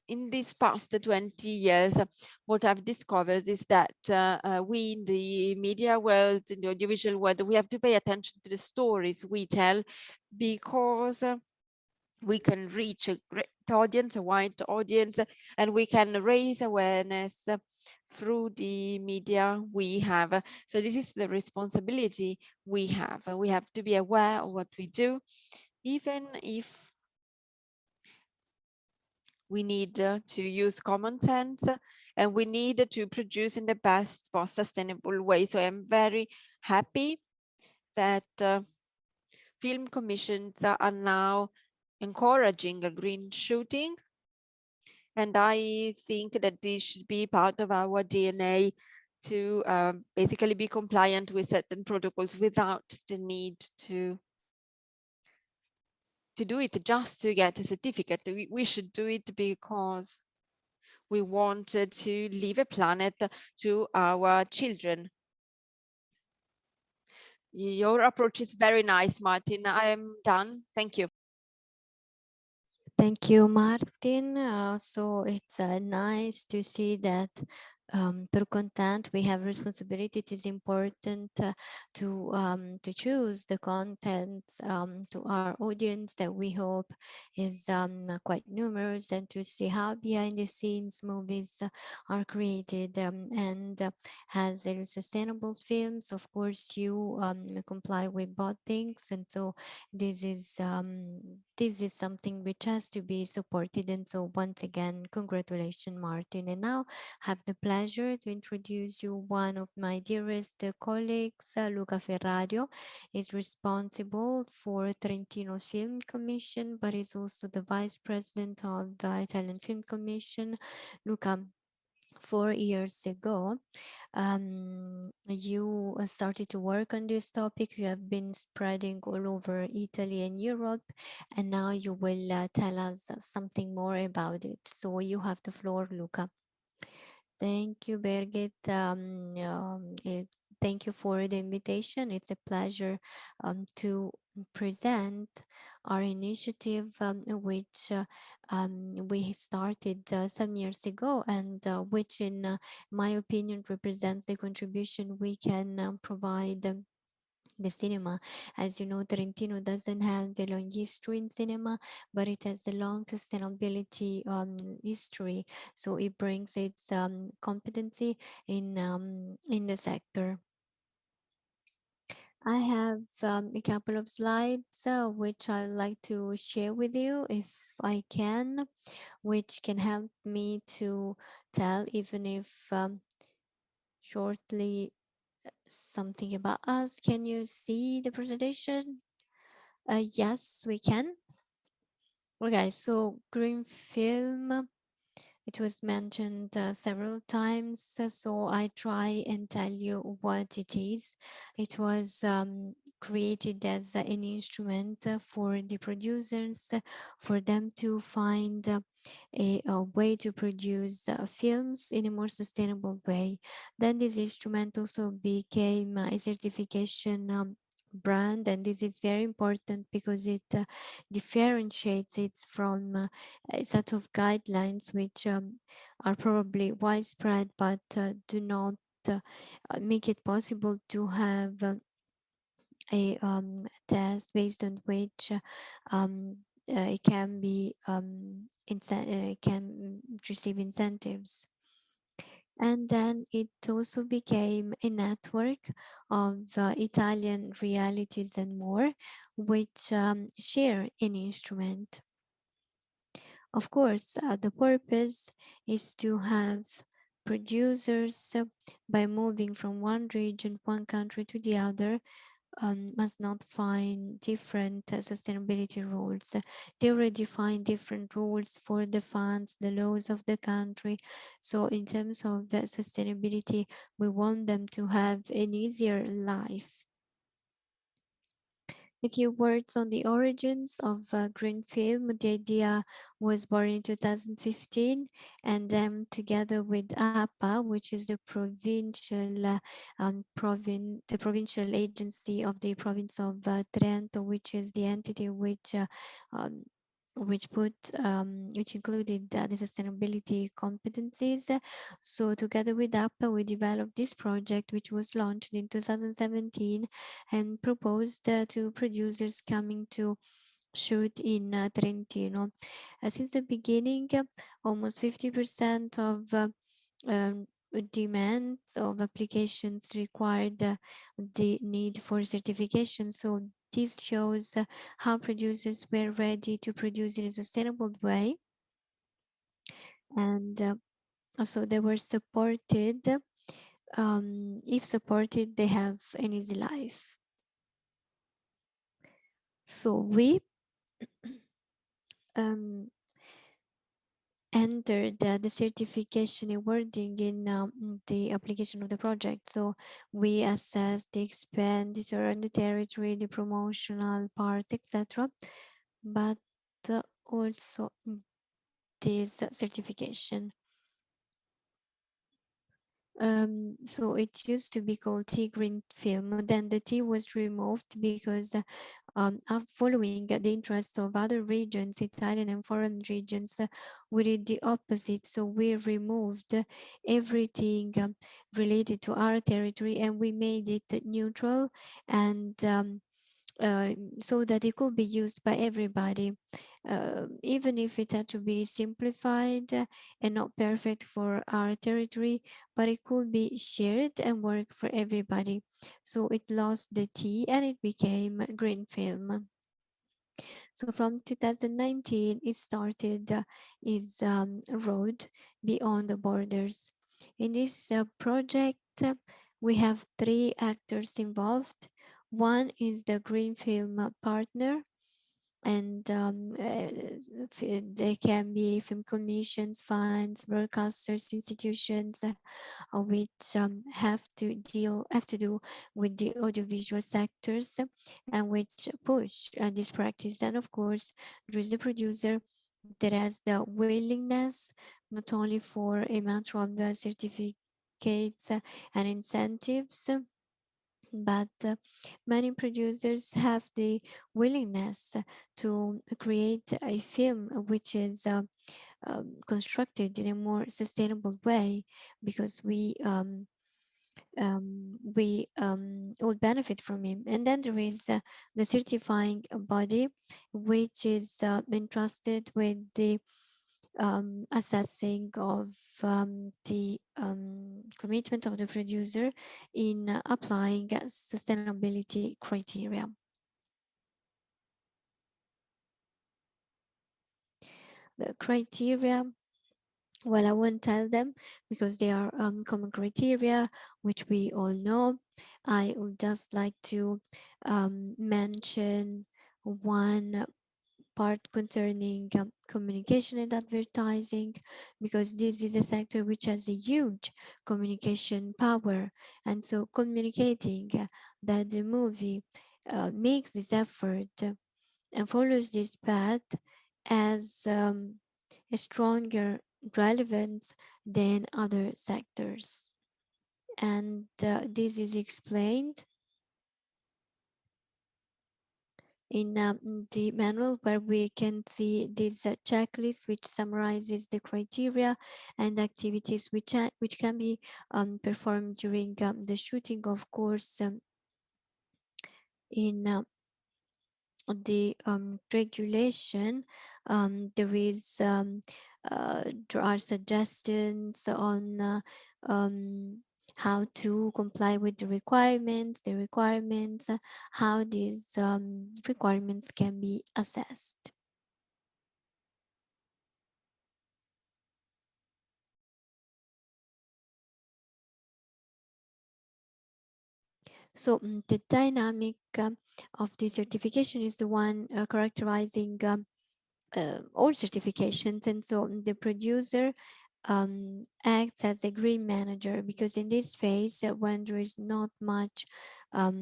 in these past 20 years, what I've discovered is that we in the media world, in the audiovisual world, we have to pay attention to the stories we tell, because we can reach a great audience, a wide audience, and we can raise awareness through the media we have. So this is the responsibility we have. We have to be aware of what we do, even if we need to use common sense, and we need to produce in the best most sustainable way. So I'm very happy that film commissions are now encouraging a green shooting. And I think that this should be part of our DNA to basically be compliant with certain protocols without the need to do it just to get a certificate. We should do it because we wanted to leave a planet to our children. Your approach is very nice, Martin. I am done. Thank you. Thank you, Martin. So it's nice to see that through content we have responsibility. It is important to choose the content to our audience that we hope is quite numerous, and to see how behind the scenes movies are created and has sustainable films. Of course, you comply with both things, and so this is something which has to be supported. And so once again, congratulations, Martin. And now have the pleasure to introduce you one of my dearest colleagues, Luca Ferrario. Is responsible for Trentino Film Commission, but is also the vice president of the Italian Film Commission. Luca, 4 years ago, you started to work on this topic. You have been spreading all over Italy and Europe, and now you will tell us something more about it. So you have the floor, Luca. Thank you, Birgit. Thank you for the invitation. It's a pleasure to present our initiative, which we started some years ago, and which, in my opinion, represents the contribution we can provide the cinema. As you know, Trentino doesn't have a long history in cinema, but it has a long sustainability history. So it brings its competency in the sector. I have a couple of slides which I'd like to share with you if I can, which can help me to tell, even if shortly, something about us. Can you see the presentation? Yes, we can. Okay, so green film, it was mentioned several times, so I try and tell you what it is. It was created as an instrument for the producers, for them to find a way to produce films in a more sustainable way. Then this instrument also became a certification brand, and this is very important because it differentiates it from a set of guidelines which are probably widespread, but do not make it possible to have a test based on which it can be can receive incentives. And then it also became a network of Italian realities and more, which share an instrument. Of course, the purpose is to have producers by moving from one region, one country to the other, must not find different sustainability rules. They already find different rules for the funds, the laws of the country. So in terms of sustainability, we want them to have an easier life. A few words on the origins of green film. The idea was born in 2015, and then together with APA, which is the the provincial agency of the province of Trento, which is the entity um, which included the sustainability competencies. So together with APA, we developed this project, which was launched in 2017 and proposed to producers coming to shoot in Trentino. Since the beginning, almost 50% of um, demand of applications required the need for certification. So this shows how producers were ready to produce in a sustainable way, and also they were supported. If supported, they have an easy life. So we um, entered the certification awarding in the application of the project. So we assess the expenditure on the territory, the promotional part, etc. But also this certification. So it used to be called tea green film. Then the tea was removed because following the interest of other regions, Italian and foreign regions, we did the opposite. So we removed everything related to our territory and we made it neutral and so that it could be used by everybody, even if it had to be simplified and not perfect for our territory, but it could be shared and work for everybody. So it lost the T and it became green film. So from 2019, it started its road beyond the borders. In this project, we have 3 actors involved. One is the green film partner, and they can be film commissions, funds, broadcasters, institutions, which have to do with the audiovisual sectors and which push this practice. And of course, there is the producer that has the willingness not only for a matter of certificates and incentives, but many producers have the willingness to create a film which is constructed in a more sustainable way, because we all benefit from it. And then there is the certifying body, which is entrusted with the assessing of the commitment of the producer in applying sustainability criteria. The criteria, well, I won't tell them because they are common criteria which we all know. I would just like to mention one part concerning communication and advertising, because this is a sector which has a huge communication power. And so communicating that the movie makes this effort and follows this path as a stronger relevance than other sectors. And this is explained in the manual, where we can see this checklist which summarizes the criteria and activities which can be performed during the shooting. Of course, in the regulation, there are suggestions on how to comply with the requirements, how these requirements can be assessed. So the dynamic of the certification is the one characterizing all certifications, and so the producer acts as a green manager, because in this phase, when there is not much uh,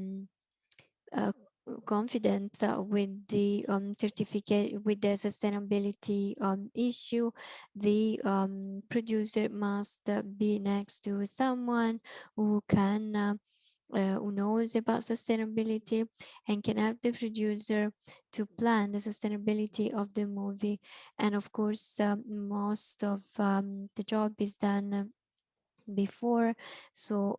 confidence with the certificate, with the sustainability issue, the producer must be next to someone who can who knows about sustainability and can help the producer to plan the sustainability of the movie. And of course, most of the job is done before, so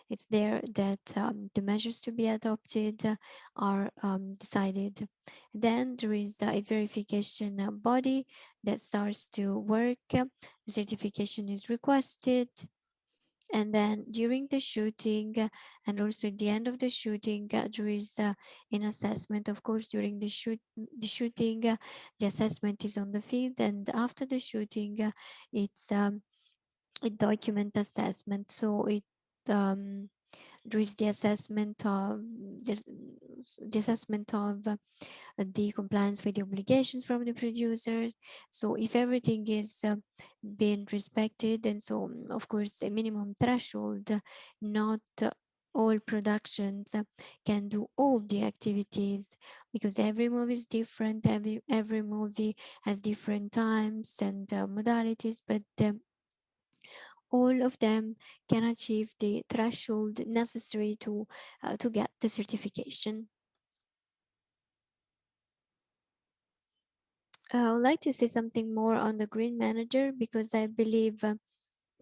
it's there that the measures to be adopted are decided. Then there is a verification body that starts to work. The certification is requested, and then during the shooting and also at the end of the shooting, there is an assessment. Of course, during the shooting, the assessment is on the field, and after the shooting, it's a document assessment. So there is the assessment of the assessment of the compliance with the obligations from the producer. So if everything is being respected, and so of course a minimum threshold, not all productions can do all the activities, because every movie is different, every movie has different times and modalities, but all of them can achieve the threshold necessary to get the certification. I would like to say something more on the green manager, because I believe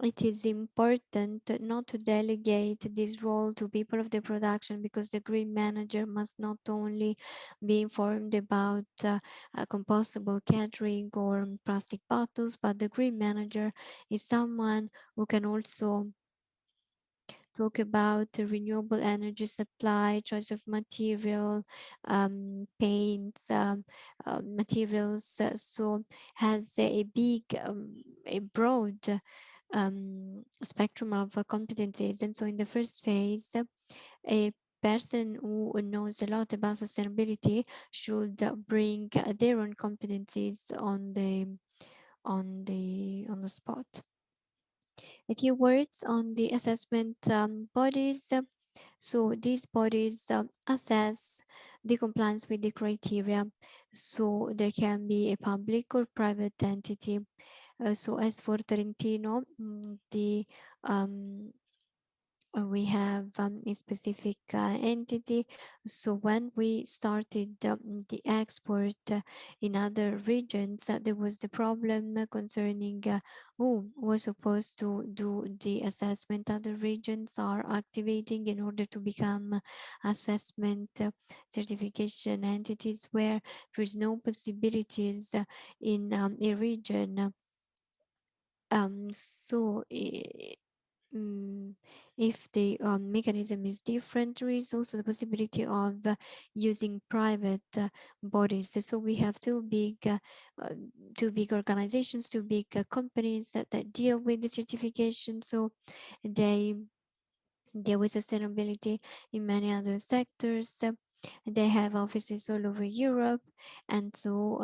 it is important not to delegate this role to people of the production, because the green manager must not only be informed about compostable catering or plastic bottles, but the green manager is someone who can also talk about the renewable energy supply, choice of material, paints, materials. So has a big, a broad spectrum of competencies. And so in the first phase, a person who knows a lot about sustainability should bring their own competencies on the spot. A few words on the assessment bodies. So these bodies assess the compliance with the criteria. So there can be a public or private entity. So as for Trentino, the we have a specific entity. So when we started the export in other regions, there was the problem concerning who was supposed to do the assessment. Other regions are activating in order to become assessment certification entities, where there is no possibilities in a region. So if the mechanism is different, there is also the possibility of using private bodies. So we have two big organizations, two big companies that deal with the certification. So they deal with sustainability in many other sectors. They have offices all over Europe, and so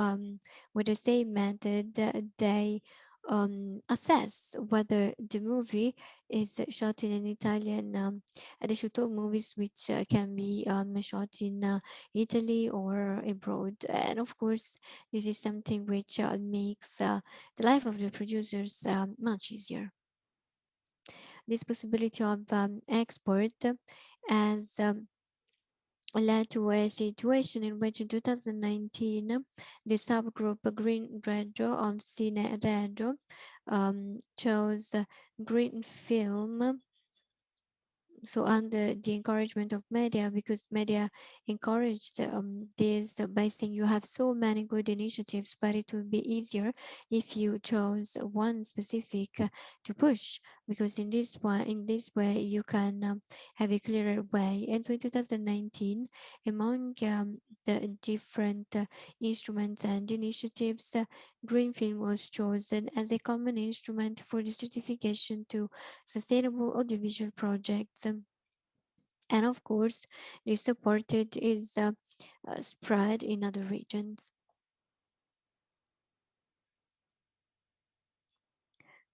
with the same method, they assess whether the movie is shot in an Italian. They shoot all movies which can be shot in Italy or abroad, and of course, this is something which makes the life of the producers much easier. This possibility of export has led to a situation in which in 2019 the subgroup Green Regio of Cine Regio chose green film so under the encouragement of media, because media encouraged this by saying you have so many good initiatives, but it would be easier if you chose one specific to push, because in this way you can have a clearer way. And so in 2019, among the different instruments and initiatives, green film was chosen as a common instrument for the certification to sustainable audiovisual projects. And of course, this supported is spread in other regions.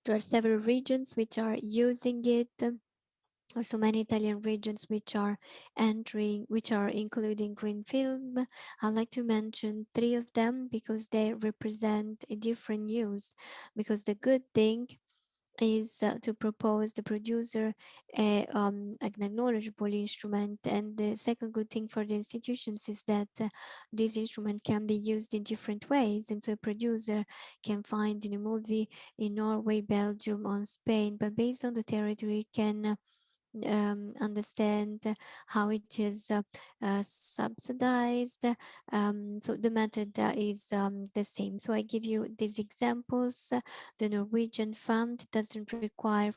There are several regions which are using it. Also many Italian regions which are including green film. I'd like to mention 3 of them because they represent a different use. Because the good thing is to propose the producer an acknowledgeable instrument, and the second good thing for the institutions is that this instrument can be used in different ways, and so a producer can find in a movie in Norway, Belgium, or Spain, but based on the territory can understand how it is subsidized. So the method is the same. So I give you these examples. The Norwegian fund doesn't require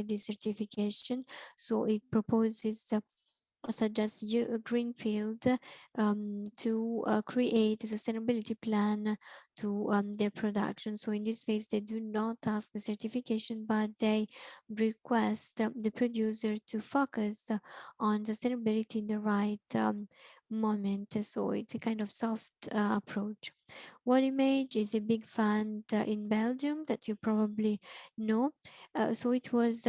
this certification, so it proposes suggests you a greenfield to create a sustainability plan to their production. So in this phase, they do not ask the certification, but they request the producer to focus on sustainability in the right moment. So it's a kind of soft approach. One Image is a big fund in Belgium that you probably know. So it was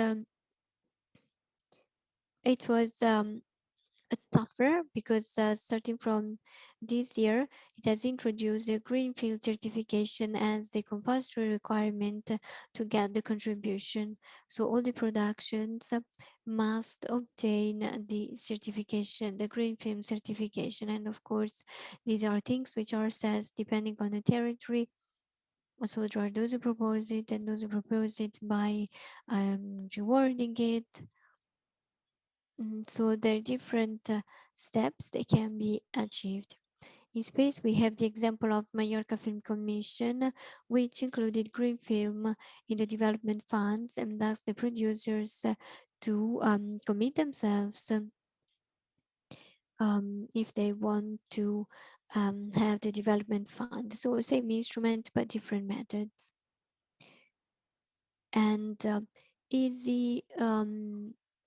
tougher because starting from this year, it has introduced a greenfield certification as the compulsory requirement to get the contribution. So all the productions must obtain the certification, the green film certification. And of course, these are things which are assessed depending on the territory. So there are those who propose it and those who propose it by rewarding it. So there are different steps that can be achieved. In space, we have the example of Mallorca Film Commission, which included green film in the development funds and thus the producers to commit themselves if they want to have the development fund. So same instrument, but different methods. And easy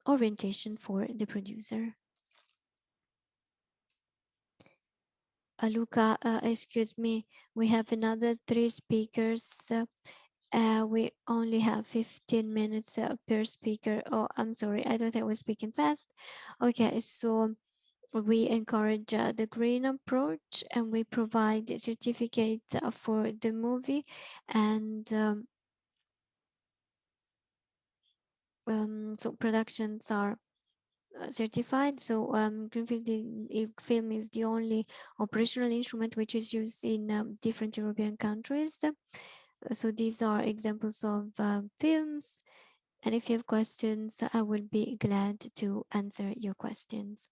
orientation for the producer. Luca, excuse me, we have another 3 speakers. We only have 15 minutes per speaker. Oh, I'm sorry, I thought I was speaking fast. Okay, so we encourage the green approach and we provide a certificate for the movie, and so productions are certified. So greenfield film is the only operational instrument which is used in different European countries. So these are examples of films, and if you have questions, I will be glad to answer your questions.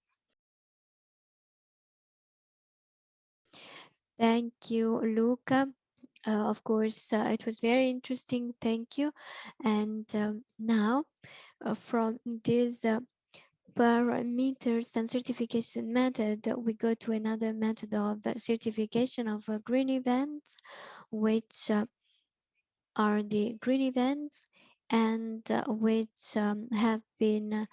Thank you, Luca. Of course, it was very interesting. Thank you. And now, from this parameters and certification method, we go to another method of certification of green events, which are the green events and which have been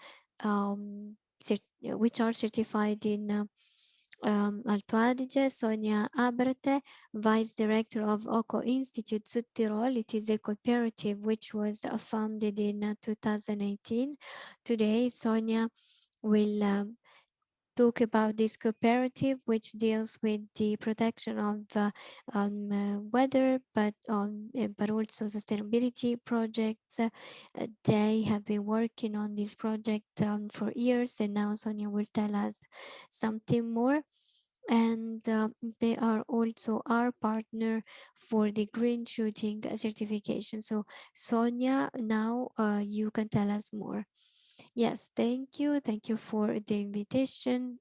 which are certified in Alto Adige. Sonia Abrate, Vice Director of OCO Institute Südtirol. It is a cooperative which was founded in 2018. Today, Sonia will talk about this cooperative, which deals with the protection of weather, but also sustainability projects. They have been working on this project for years, and now Sonia will tell us something more. And they are also our partner for the green shooting certification. So Sonia, now you can tell us more. Yes, thank you. Thank you for the invitation.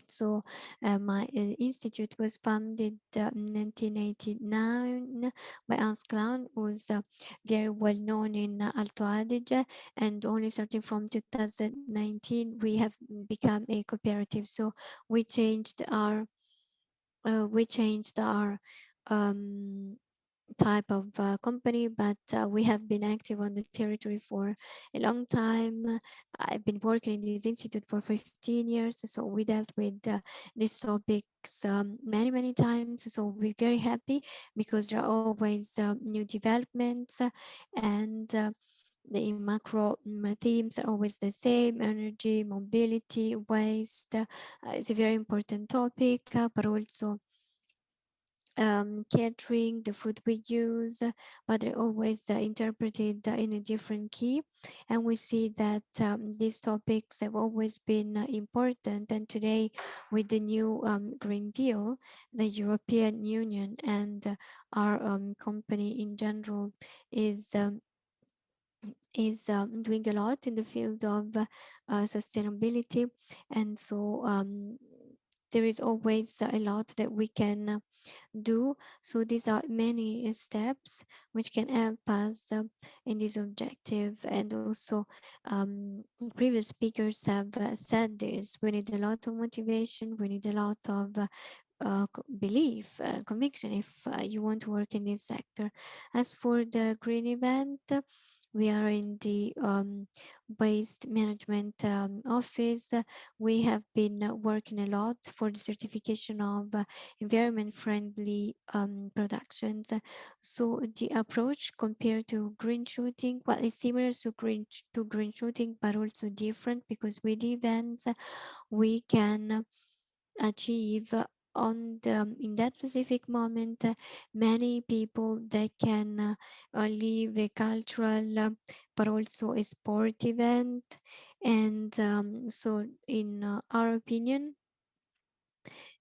So, my institute was founded in 1989 by Hans Clown, who's very well known in Alto Adige, and only starting from 2019, we have become a cooperative. So we changed our um, type of company, but we have been active on the territory for a long time. I've been working in this institute for 15 years, so we dealt with these topics many times. So we're very happy because there are always new developments, and the macro themes are always the same: energy, mobility, waste. It's a very important topic, but also catering, the food we use, but they're always interpreted in a different key. And we see that these topics have always been important. And today, with the new Green Deal, the European Union and our company in general is doing a lot in the field of sustainability. And so there is always a lot that we can do. So these are many steps which can help us in this objective. And also, previous speakers have said this: we need a lot of motivation, we need a lot of belief, conviction if you want to work in this sector. As for the green event, we are in the waste management office. We have been working a lot for the certification of environment friendly productions. So the approach compared to green shooting, well, it's similar to green shooting, but also different, because with events we can achieve on the in that specific moment many people that can live a cultural but also a sport event. And so in our opinion,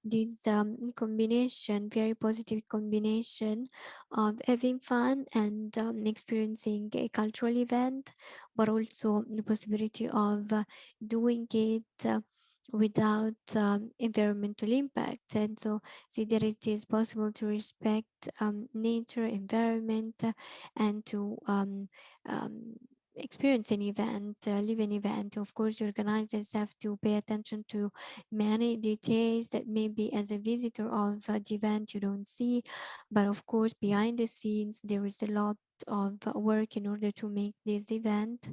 this combination, very positive combination of having fun and experiencing a cultural event, but also the possibility of doing it without environmental impact. And so see that it is possible to respect nature, environment, and to experience an event, live an event. Of course, the organizers have to pay attention to many details that maybe as a visitor of the event you don't see, but of course behind the scenes there is a lot of work in order to make this event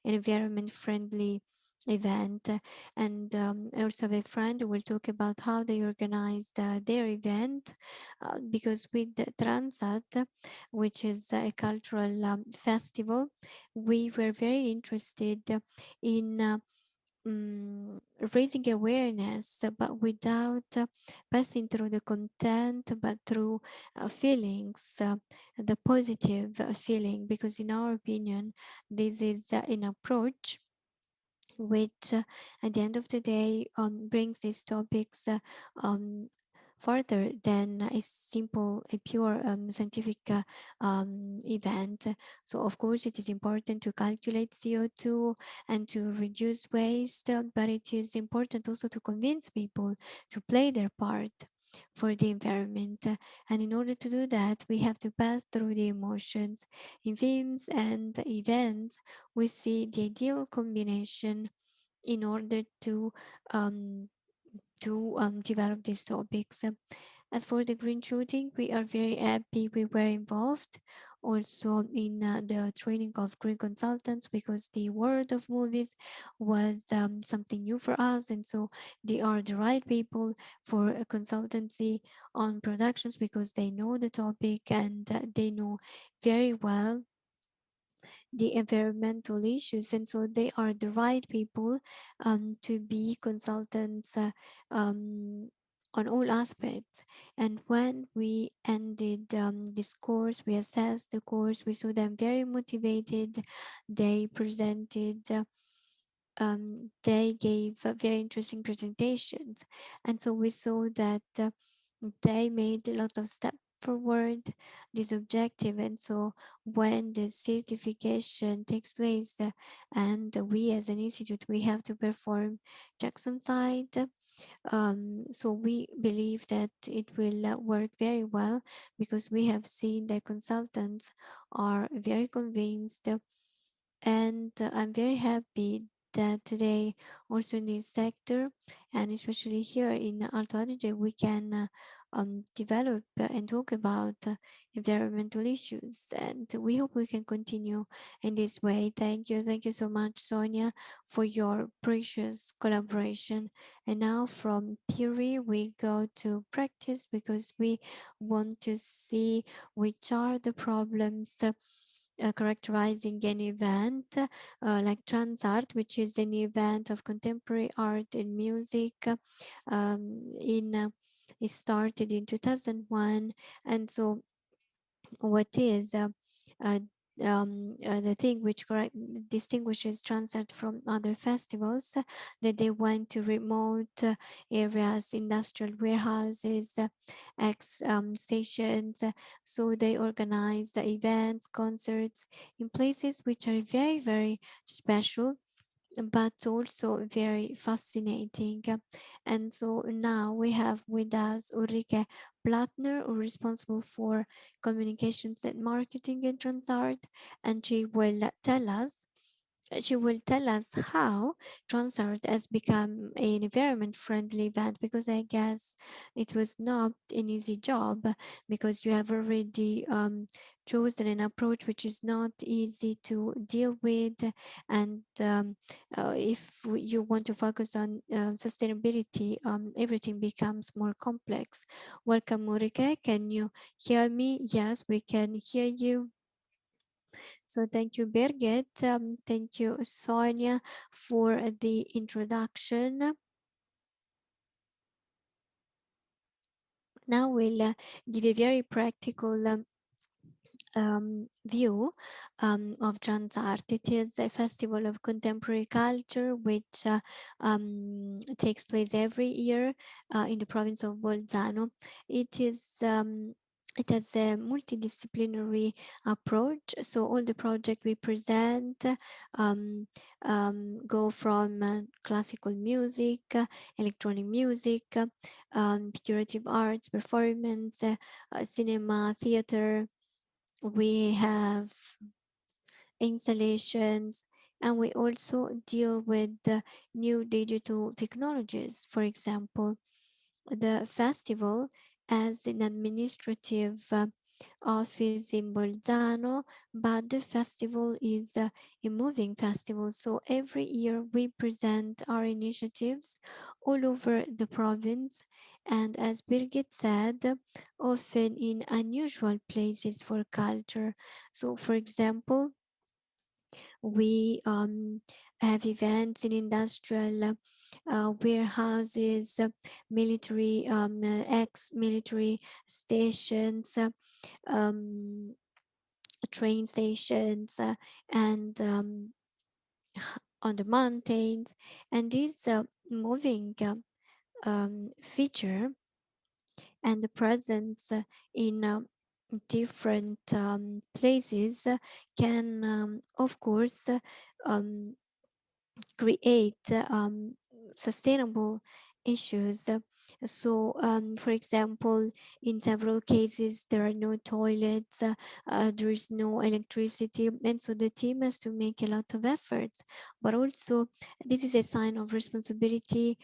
an environment friendly event. And I also have a friend who will talk about how they organized their event, because with the Transat, which is a cultural festival, we were very interested in mm, raising awareness, but without passing through the content, but through feelings, the positive feeling, because in our opinion, this is an approach which at the end of the day brings these topics um, further than a simple, a pure scientific event. So of course it is important to calculate CO2 and to reduce waste, but it is important also to convince people to play their part for the environment. And in order to do that, we have to pass through the emotions. In films and events, we see the ideal combination in order um, to develop these topics. As for the green shooting, we are very happy we were involved also in the training of green consultants, because the world of movies was something new for us. And so they are the right people for a consultancy on productions, because they know the topic and they know very well the environmental issues. And so they are the right people to be consultants on all aspects. And when we ended this course, we assessed the course, we saw them very motivated. They presented they gave very interesting presentations. And so we saw that they made a lot of forward this objective. And so when the certification takes place, and we as an institute, we have to perform checks on site. So we believe that it will work very well, because we have seen that consultants are very convinced, and I'm very happy that today also in this sector, and especially here in Alto Adige, we can develop and talk about environmental issues, and we hope we can continue in this way. Thank you so much, Sonia, for your precious collaboration. And now from theory we go to practice, because we want to see which are the problems characterizing an event like Trans Art, which is an event of contemporary art and music. It started in 2001, and so what is uh, the thing which distinguishes Transart from other festivals, that they went to remote areas, industrial warehouses, X stations. So they organize the events, concerts in places which are very, very special, but also very fascinating. And so now we have with us Ulrike Plattner, who is responsible for communications and marketing in Transart, and she will tell us how Transart has become an environment friendly event, because I guess it was not an easy job, because you have already chosen an approach which is not easy to deal with. And if you want to focus on sustainability, everything becomes more complex. Welcome, Ulrike. Can you hear me? Yes, we can hear you. So thank you, Birgit. Thank you, Sonia, for the introduction. Now we'll give a very practical view of Transart. It is a festival of contemporary culture which takes place every year in the province of Bolzano. It has a multidisciplinary approach, so all the projects we present go from classical music, electronic music, figurative arts, performance, cinema, theater. We have installations, and we also deal with new digital technologies. For example, the festival as an administrative office in Bolzano, but the festival is a moving festival. So every year we present our initiatives all over the province, and as Birgit said, often in unusual places for culture. So for example, we have events in industrial warehouses, military, ex-military stations, um, train stations, and on the mountains. And this moving feature and the presence in different places can, of course, um, create sustainable issues. So, for example, in several cases, there are no toilets, there is no electricity, and so the team has to make a lot of efforts. But also, this is a sign of responsibility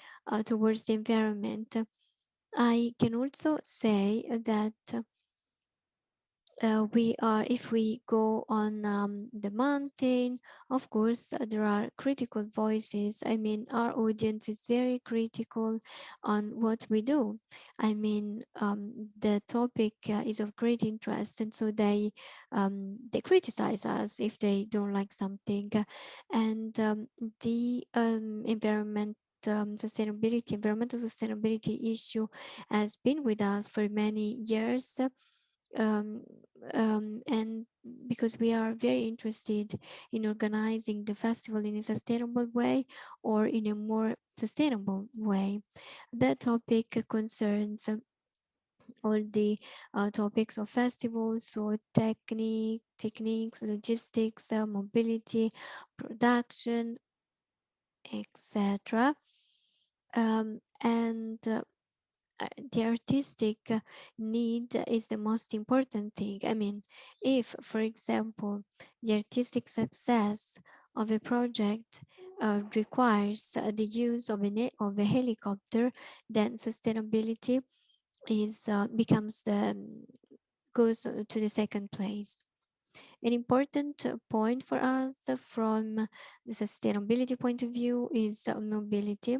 towards the environment. I can also say that if we go on the mountain, of course, there are critical voices. I mean, our audience is very critical on what we do. I mean, the topic is of great interest, and so they criticize us if they don't like something. And the environmental sustainability issue has been with us for many years. um, and because we are very interested in organizing the festival in a sustainable way or in a more sustainable way. That topic concerns all the topics of festivals, so techniques, logistics, mobility, production, etc. And the artistic need is the most important thing. I mean, if, for example, the artistic success of a project requires the use of of a helicopter, then sustainability is becomes the goes to the second place. An important point for us from the sustainability point of view is mobility,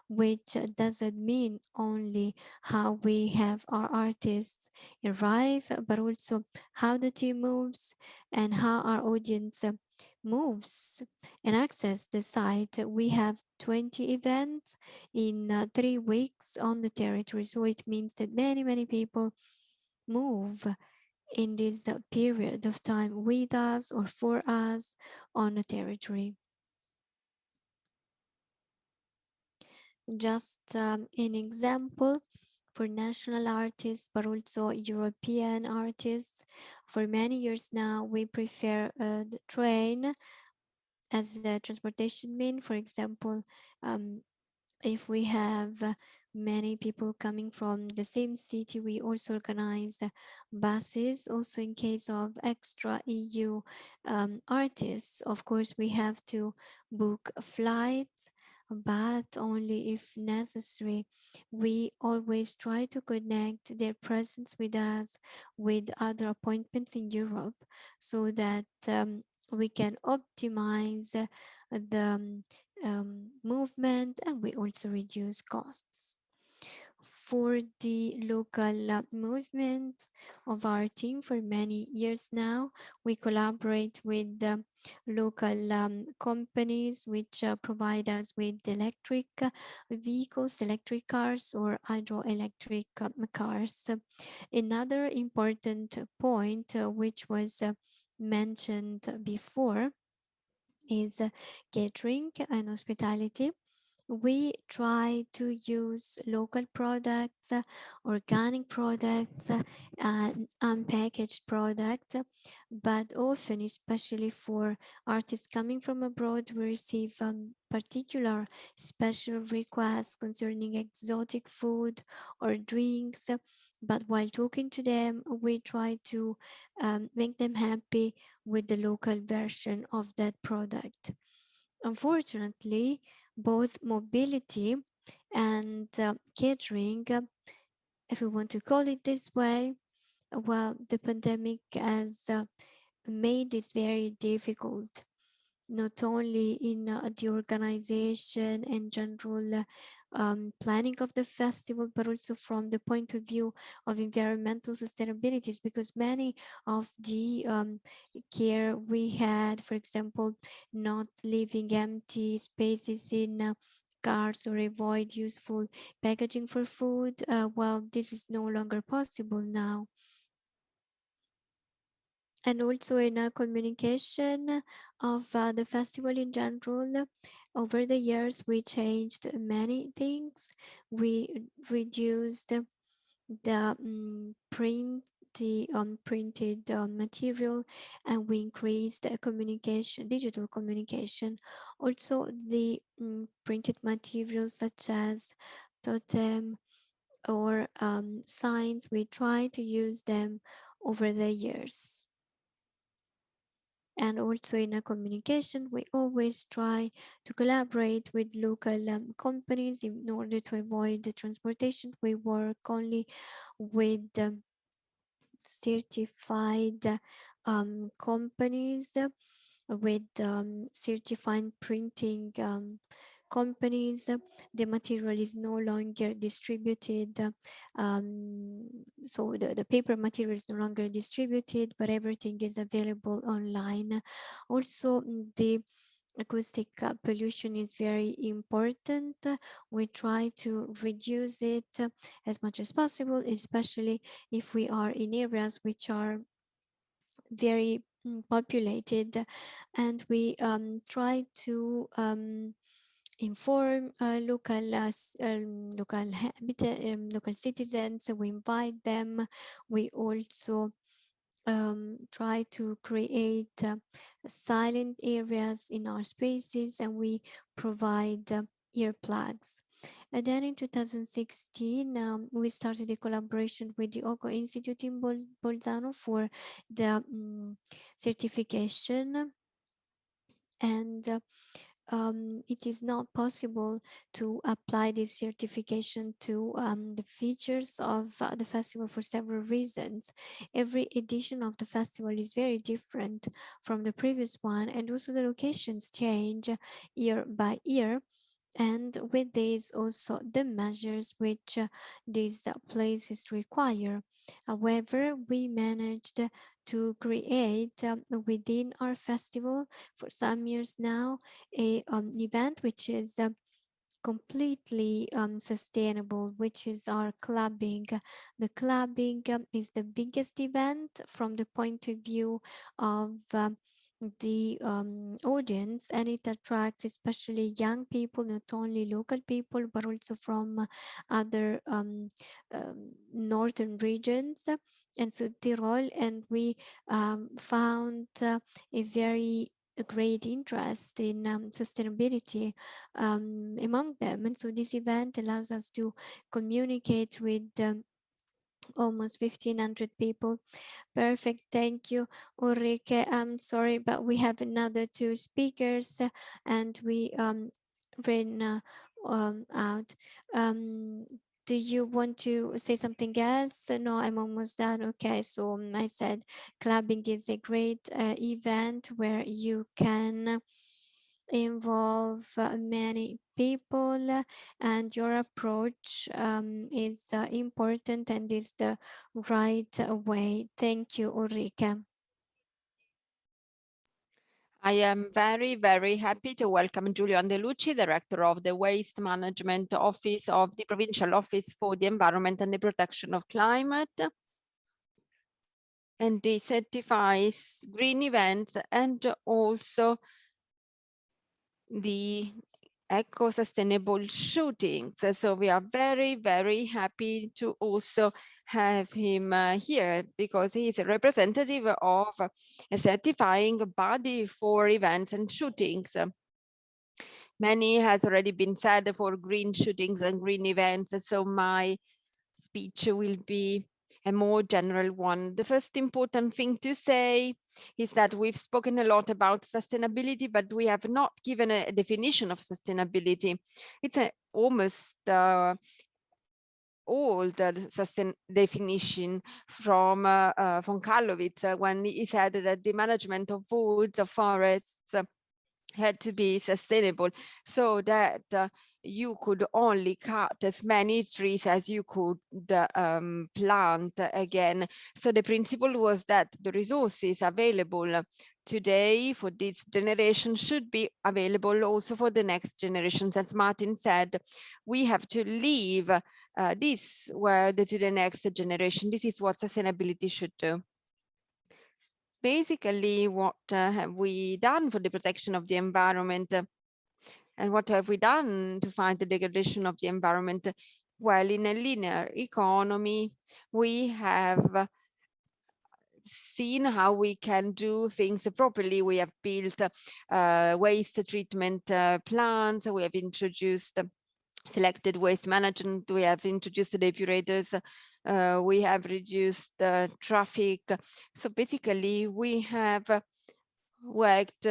which doesn't mean only how we have our artists arrive, but also how the team moves and how our audience moves and access the site. We have 20 events in 3 weeks on the territory, so it means that many people move in this period of time with us or for us on a territory. Just an example for national artists, but also European artists. For many years now, we prefer the train as a transportation mean. For example, if we have many people coming from the same city, we also organize buses. Also, in case of extra EU artists, of course, we have to book flights, but only if necessary. We always try to connect their presence with us with other appointments in Europe so that we can optimize the movement, and we also reduce costs. For the local movement of our team for many years now, we collaborate with local companies which provide us with electric vehicles, electric cars or hydroelectric cars. Another important point which was mentioned before is catering and hospitality. We try to use local products, organic products, and unpackaged products, but often, especially for artists coming from abroad, we receive particular special requests concerning exotic food or drinks. But while talking to them, we try to make them happy with the local version of that product. Unfortunately, both mobility and catering, if we want to call it this way, well, the pandemic has made this very difficult, not only in the organization and general planning of the festival, but also from the point of view of environmental sustainability, because many of the care we had, for example, not leaving empty spaces in cars or avoid useful packaging for food, well, this is no longer possible now. And also in a communication of the festival in general. Over the years, we changed many things. We reduced the printed material, and we increased the communication, digital communication. Also, the printed materials such as totem or signs, we try to use them over the years. And also in a communication, we always try to collaborate with local companies in order to avoid the transportation. We work only with certified companies, with certified printing companies. The material is no longer distributed, so the paper material is no longer distributed, but everything is available online. Also, the acoustic pollution is very important. We try to reduce it as much as possible, especially if we are in areas which are very populated, and we try to inform local citizens. We invite them. We also try to create silent areas in our spaces, and we provide earplugs. And then in 2016, we started a collaboration with the Oco Institute in Bolzano for the certification. And it is not possible to apply this certification to the features of the festival for several reasons. Every edition of the festival is very different from the previous one, and also the locations change year by year. And with this, also the measures which these places require. However, we managed to create within our festival for some years now a event which is completely sustainable, which is our clubbing. The clubbing is the biggest event from the point of view of the audience, and it attracts especially young people, not only local people but also from other northern regions and so Tyrol. And we found a very great interest in sustainability among them, and so this event allows us to communicate with almost 1,500 people. Perfect, thank you, Ulrike. I'm sorry, but we have another two speakers and we ran out. Do you want to say something else? No, I'm almost done. Okay, so I said clubbing is a great event where you can involve many people, and your approach is important and is the right way. Thank you, Ulrike. I am very, very happy to welcome Giulio Andellucci, Director of the Waste Management Office of the Provincial Office for the Environment and the Protection of Climate. And he certifies green events and also the eco-sustainable shootings. So we are very, very happy to also have him here because he is a representative of a certifying body for events and shootings. Many has already been said for green shootings and green events, so my speech will be a more general one. The first important thing to say is that we've spoken a lot about sustainability, but we have not given a definition of sustainability. It's almost old definition from Karlovitz when he said that the management of woods, of forests, had to be sustainable so that you could only cut as many trees as you could plant again. So the principle was that the resources available today for this generation should be available also for the next generations. As Martin said, we have to leave this word to the next generation. This is what sustainability should do. Basically, what have we done for the protection of the environment? And what have we done to fight the degradation of the environment? Well, in a linear economy, we have seen how we can do things properly. We have built waste treatment plants. We have introduced selected waste management. We have introduced the depurators. We have reduced traffic. So basically, we have worked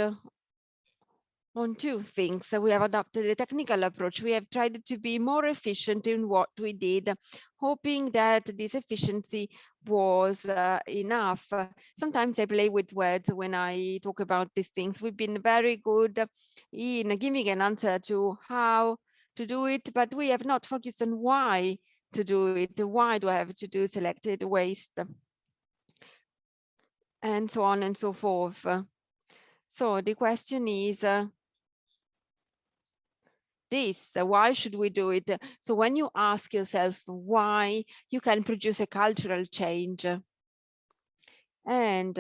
on two things. So we have adopted a technical approach. We have tried to be more efficient in what we did, hoping that this efficiency was enough. Sometimes I play with words when I talk about these things. We've been very good in giving an answer to how to do it, but we have not focused on why to do it. Why do I have to do selected waste? And so on and so forth. So the question is, why should we do it? So when you ask yourself why, you can produce a cultural change. And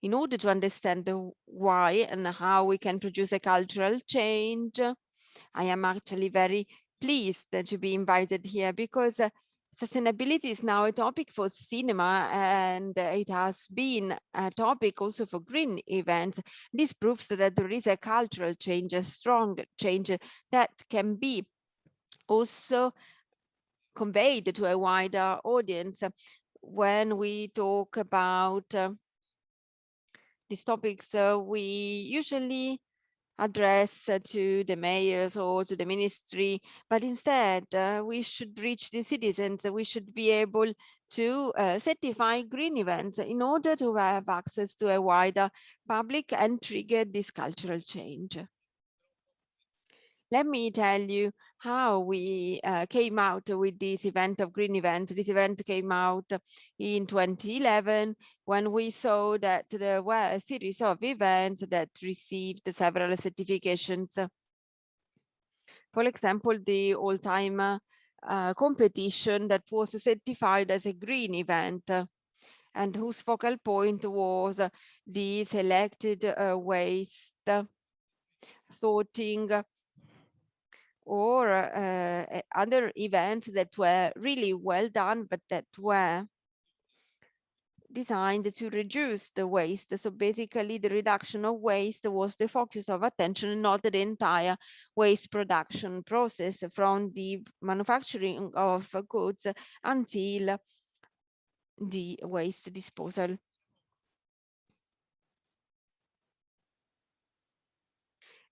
in order to understand why and how we can produce a cultural change, I am actually very pleased to be invited here because sustainability is now a topic for cinema, and it has been a topic also for green events. This proves that there is a cultural change, a strong change that can be also conveyed to a wider audience. When we talk about these topics, we usually address to the mayors or to the ministry, but instead we should reach the citizens. We should be able to certify green events in order to have access to a wider public and trigger this cultural change. Let me tell you how we came out with this event of green events. This event came out in 2011 when we saw that there were a series of events that received several certifications. For example, the all-time competition that was certified as a green event and whose focal point was the selected waste sorting or other events that were really well done, but that were designed to reduce the waste. So basically the reduction of waste was the focus of attention, not the entire waste production process from the manufacturing of goods until the waste disposal.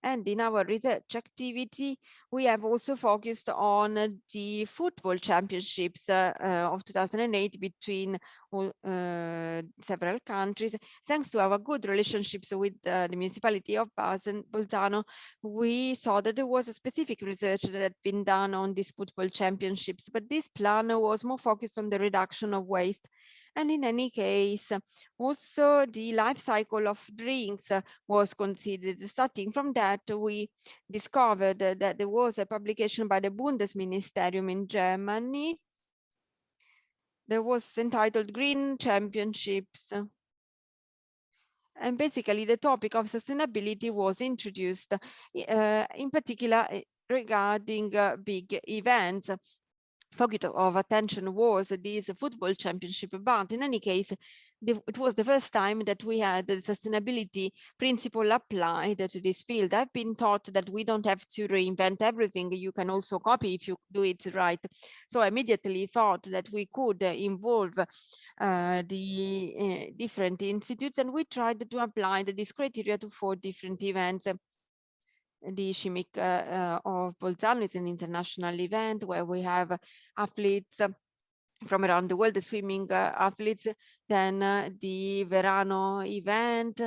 And in our research activity, we have also focused on the football championships of 2008 between several countries. Thanks to our good relationships with the municipality of Bolzano, we saw that there was a specific research that had been done on these football championships, but this plan was more focused on the reduction of waste. And in any case, also the life cycle of drinks was considered. Starting from that, we discovered that there was a publication by the Bundesministerium in Germany. There was entitled Green Championships. And basically the topic of sustainability was introduced, in particular regarding big events. Focus of attention was this football championship, but in any case, it was the first time that we had the sustainability principle applied to this field. I've been taught that we don't have to reinvent everything. You can also copy if you do it right. So I immediately thought that we could involve the different institutes, and we tried to apply this criteria to 4 different events. The Shimmick of Bolzano is an international event where we have athletes from around the world, the swimming athletes. Then the Verano event.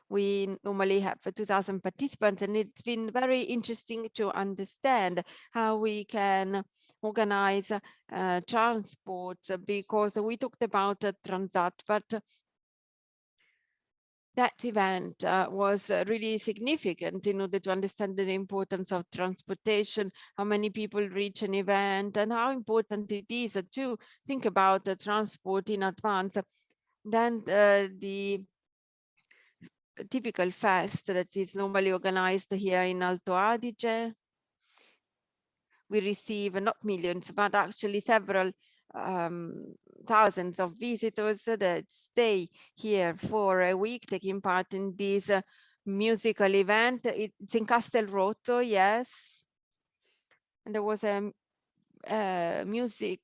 We normally have 2,000 participants, and it's been very interesting to understand how we can organize transport, because we talked about Transat, but that event was really significant in order to understand the importance of transportation, how many people reach an event, and how important it is to think about the transport in advance. Then the typical fest that is normally organized here in Alto Adige. We receive not millions, but actually several thousands of visitors that stay here for a week, taking part in this musical event. It's in Castelrotto, yes. And there was a music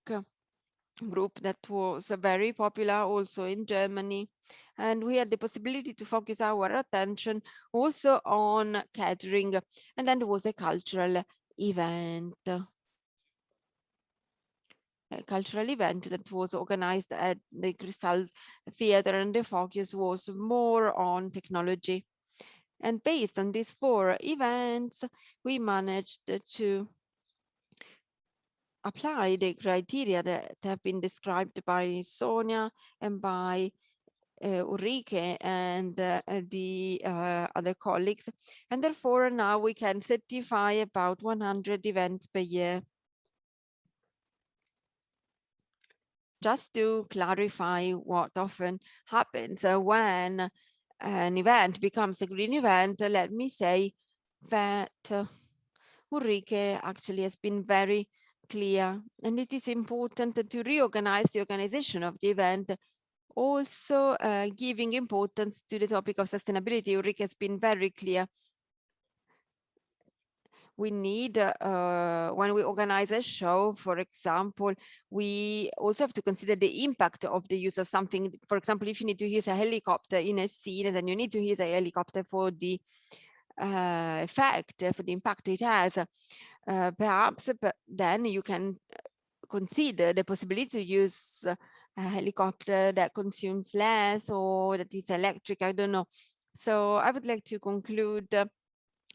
group that was very popular also in Germany. And we had the possibility to focus our attention also on catering. And then there was a cultural event. A cultural event that was organized at the Crystal Theatre, and the focus was more on technology. And based on these 4 events, we managed to apply the criteria that have been described by Sonia and by Ulrike and the other colleagues. And therefore now we can certify about 100 events per year. Just to clarify what often happens when an event becomes a green event, let me say that Ulrike actually has been very clear, and it is important to reorganize the organization of the event, also giving importance to the topic of sustainability. Ulrike has been very clear. We need, when we organize a show, for example, we also have to consider the impact of the use of something. For example, if you need to use a helicopter in a scene, then you need to use a helicopter for the effect, for the impact it has. Perhaps, but then you can consider the possibility to use a helicopter that consumes less or that is electric, I don't know. So I would like to conclude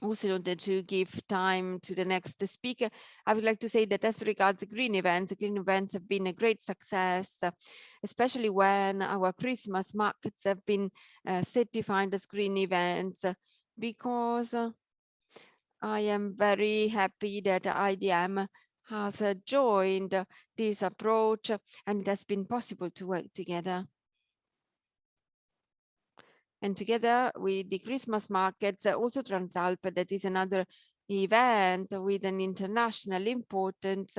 also in order to give time to the next speaker. I would like to say that as regards green events have been a great success, especially when our Christmas markets have been certified as green events, because I am very happy that IDM has joined this approach, and it has been possible to work together. And together with the Christmas markets, also Transalp, that is another event with an international importance,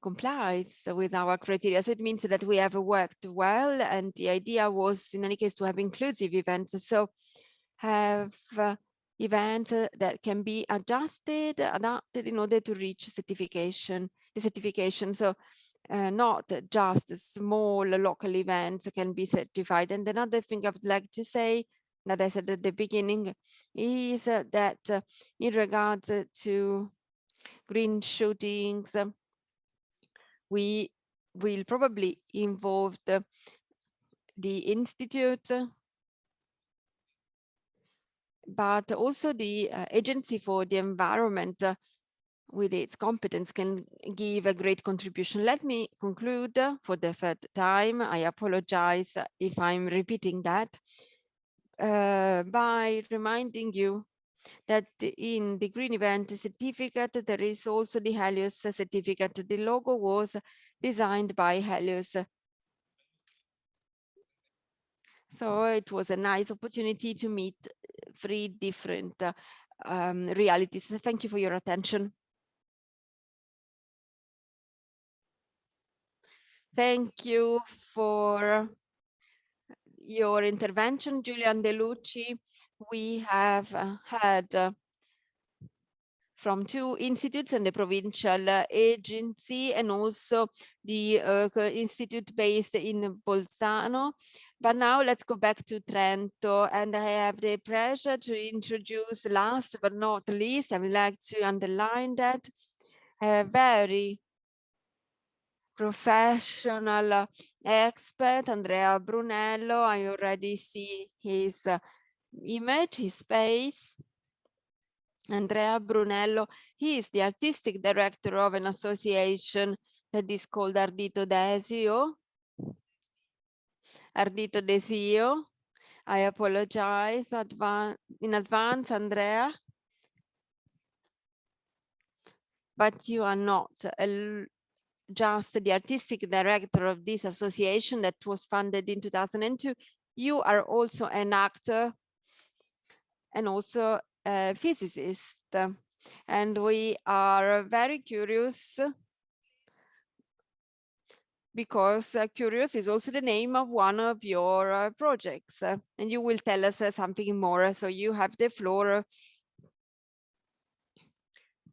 complies with our criteria. So it means that we have worked well, and the idea was in any case to have inclusive events. So have events that can be adapted in order to reach certification, the certification. So not just small local events can be certified. And another thing I would like to say, that I said at the beginning, is that in regards to green shootings, we will probably involve the institute, but also the Agency for the Environment with its competence can give a great contribution. Let me conclude for the third time. I apologize if I'm repeating that, by reminding you that in the green event certificate, there is also the Helios certificate. The logo was designed by Helios. So it was a nice opportunity to meet three different realities. Thank you for your attention. Thank you for your intervention, Julian Delucci. We have had from two institutes and the provincial agency, and also the institute based in Bolzano. But now let's go back to Trento, and I have the pleasure to introduce, last but not least, I would like to underline that, a very professional expert, Andrea Brunello. I already see his image, his face. Andrea Brunello, he is the artistic director of an association that is called Ardito Desio. Ardito Desio. I apologize in advance, Andrea. But you are not just the artistic director of this association that was founded in 2002. You are also an actor and also a physicist. And we are very curious because Curious is also the name of one of your projects, and you will tell us something more. So you have the floor.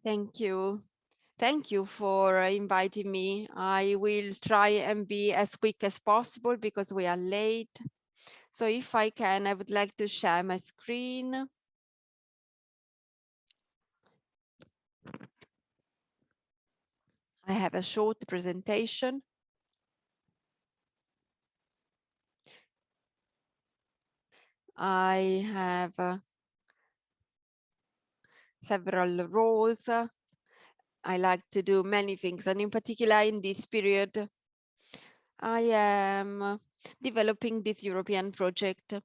Thank you. Thank you for inviting me. I will try and be as quick as possible because we are late. So if I can, I would like to share my screen. I have a short presentation. I have several roles. I like to do many things, and in particular in this period, I am developing this European project.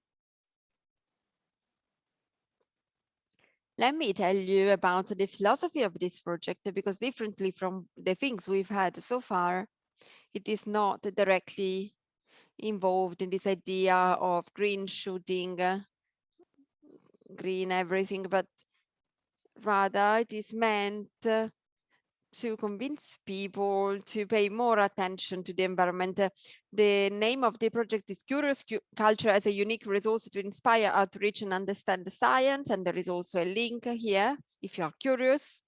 Let me tell you about the philosophy of this project, because differently from the things we've had so far, it is not directly involved in this idea of green shooting green everything, but rather it is meant to convince people to pay more attention to the environment. The name of the project is Curious Culture as a Unique Resource to Inspire, Outreach and Understand the Science. And there is also a link here if you are curious.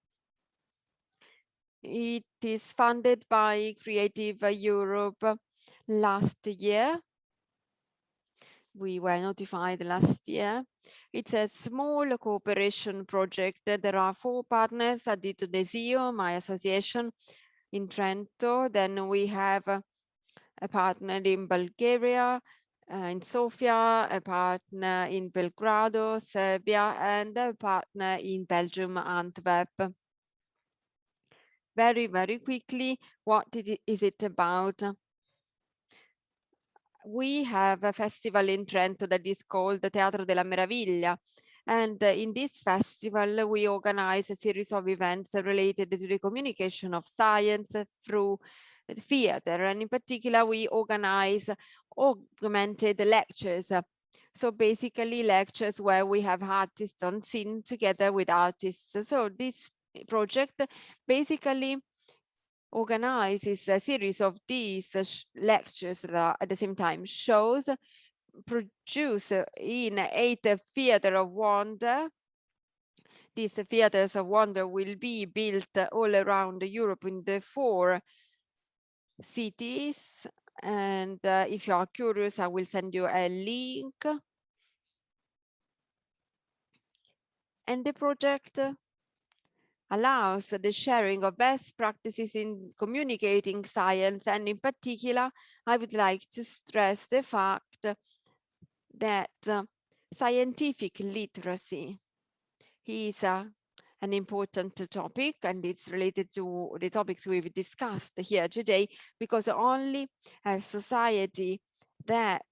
It is funded by Creative Europe last year. We were notified last year. It's a small cooperation project. There are 4 partners: Addito Desio, my association in Trento. Then we have a partner in Bulgaria, in Sofia, a partner in Belgrado, Serbia, and a partner in Belgium, Antwerp. Very, very quickly, what is it about? We have a festival in Trento that is called the Teatro della Meraviglia. And in this festival, we organize a series of events related to the communication of science through theater. And in particular, we organize augmented lectures. So basically lectures where we have artists on scene together with artists. So this project basically organizes a series of these lectures that at the same time shows produced in 8 theater of wonder. These theaters of wonder will be built all around Europe in the 4 cities. And if you are curious, I will send you a link. And the project allows the sharing of best practices in communicating science. And in particular, I would like to stress the fact that scientific literacy is an important topic, and it's related to the topics we've discussed here today, because only a society that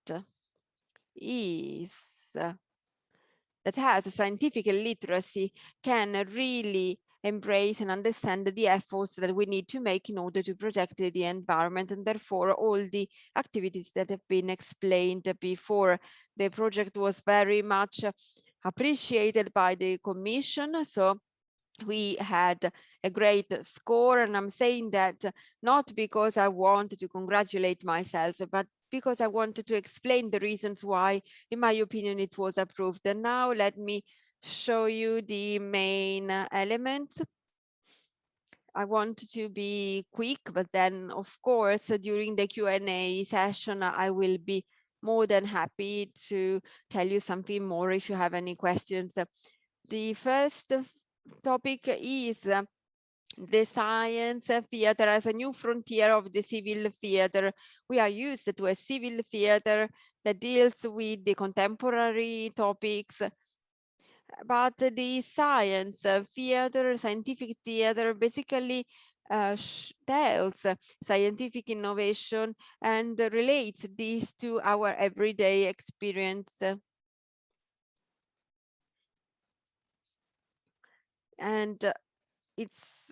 has a scientific literacy can really embrace and understand the efforts that we need to make in order to protect the environment, and therefore all the activities that have been explained before. The project was very much appreciated by the Commission, so we had a great score. And I'm saying that not because I want to congratulate myself, but because I wanted to explain the reasons why, in my opinion, it was approved. And now let me show you the main elements. I want to be quick, but then of course, during the Q&A session, I will be more than happy to tell you something more if you have any questions. The first topic is the science theater as a new frontier of the civil theater. We are used to a civil theater that deals with the contemporary topics, but the science theater, scientific theater, basically tells scientific innovation and relates this to our everyday experience. And it's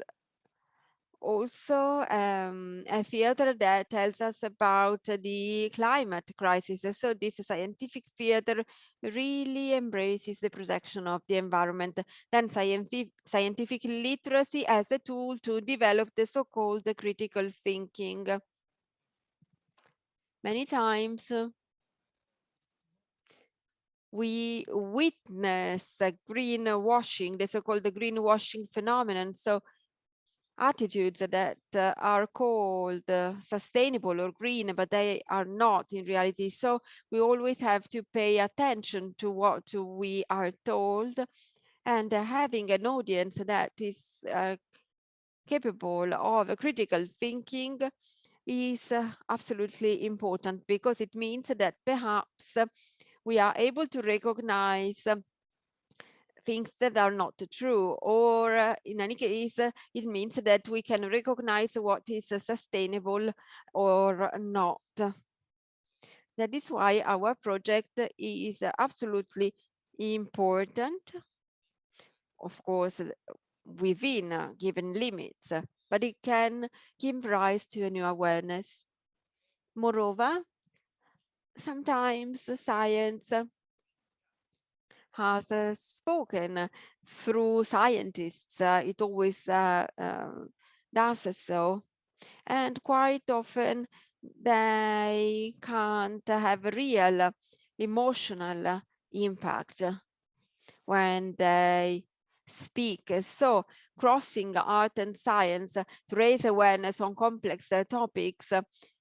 also a theater that tells us about the climate crisis. So this scientific theater really embraces the protection of the environment. Then scientific literacy as a tool to develop the so-called critical thinking. Many times we witness greenwashing, the so-called greenwashing phenomenon. So attitudes that are called sustainable or green, but they are not in reality. So we always have to pay attention to what we are told, and having an audience that is capable of critical thinking is absolutely important, because it means that perhaps we are able to recognize things that are not true, or in any case, it means that we can recognize what is sustainable or not. That is why our project is absolutely important, of course, within given limits, but it can give rise to a new awareness. Moreover, sometimes science has spoken through scientists. It always does so. And quite often they can't have a real emotional impact when they speak. So crossing art and science to raise awareness on complex topics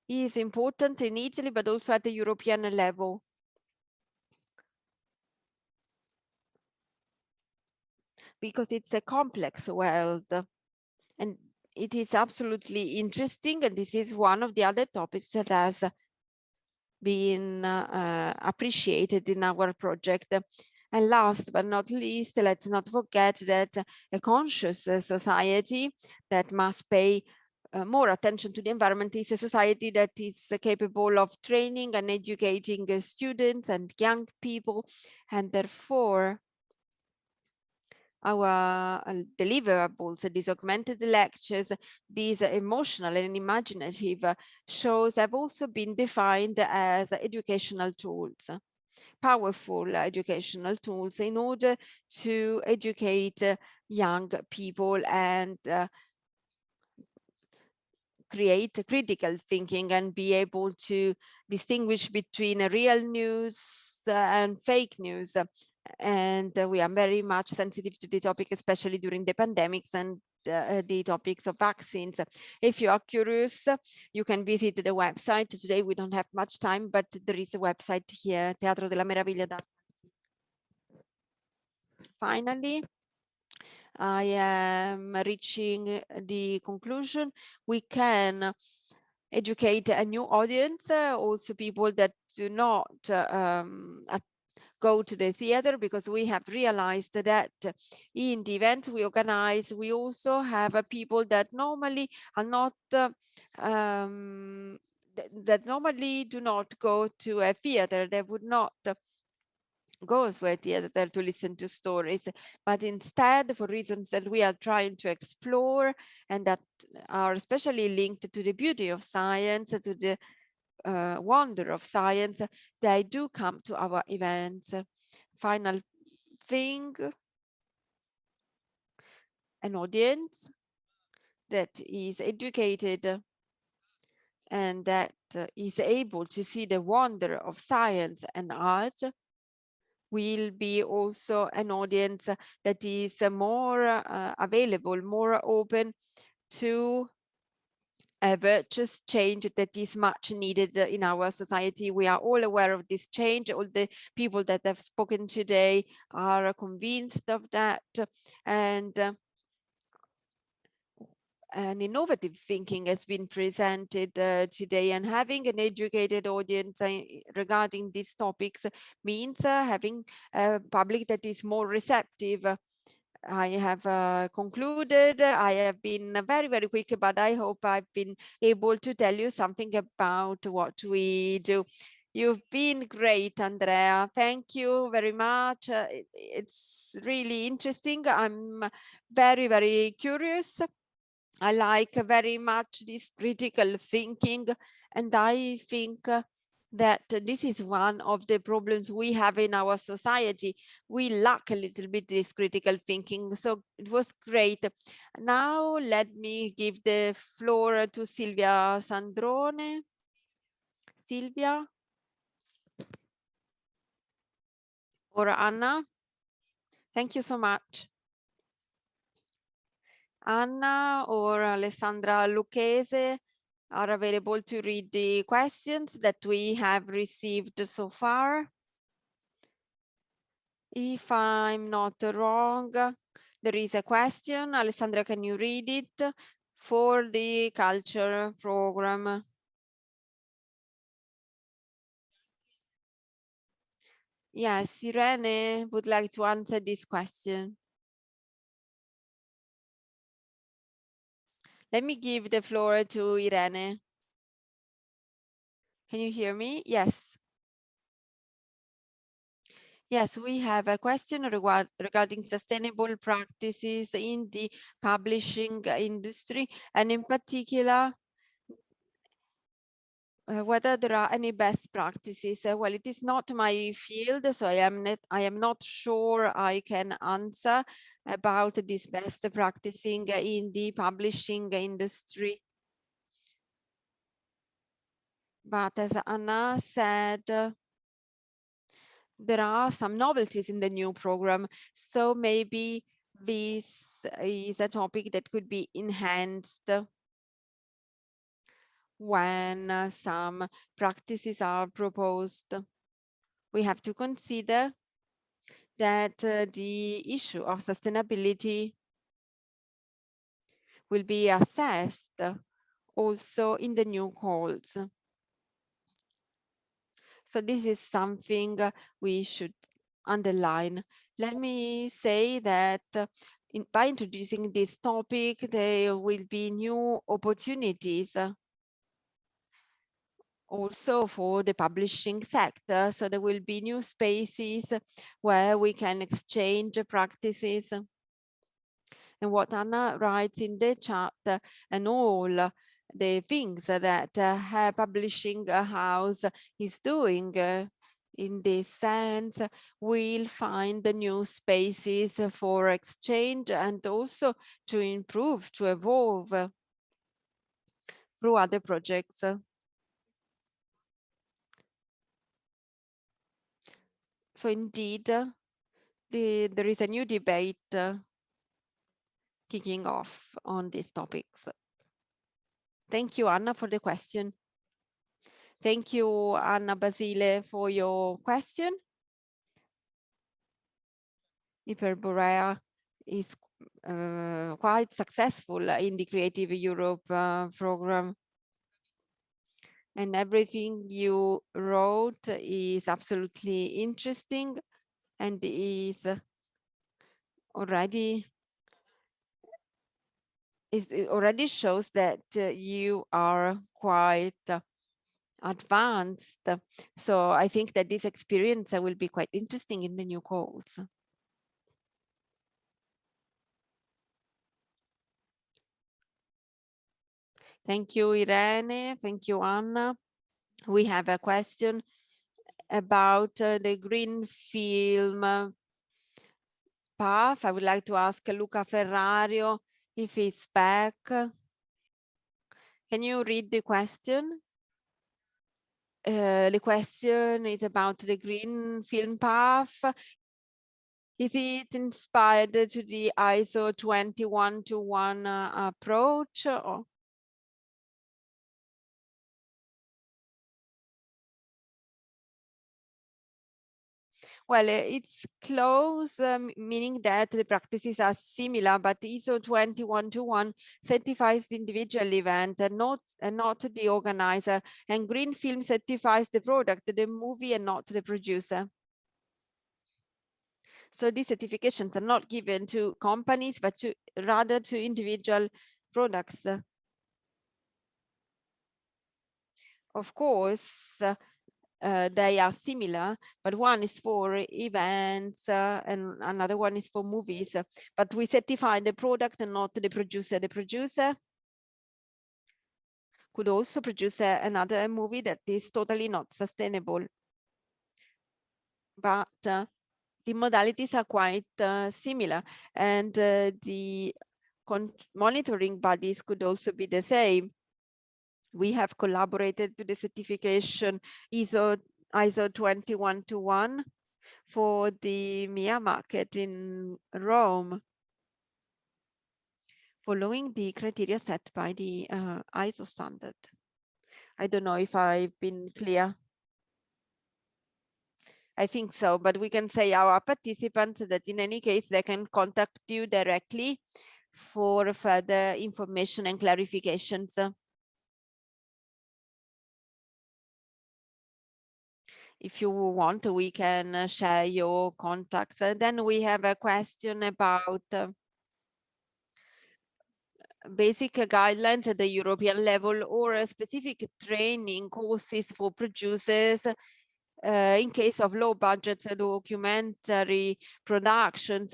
is important in Italy, but also at the European level. Because it's a complex world and it is absolutely interesting. And this is one of the other topics that has been appreciated in our project. And last but not least, let's not forget that a conscious society that must pay more attention to the environment is a society that is capable of training and educating students and young people, and therefore our deliverables, these augmented lectures, these emotional and imaginative shows have also been defined as educational tools, powerful educational tools in order to educate young people and create critical thinking and be able to distinguish between real news and fake news. And we are very much sensitive to the topic, especially during the pandemics and the topics of vaccines. If you are curious, you can visit the website. Today we don't have much time, but there is a website here, Teatro della Meraviglia. Finally, I am reaching the conclusion. We can educate a new audience, also people that do not go to the theater, because we have realized that in the events we organize, we also have people that normally are not that normally do not go to a theater. They would not go to a theater to listen to stories, but instead, for reasons that we are trying to explore and that are especially linked to the beauty of science, to the wonder of science, they do come to our events. Final thing, an audience that is educated and that is able to see the wonder of science and art will be also an audience that is more available, more open to a virtuous change that is much needed in our society. We are all aware of this change. All the people that have spoken today are convinced of that. And an innovative thinking has been presented today, and having an educated audience regarding these topics means having a public that is more receptive. I have concluded. I have been very, very quick, but I hope I've been able to tell you something about what we do. You've been great, Andrea. Thank you very much. It's really interesting. I'm very, very curious. I like very much this critical thinking, and I think that this is one of the problems we have in our society. We lack a little bit this critical thinking, so it was great. Now let me give the floor to Silvia Sandrone. Silvia or Anna? Thank you so much. Anna or Alessandra Lucchese are available to read the questions that we have received so far. If I'm not wrong, there is a question. Alessandra, can you read it for the culture program? Yes, Irene would like to answer this question. Let me give the floor to Irene. Can you hear me? Yes. Yes, we have a question regarding sustainable practices in the publishing industry, and in particular, whether there are any best practices. Well, it is not my field, so I am not sure I can answer about this best practicing in the publishing industry. But as Anna said, there are some novelties in the new program, so maybe this is a topic that could be enhanced when some practices are proposed. We have to consider that the issue of sustainability will be assessed also in the new calls. So this is something we should underline. Let me say that by introducing this topic, there will be new opportunities also for the publishing sector. So there will be new spaces where we can exchange practices. And what Anna writes in the chapter and all the things that her publishing house is doing in this sense, we'll find the new spaces for exchange and also to improve, to evolve through other projects. So indeed, there is a new debate kicking off on these topics. Thank you, Anna, for the question. Thank you, Anna Basile, for your question. Hyperborea is quite successful in the Creative Europe program. And everything you wrote is absolutely interesting and is already it already shows that you are quite advanced. So I think that this experience will be quite interesting in the new calls. Thank you, Irene. Thank you, Anna. We have a question about the green film path. I would like to ask Luca Ferrario if he's back. Can you read the question? The question is about the green film path. Is it inspired to the ISO 21201 approach? Or? Well, it's close, meaning that the practices are similar, but ISO 21201 certifies the individual event and not the organizer. And green film certifies the product, the movie, and not the producer. So these certifications are not given to companies, but rather to individual products. Of course, they are similar, but one is for events and another one is for movies. But we certify the product and not the producer. The producer could also produce another movie that is totally not sustainable. But the modalities are quite similar, and the monitoring bodies could also be the same. We have collaborated to the certification ISO 21201 for the MIA market in Rome, following the criteria set by the ISO standard. I don't know if I've been clear. I think so, but we can say our participants that in any case, they can contact you directly for further information and clarifications. If you want, we can share your contacts. And then we have a question about basic guidelines at the European level or specific training courses for producers in case of low budget documentary productions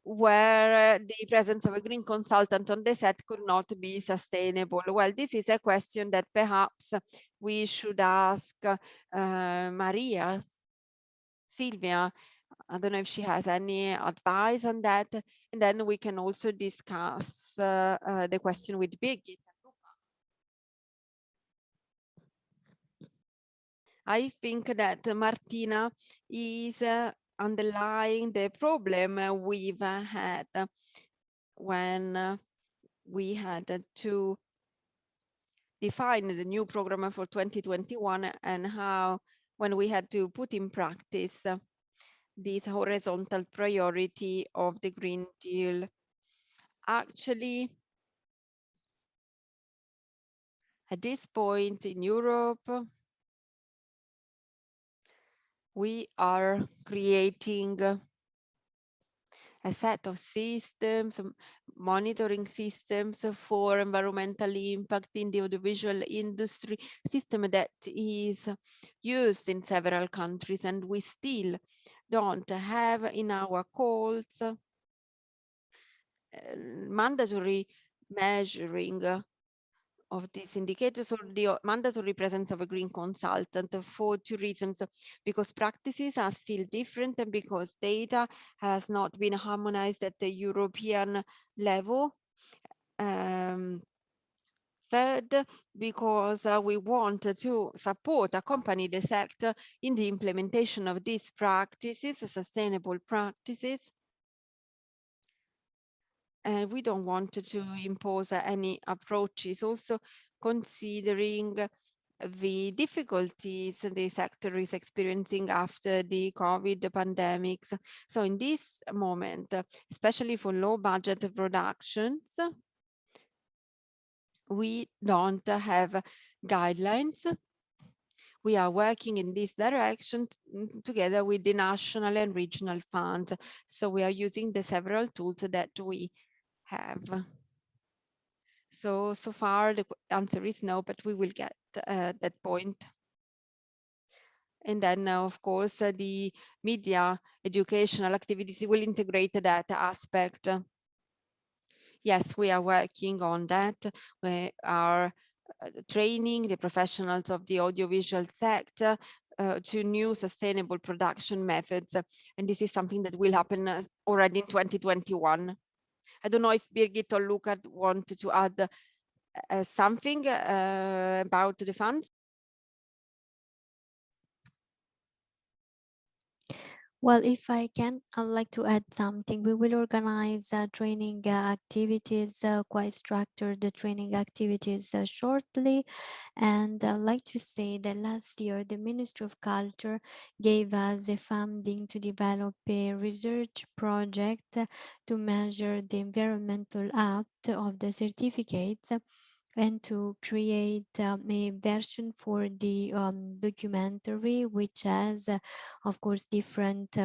where the presence of a green consultant on the set could not be sustainable. Well, this is a question that perhaps we should ask Maria, Silvia. I don't know if she has any advice on that. And then we can also discuss the question with Birgit. I think that Martina is underlying the problem we've had when we had to define the new program for 2021 and how when we had to put in practice this horizontal priority of the Green Deal. Actually, at this point in Europe, we are creating a set of systems, monitoring systems for environmental impact in the audiovisual industry, system that is used in several countries, and we still don't have in our calls mandatory measuring of these indicators or the mandatory presence of a green consultant for two reasons: because practices are still different and because data has not been harmonized at the European level. Third, because we want to support, accompany the sector in the implementation of these practices, sustainable practices. And we don't want to impose any approaches, also considering the difficulties the sector is experiencing after the COVID pandemics. So in this moment, especially for low budget productions, we don't have guidelines. We are working in this direction together with the national and regional funds. So we are using the several tools that we have. So far the answer is no, but we will get that point. And then of course the media educational activities will integrate that aspect. Yes, we are working on that. We are training the professionals of the audiovisual sector to new sustainable production methods. And this is something that will happen already in 2021. I don't know if Birgit or Luca wanted to add something about the funds. Well, if I can, I'd like to add something. We will organize training activities, quite structured training activities shortly. And I'd like to say that last year, the Ministry of Culture gave us the funding to develop a research project to measure the environmental act of the certificates and to create a version for the documentary, which has, of course, different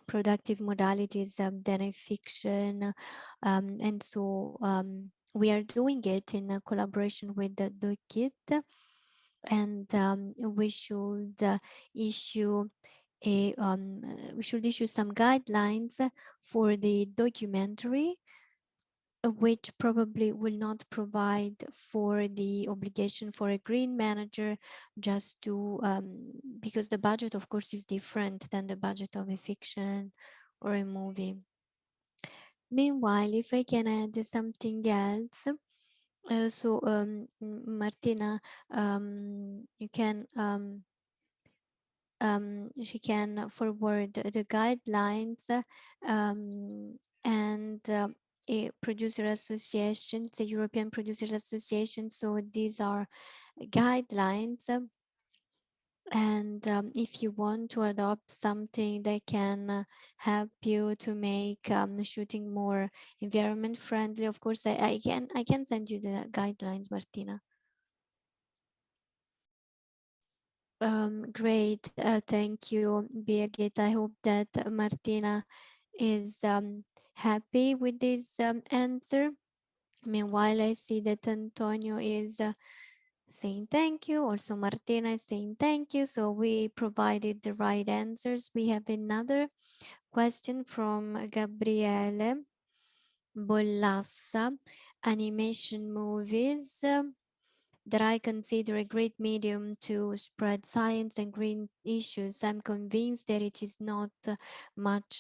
productive modalities than a fiction. And so we are doing it in a collaboration with the kit, and we should issue some guidelines for the documentary, which probably will not provide for the obligation for a green manager, just to because the budget of course is different than the budget of a fiction or a movie. Meanwhile, if I can add something else, Martina, you can she can forward the guidelines and a producer association, the European Producers Association. So these are guidelines. And if you want to adopt something that can help you to make shooting more environment friendly, of course, I can send you the guidelines, Martina. Great, thank you, Birgit. I hope that Martina is happy with this answer. Meanwhile, I see that Antonio is saying thank you. Also, Martina is saying thank you. So we provided the right answers. We have another question from Gabriele Bollassa. Animation movies that I consider a great medium to spread science and green issues. I'm convinced that it is not much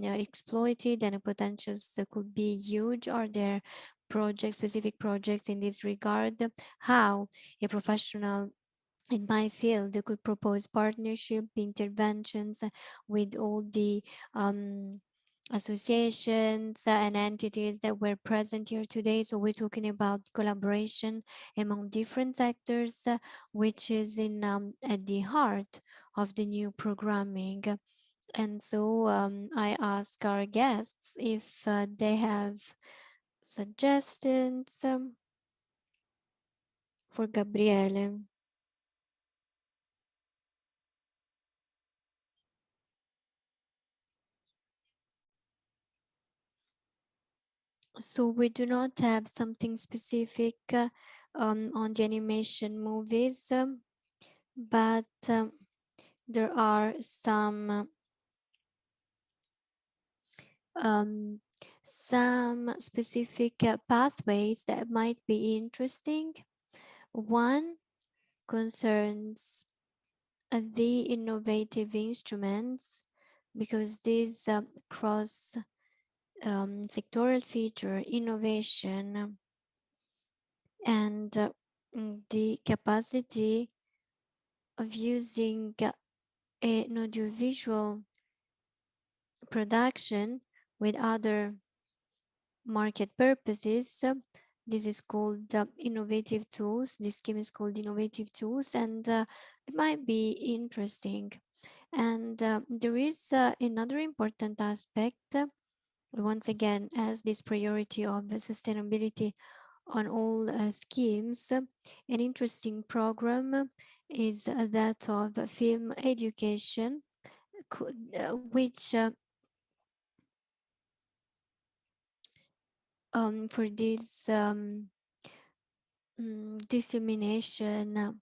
exploited, and the potentials could be huge. Are there specific projects in this regard? How a professional in my field they could propose partnership interventions with all the associations and entities that were present here today. So we're talking about collaboration among different sectors, which is in at the heart of the new programming. And so I ask our guests if they have suggestions for Gabriele. So we do not have something specific on the animation movies, but there are some specific pathways that might be interesting. One concerns the innovative instruments, because these cross sectoral feature innovation and the capacity of using an audiovisual production with other market purposes. This is called innovative tools. This scheme is called innovative tools, and it might be interesting. And there is another important aspect, once again, as this priority of sustainability on all schemes. An interesting program is that of film education, which for this dissemination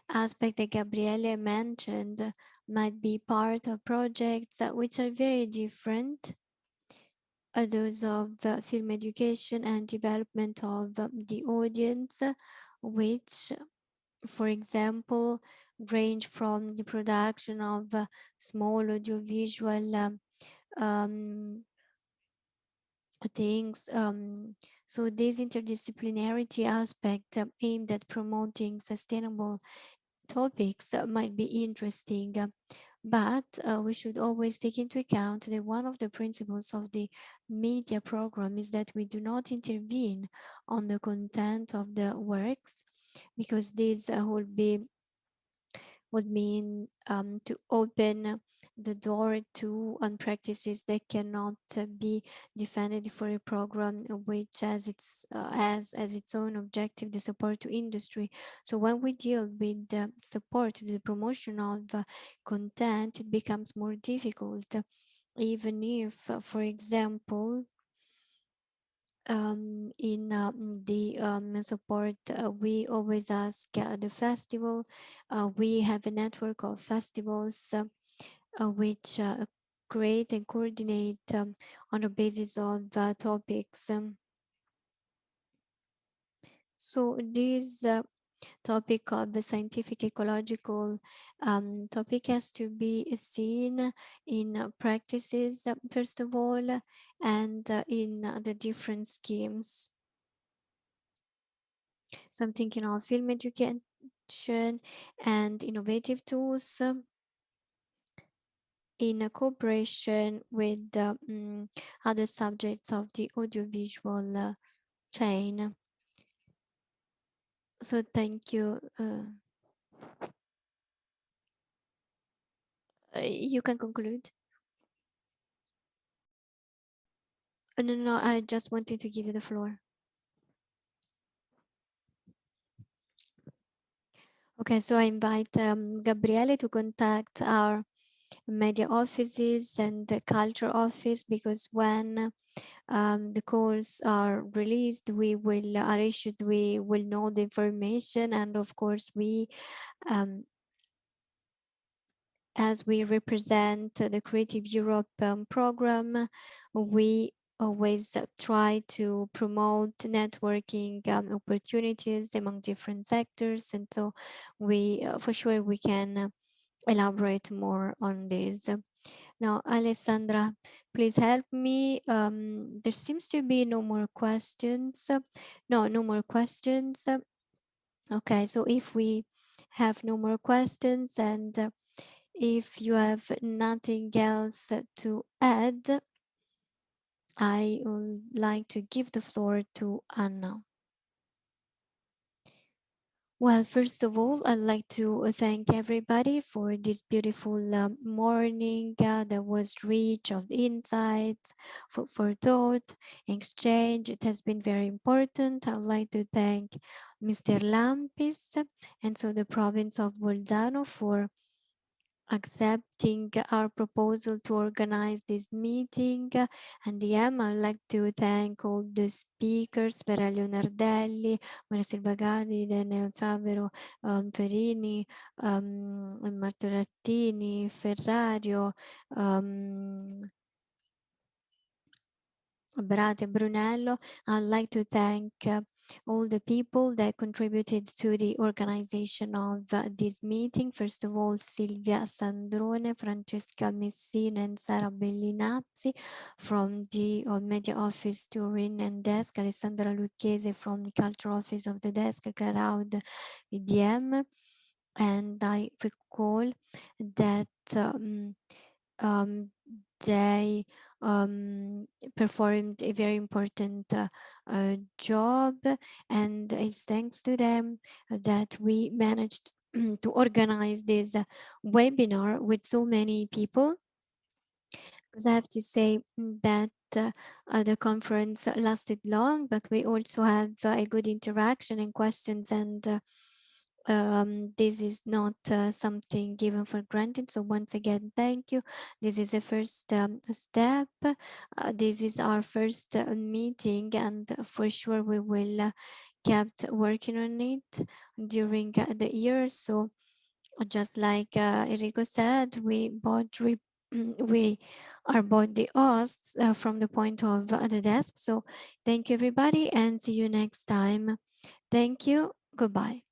aspect that Gabriele mentioned might be part of projects which are very different, those of film education and development of the audience, which, for example, range from the production of small audiovisual things. So this interdisciplinarity aspect aimed at promoting sustainable topics might be interesting. But we should always take into account that one of the principles of the media program is that we do not intervene on the content of the works, because this would mean to open the door to practices that cannot be defended for a program which has as its own objective the support to industry. So when we deal with the support to the promotion of content, it becomes more difficult, even if, for example, in the support, we always ask the festival. We have a network of festivals which create and coordinate on the basis of topics. So this topic of the scientific ecological topic has to be seen in practices, first of all, and in the different schemes. So I'm thinking of film education and innovative tools in a cooperation with other subjects of the audiovisual chain. So thank you. You can conclude. No, I just wanted to give you the floor. Okay, so I invite Gabriele to contact our media offices and the culture office, because when the calls are released, we will know the information. And of course, we as we represent the Creative Europe program, we always try to promote networking opportunities among different sectors, and so we for sure we can elaborate more on this. Now, Alessandra, please help me. There seems to be no more questions. No more questions. Okay, so if we have no more questions and if you have nothing else to add, I would like to give the floor to Anna. Well, first of all, I'd like to thank everybody for this beautiful morning that was rich of insights, for thought, exchange. It has been very important. I'd like to thank Mr. Lampis and so the province of Bolzano for accepting our proposal to organize this meeting. And I'd like to thank all the speakers, Vera Leonardelli, Maria Silva Gari, Daniel Favero, Perini, Martorattini, Ferrario, Brate Brunello. I'd like to thank all the people that contributed to the organization of this meeting. First of all, Silvia Sandrone, Francesca Messina, and Sara Bellinazzi from the Media Office Turin and Desk, Alessandra Lucchese from the Culture Office of the Desk, Crowd VDM. And I recall that they performed a very important job, and it's thanks to them that we managed to organize this webinar with so many people. Because I have to say that the conference lasted long, but we also had a good interaction and questions, and this is not something given for granted. So once again, thank you. This is the first step. This is our first meeting, and for sure we will kept working on it during the year. So just like Enrico said, we are both the hosts from the point of the desk. So thank you everybody, and see you next time. Thank you. Goodbye.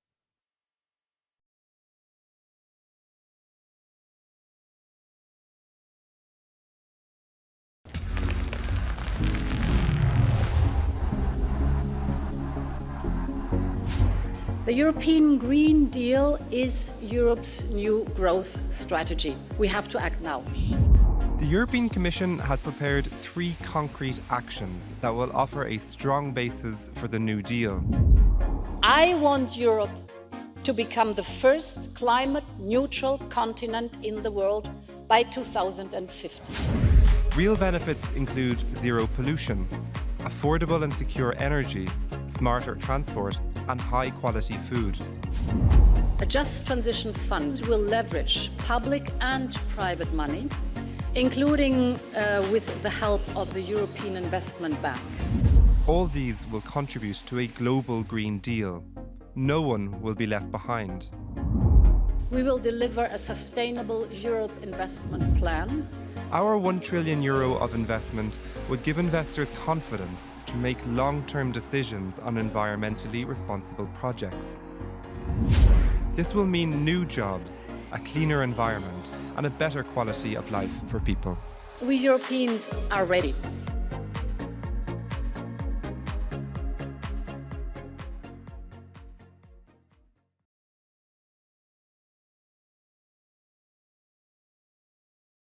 The European Green Deal is Europe's new growth strategy. We have to act now. The European Commission has prepared 3 concrete actions that will offer a strong basis for the New Deal. I want Europe to become the first climate-neutral continent in the world by 2050. Real benefits include zero pollution, affordable and secure energy, smarter transport, and high-quality food. A Just Transition Fund will leverage public and private money, including with the help of the European Investment Bank. All these will contribute to a global Green Deal. No one will be left behind. We will deliver a sustainable Europe investment plan. Our €1 trillion of investment would give investors confidence to make long-term decisions on environmentally responsible projects. This will mean new jobs, a cleaner environment, and a better quality of life for people. We Europeans are ready.